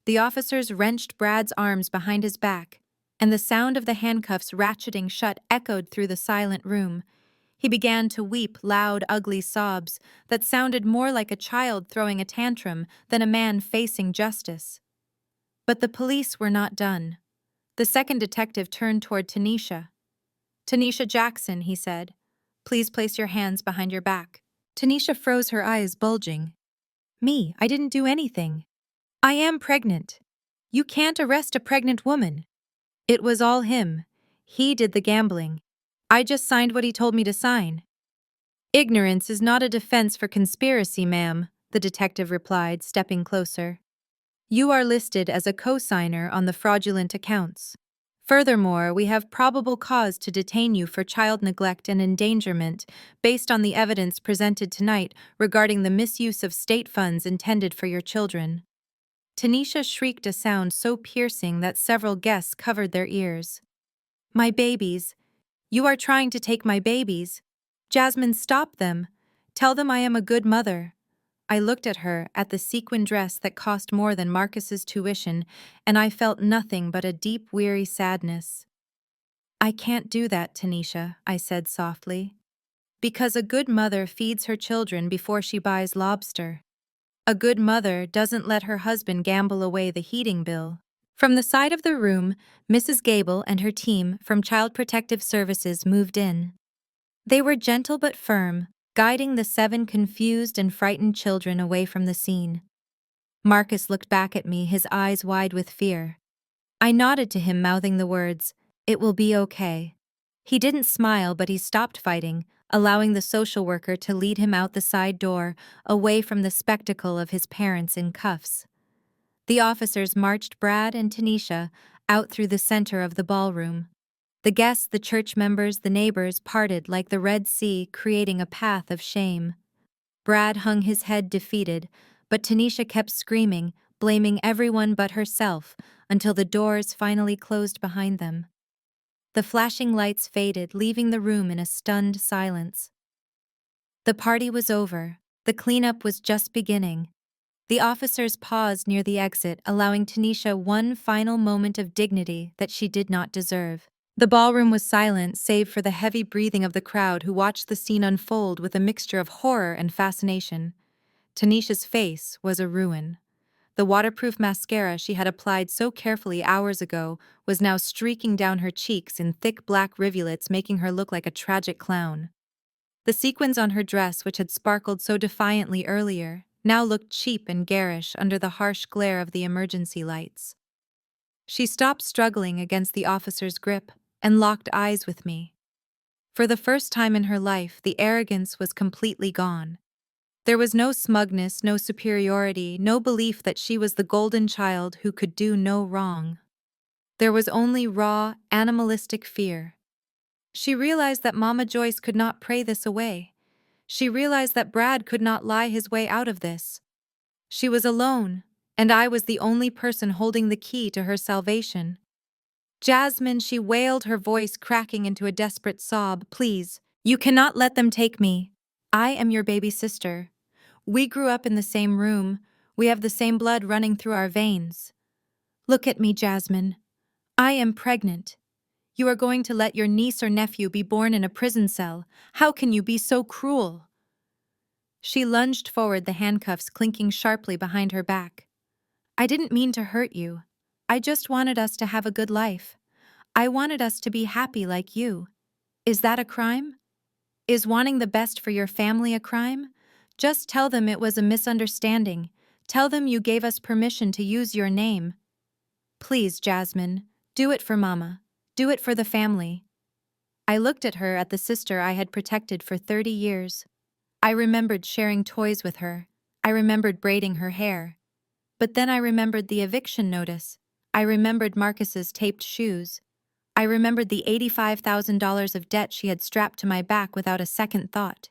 The officers wrenched Brad's arms behind his back, and the sound of the handcuffs ratcheting shut echoed through the silent room. He began to weep loud, ugly sobs that sounded more like a child throwing a tantrum than a man facing justice. But the police were not done. The second detective turned toward Tanisha. Tanisha Jackson, he said, please place your hands behind your back. Tanisha froze, her eyes bulging. Me, I didn't do anything. I am pregnant. You can't arrest a pregnant woman. It was all him. He did the gambling. I just signed what he told me to sign. Ignorance is not a defense for conspiracy, ma'am, the detective replied, stepping closer. You are listed as a co-signer on the fraudulent accounts. Furthermore, we have probable cause to detain you for child neglect and endangerment based on the evidence presented tonight regarding the misuse of state funds intended for your children. Tanisha shrieked a sound so piercing that several guests covered their ears. My babies! You are trying to take my babies! Jasmine, stop them! Tell them I am a good mother. I looked at her, at the sequin dress that cost more than Marcus's tuition, and I felt nothing but a deep, weary sadness. I can't do that, Tanisha, I said softly. Because a good mother feeds her children before she buys lobster. A good mother doesn't let her husband gamble away the heating bill. From the side of the room, Mrs. Gable and her team from Child Protective Services moved in. They were gentle but firm, guiding the 7 confused and frightened children away from the scene. Marcus looked back at me, his eyes wide with fear. I nodded to him, mouthing the words, "It will be okay." He didn't smile, but he stopped fighting, allowing the social worker to lead him out the side door, away from the spectacle of his parents in cuffs. The officers marched Brad and Tanisha out through the center of the ballroom. The guests, the church members, the neighbors parted like the Red Sea, creating a path of shame. Brad hung his head defeated, but Tanisha kept screaming, blaming everyone but herself, until the doors finally closed behind them. The flashing lights faded, leaving the room in a stunned silence. The party was over. The cleanup was just beginning. The officers paused near the exit, allowing Tanisha one final moment of dignity that she did not deserve. The ballroom was silent, save for the heavy breathing of the crowd who watched the scene unfold with a mixture of horror and fascination. Tanisha's face was a ruin. The waterproof mascara she had applied so carefully hours ago was now streaking down her cheeks in thick black rivulets, making her look like a tragic clown. The sequins on her dress, which had sparkled so defiantly earlier, now looked cheap and garish under the harsh glare of the emergency lights. She stopped struggling against the officer's grip and locked eyes with me. For the first time in her life, the arrogance was completely gone. There was no smugness, no superiority, no belief that she was the golden child who could do no wrong. There was only raw, animalistic fear. She realized that Mama Joyce could not pray this away. She realized that Brad could not lie his way out of this. She was alone, and I was the only person holding the key to her salvation. Jasmine, she wailed, her voice cracking into a desperate sob, "Please, you cannot let them take me. I am your baby sister. We grew up in the same room. We have the same blood running through our veins. Look at me, Jasmine. I am pregnant. You are going to let your niece or nephew be born in a prison cell. How can you be so cruel?" She lunged forward, the handcuffs clinking sharply behind her back. "I didn't mean to hurt you. I just wanted us to have a good life. I wanted us to be happy like you. Is that a crime? Is wanting the best for your family a crime? Just tell them it was a misunderstanding. Tell them you gave us permission to use your name. Please, Jasmine, do it for Mama. Do it for the family." I looked at her, at the sister I had protected for 30 years. I remembered sharing toys with her. I remembered braiding her hair. But then I remembered the eviction notice. I remembered Marcus's taped shoes. I remembered the $85,000 of debt she had strapped to my back without a second thought.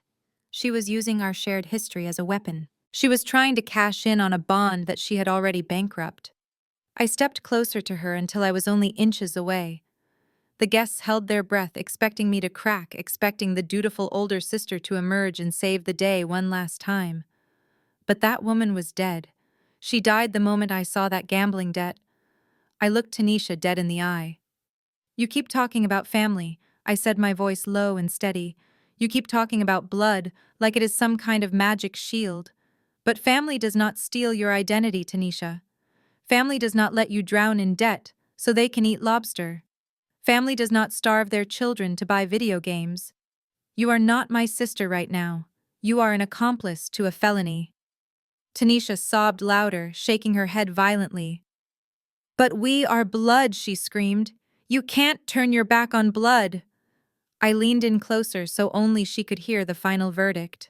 She was using our shared history as a weapon. She was trying to cash in on a bond that she had already bankrupt. I stepped closer to her until I was only inches away. The guests held their breath, expecting me to crack, expecting the dutiful older sister to emerge and save the day one last time. But that woman was dead. She died the moment I saw that gambling debt. I looked Tanisha dead in the eye. "You keep talking about family," I said, my voice low and steady. "You keep talking about blood, like it is some kind of magic shield. But family does not steal your identity, Tanisha. Family does not let you drown in debt so they can eat lobster. Family does not starve their children to buy video games. You are not my sister right now. You are an accomplice to a felony." Tanisha sobbed louder, shaking her head violently. "But we are blood," she screamed. "You can't turn your back on blood." I leaned in closer so only she could hear the final verdict.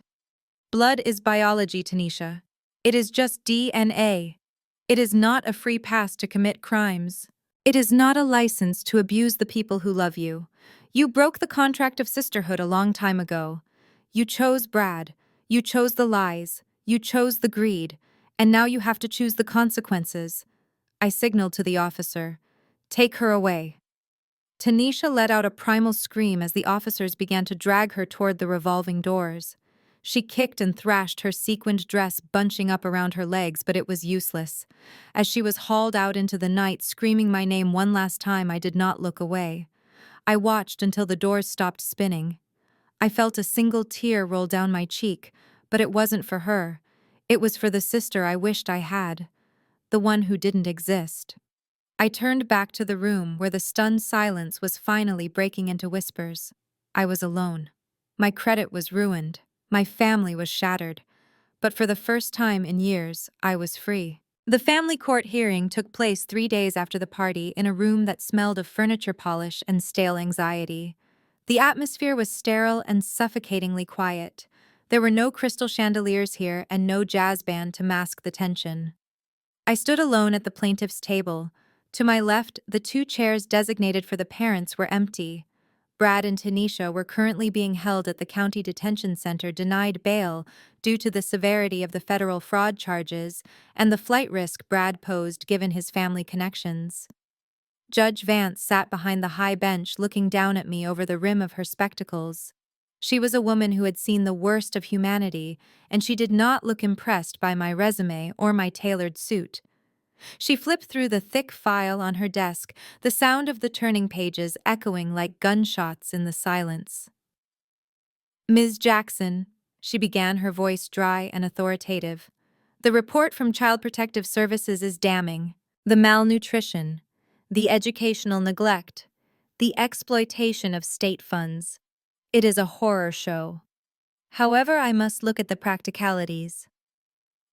"Blood is biology, Tanisha. It is just DNA. It is not a free pass to commit crimes. It is not a license to abuse the people who love you. You broke the contract of sisterhood a long time ago. You chose Brad. You chose the lies. You chose the greed. And now you have to choose the consequences. I signaled to the officer. Take her away. Tanisha let out a primal scream as the officers began to drag her toward the revolving doors. She kicked and thrashed, her sequined dress bunching up around her legs, but it was useless. As she was hauled out into the night, screaming my name one last time, I did not look away. I watched until the doors stopped spinning. I felt a single tear roll down my cheek, but it wasn't for her. It was for the sister I wished I had, the one who didn't exist. I turned back to the room where the stunned silence was finally breaking into whispers. I was alone. My credit was ruined. My family was shattered. But for the first time in years, I was free. The family court hearing took place 3 days after the party in a room that smelled of furniture polish and stale anxiety. The atmosphere was sterile and suffocatingly quiet. There were no crystal chandeliers here and no jazz band to mask the tension. I stood alone at the plaintiff's table. To my left, the 2 chairs designated for the parents were empty. Brad and Tanisha were currently being held at the county detention center denied bail due to the severity of the federal fraud charges and the flight risk Brad posed given his family connections. Judge Vance sat behind the high bench looking down at me over the rim of her spectacles. She was a woman who had seen the worst of humanity, and she did not look impressed by my resume or my tailored suit. She flipped through the thick file on her desk, the sound of the turning pages echoing like gunshots in the silence. "Ms. Jackson," she began, her voice dry and authoritative, "the report from Child Protective Services is damning. The malnutrition, the educational neglect, the exploitation of state funds. It is a horror show. However, I must look at the practicalities.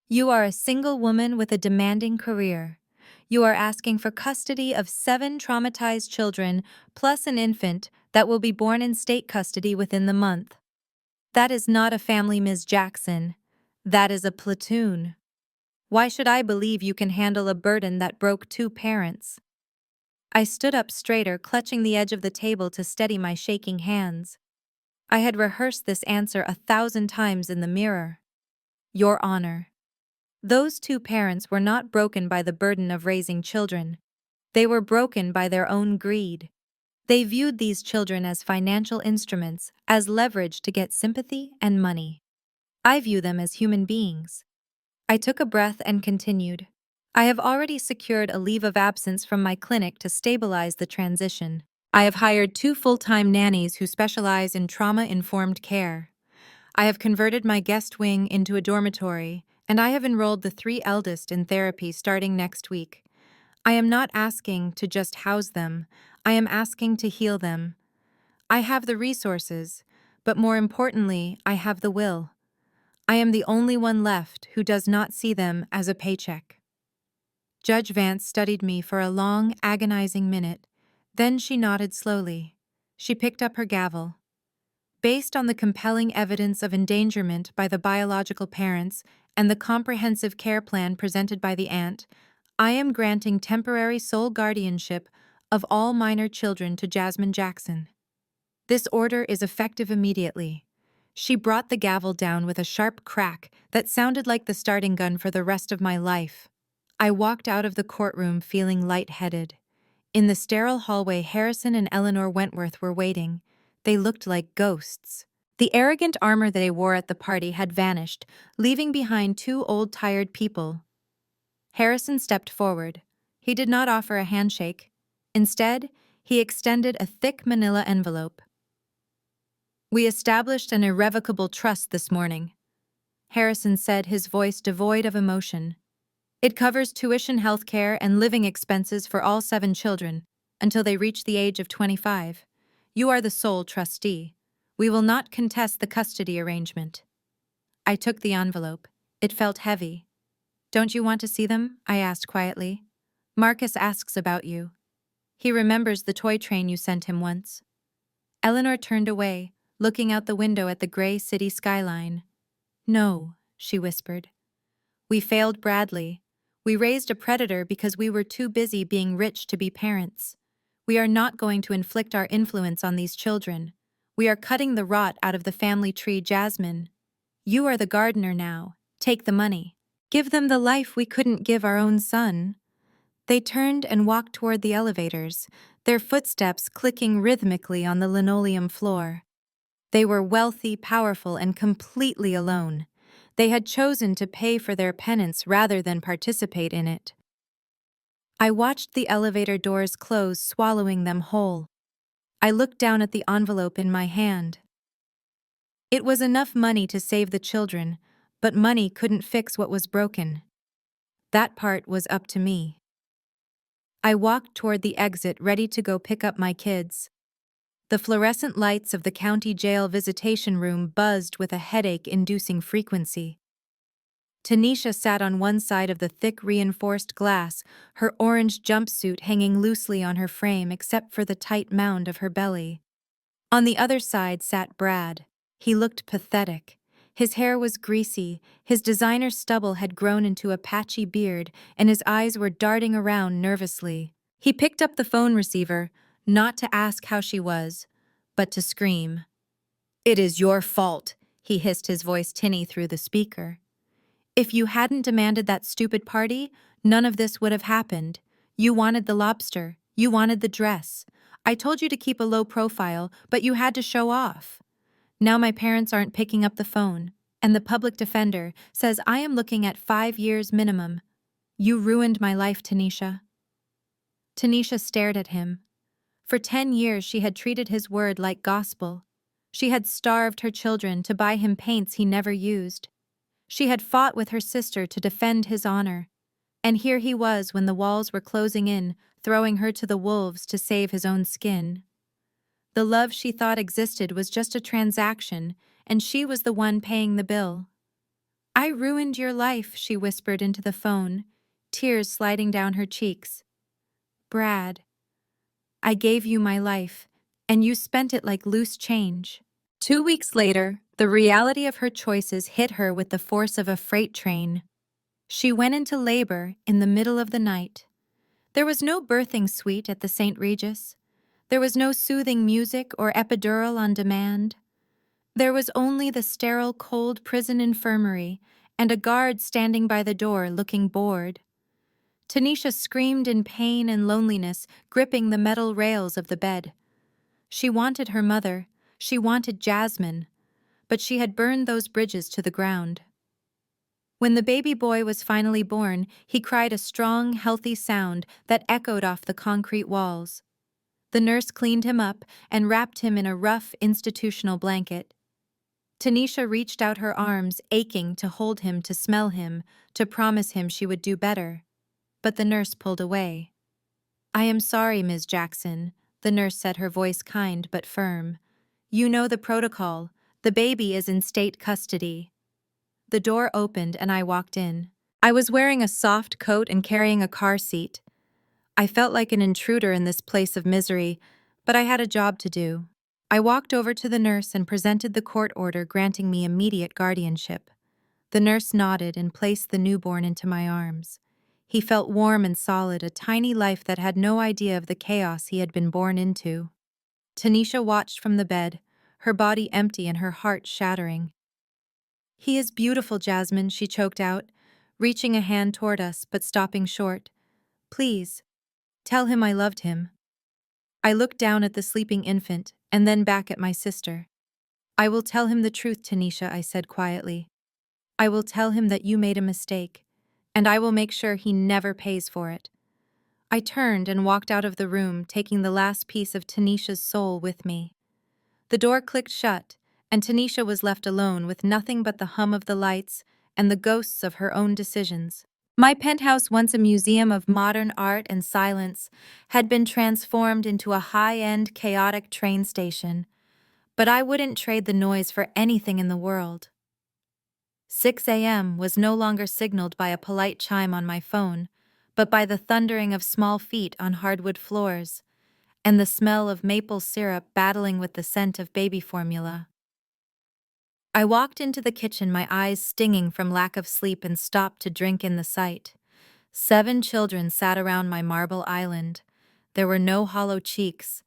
You are a single woman with a demanding career. You are asking for custody of 7 traumatized children plus an infant that will be born in state custody within the month. That is not a family, Ms. Jackson. That is a platoon. Why should I believe you can handle a burden that broke 2 parents?" I stood up straighter, clutching the edge of the table to steady my shaking hands. I had rehearsed this answer 1,000 times in the mirror. "Your Honor, those 2 parents were not broken by the burden of raising children. They were broken by their own greed. They viewed these children as financial instruments, as leverage to get sympathy and money. I view them as human beings." I took a breath and continued. "I have already secured a leave of absence from my clinic to stabilize the transition. I have hired 2 full-time nannies who specialize in trauma-informed care. I have converted my guest wing into a dormitory, and I have enrolled the 3 eldest in therapy starting next week. I am not asking to just house them. I am asking to heal them. I have the resources, but more importantly, I have the will. I am the only one left who does not see them as a paycheck." Judge Vance studied me for a long, agonizing minute. Then she nodded slowly. She picked up her gavel. "Based on the compelling evidence of endangerment by the biological parents and the comprehensive care plan presented by the aunt, I am granting temporary sole guardianship of all minor children to Jasmine Jackson. This order is effective immediately." She brought the gavel down with a sharp crack that sounded like the starting gun for the rest of my life. I walked out of the courtroom feeling lightheaded. In the sterile hallway, Harrison and Eleanor Wentworth were waiting. They looked like ghosts. The arrogant armor they wore at the party had vanished, leaving behind 2 old, tired people. Harrison stepped forward. He did not offer a handshake. Instead, he extended a thick manila envelope. "We established an irrevocable trust this morning," Harrison said, his voice devoid of emotion. "It covers tuition, health care, and living expenses for all 7 children until they reach the age of 25. You are the sole trustee. We will not contest the custody arrangement." I took the envelope. It felt heavy. "Don't you want to see them?" I asked quietly. "Marcus asks about you. He remembers the toy train you sent him once." Eleanor turned away, looking out the window at the gray city skyline. "No," she whispered. "We failed Bradley. We raised a predator because we were too busy being rich to be parents. We are not going to inflict our influence on these children. We are cutting the rot out of the family tree, Jasmine. You are the gardener now. Take the money." Give them the life we couldn't give our own son. They turned and walked toward the elevators, their footsteps clicking rhythmically on the linoleum floor. They were wealthy, powerful, and completely alone. They had chosen to pay for their penance rather than participate in it. I watched the elevator doors close, swallowing them whole. I looked down at the envelope in my hand. It was enough money to save the children, but money couldn't fix what was broken. That part was up to me. I walked toward the exit, ready to go pick up my kids. The fluorescent lights of the county jail visitation room buzzed with a headache-inducing frequency. Tanisha sat on one side of the thick reinforced glass, her orange jumpsuit hanging loosely on her frame except for the tight mound of her belly. On the other side sat Brad. He looked pathetic. His hair was greasy, his designer stubble had grown into a patchy beard, and his eyes were darting around nervously. He picked up the phone receiver, not to ask how she was, but to scream. "It is your fault," he hissed, his voice tinny through the speaker. "If you hadn't demanded that stupid party, none of this would have happened. You wanted the lobster. You wanted the dress. I told you to keep a low profile, but you had to show off. Now my parents aren't picking up the phone, and the public defender says I am looking at 5 years minimum. You ruined my life, Tanisha." Tanisha stared at him. For 10 years she had treated his word like gospel. She had starved her children to buy him paints he never used. She had fought with her sister to defend his honor. And here he was when the walls were closing in, throwing her to the wolves to save his own skin. The love she thought existed was just a transaction, and she was the one paying the bill. "I ruined your life," she whispered into the phone, tears sliding down her cheeks. "Brad, I gave you my life, and you spent it like loose change." 2 weeks later, the reality of her choices hit her with the force of a freight train. She went into labor in the middle of the night. There was no birthing suite at the St. Regis. There was no soothing music or epidural on demand. There was only the sterile, cold prison infirmary and a guard standing by the door looking bored. Tanisha screamed in pain and loneliness, gripping the metal rails of the bed. She wanted her mother. She wanted Jasmine. But she had burned those bridges to the ground. When the baby boy was finally born, he cried a strong, healthy sound that echoed off the concrete walls. The nurse cleaned him up and wrapped him in a rough institutional blanket. Tanisha reached out her arms, aching to hold him, to smell him, to promise him she would do better. But the nurse pulled away. "I am sorry, Ms. Jackson," the nurse said, her voice kind but firm. "You know the protocol. The baby is in state custody." The door opened and I walked in. I was wearing a soft coat and carrying a car seat. I felt like an intruder in this place of misery, but I had a job to do. I walked over to the nurse and presented the court order granting me immediate guardianship. The nurse nodded and placed the newborn into my arms. He felt warm and solid, a tiny life that had no idea of the chaos he had been born into. Tanisha watched from the bed, her body empty and her heart shattering. "He is beautiful, Jasmine," she choked out, reaching a hand toward us but stopping short. "Please, tell him I loved him." I looked down at the sleeping infant and then back at my sister. "I will tell him the truth, Tanisha," I said quietly. "I will tell him that you made a mistake, and I will make sure he never pays for it." I turned and walked out of the room, taking the last piece of Tanisha's soul with me. The door clicked shut, and Tanisha was left alone with nothing but the hum of the lights and the ghosts of her own decisions. My penthouse, once a museum of modern art and silence, had been transformed into a high-end, chaotic train station, but I wouldn't trade the noise for anything in the world. 6 a.m. was no longer signaled by a polite chime on my phone, but by the thundering of small feet on hardwood floors, and the smell of maple syrup battling with the scent of baby formula. I walked into the kitchen, my eyes stinging from lack of sleep, and stopped to drink in the sight. 7 children sat around my marble island. There were no hollow cheeks.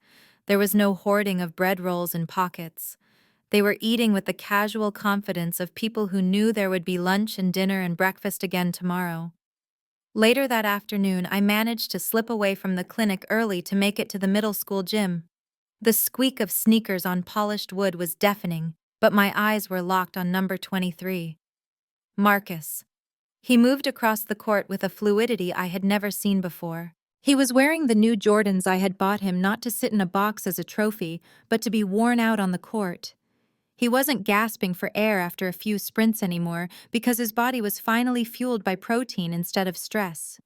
There was no hoarding of bread rolls in pockets. They were eating with the casual confidence of people who knew there would be lunch and dinner and breakfast again tomorrow. Later that afternoon, I managed to slip away from the clinic early to make it to the middle school gym. The squeak of sneakers on polished wood was deafening, but my eyes were locked on number 23. Marcus. He moved across the court with a fluidity I had never seen before. He was wearing the new Jordans I had bought him not to sit in a box as a trophy, but to be worn out on the court. He wasn't gasping for air after a few sprints anymore because his body was finally fueled by protein instead of stress.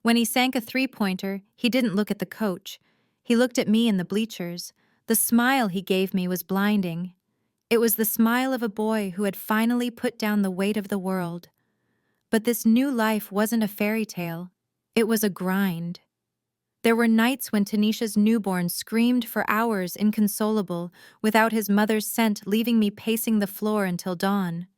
When he sank a three-pointer, he didn't look at the coach. He looked at me in the bleachers. The smile he gave me was blinding. It was the smile of a boy who had finally put down the weight of the world. But this new life wasn't a fairy tale. It was a grind. There were nights when Tanisha's newborn screamed for hours inconsolable, without his mother's scent, leaving me pacing the floor until dawn.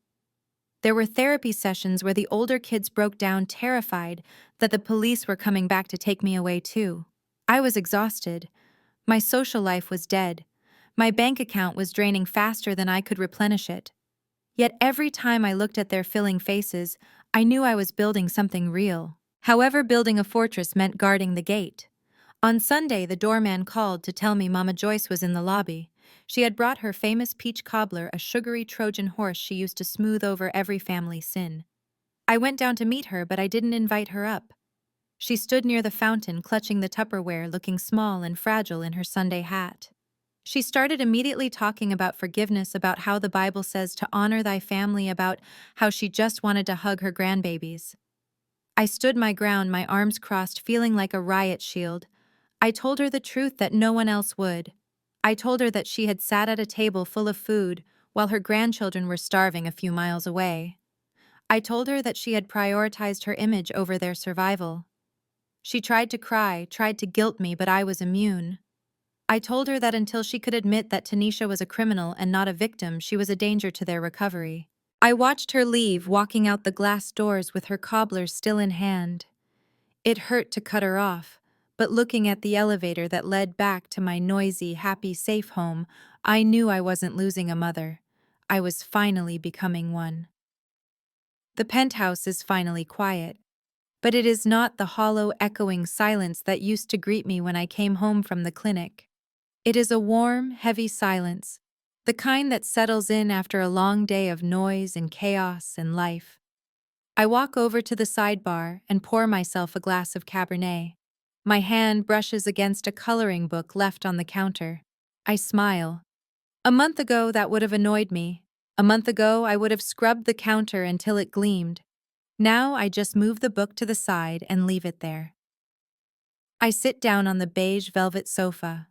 There were therapy sessions where the older kids broke down terrified that the police were coming back to take me away too. I was exhausted. My social life was dead. My bank account was draining faster than I could replenish it. Yet every time I looked at their filling faces, I knew I was building something real. However, building a fortress meant guarding the gate. On Sunday, the doorman called to tell me Mama Joyce was in the lobby. She had brought her famous peach cobbler, a sugary Trojan horse she used to smooth over every family sin. I went down to meet her, but I didn't invite her up. She stood near the fountain, clutching the Tupperware, looking small and fragile in her Sunday hat. She started immediately talking about forgiveness, about how the Bible says to honor thy family, about how she just wanted to hug her grandbabies. I stood my ground, my arms crossed, feeling like a riot shield. I told her the truth that no one else would. I told her that she had sat at a table full of food while her grandchildren were starving a few miles away. I told her that she had prioritized her image over their survival. She tried to cry, tried to guilt me, but I was immune. I told her that until she could admit that Tanisha was a criminal and not a victim, she was a danger to their recovery. I watched her leave, walking out the glass doors with her cobbler still in hand. It hurt to cut her off, but looking at the elevator that led back to my noisy, happy, safe home, I knew I wasn't losing a mother. I was finally becoming one. The penthouse is finally quiet, but it is not the hollow, echoing silence that used to greet me when I came home from the clinic. It is a warm, heavy silence, the kind that settles in after a long day of noise and chaos and life. I walk over to the sidebar and pour myself a glass of Cabernet. My hand brushes against a coloring book left on the counter. I smile. A month ago, that would have annoyed me. A month ago, I would have scrubbed the counter until it gleamed. Now, I just move the book to the side and leave it there. I sit down on the beige velvet sofa,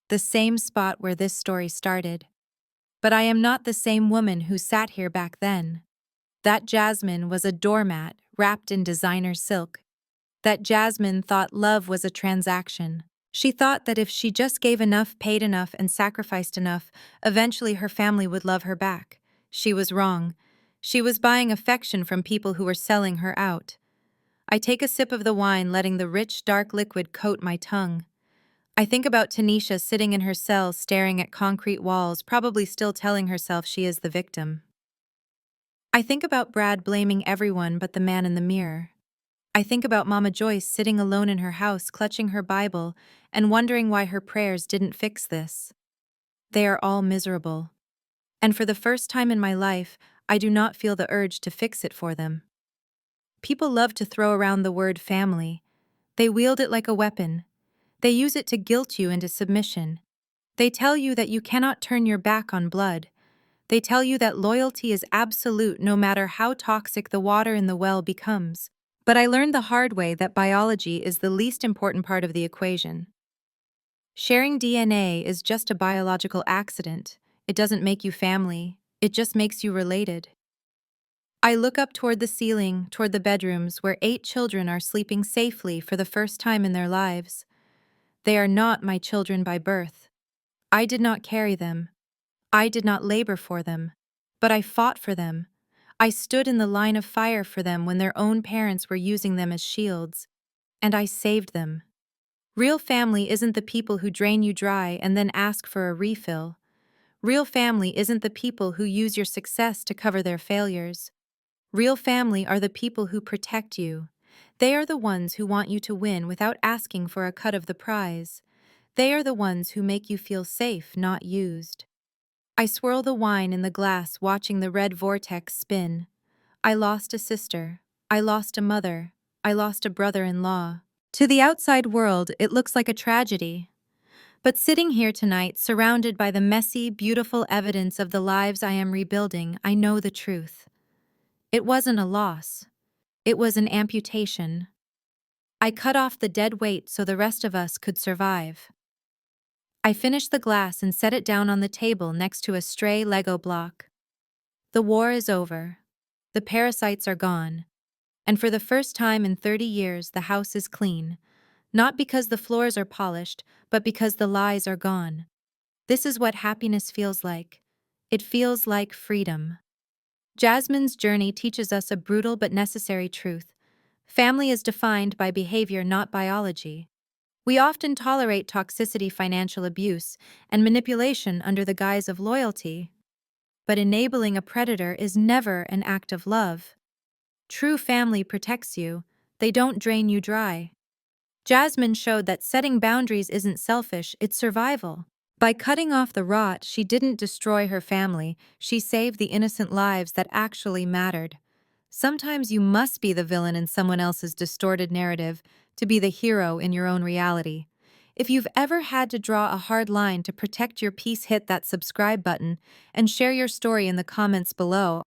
the same spot where this story started. But I am not the same woman who sat here back then. That Jasmine was a doormat wrapped in designer silk. That Jasmine thought love was a transaction. She thought that if she just gave enough, paid enough, and sacrificed enough, eventually her family would love her back. She was wrong. She was buying affection from people who were selling her out. I take a sip of the wine, letting the rich, dark liquid coat my tongue. I think about Tanisha sitting in her cell, staring at concrete walls, probably still telling herself she is the victim. I think about Brad blaming everyone but the man in the mirror. I think about Mama Joyce sitting alone in her house, clutching her Bible, and wondering why her prayers didn't fix this. They are all miserable. And for the first time in my life, I do not feel the urge to fix it for them. People love to throw around the word family. They wield it like a weapon. They use it to guilt you into submission. They tell you that you cannot turn your back on blood. They tell you that loyalty is absolute no matter how toxic the water in the well becomes. But I learned the hard way that biology is the least important part of the equation. Sharing DNA is just a biological accident. It doesn't make you family. It just makes you related. I look up toward the ceiling, toward the bedrooms where 8 children are sleeping safely for the first time in their lives. They are not my children by birth. I did not carry them. I did not labor for them. But I fought for them. I stood in the line of fire for them when their own parents were using them as shields. And I saved them. Real family isn't the people who drain you dry and then ask for a refill. Real family isn't the people who use your success to cover their failures. Real family are the people who protect you. They are the ones who want you to win without asking for a cut of the prize. They are the ones who make you feel safe, not used. I swirl the wine in the glass, watching the red vortex spin. I lost a sister. I lost a mother. I lost a brother-in-law. To the outside world, it looks like a tragedy. But sitting here tonight, surrounded by the messy, beautiful evidence of the lives I am rebuilding, I know the truth. It wasn't a loss. It was an amputation. I cut off the dead weight so the rest of us could survive. I finished the glass and set it down on the table next to a stray Lego block. The war is over. The parasites are gone. And for the first time in 30 years, the house is clean. Not because the floors are polished, but because the lies are gone. This is what happiness feels like. It feels like freedom. Jasmine's journey teaches us a brutal but necessary truth. Family is defined by behavior, not biology. We often tolerate toxicity, financial abuse, and manipulation under the guise of loyalty. But enabling a predator is never an act of love. True family protects you. They don't drain you dry. Jasmine showed that setting boundaries isn't selfish, it's survival. By cutting off the rot, she didn't destroy her family, she saved the innocent lives that actually mattered. Sometimes you must be the villain in someone else's distorted narrative to be the hero in your own reality. If you've ever had to draw a hard line to protect your peace, hit that subscribe button and share your story in the comments below.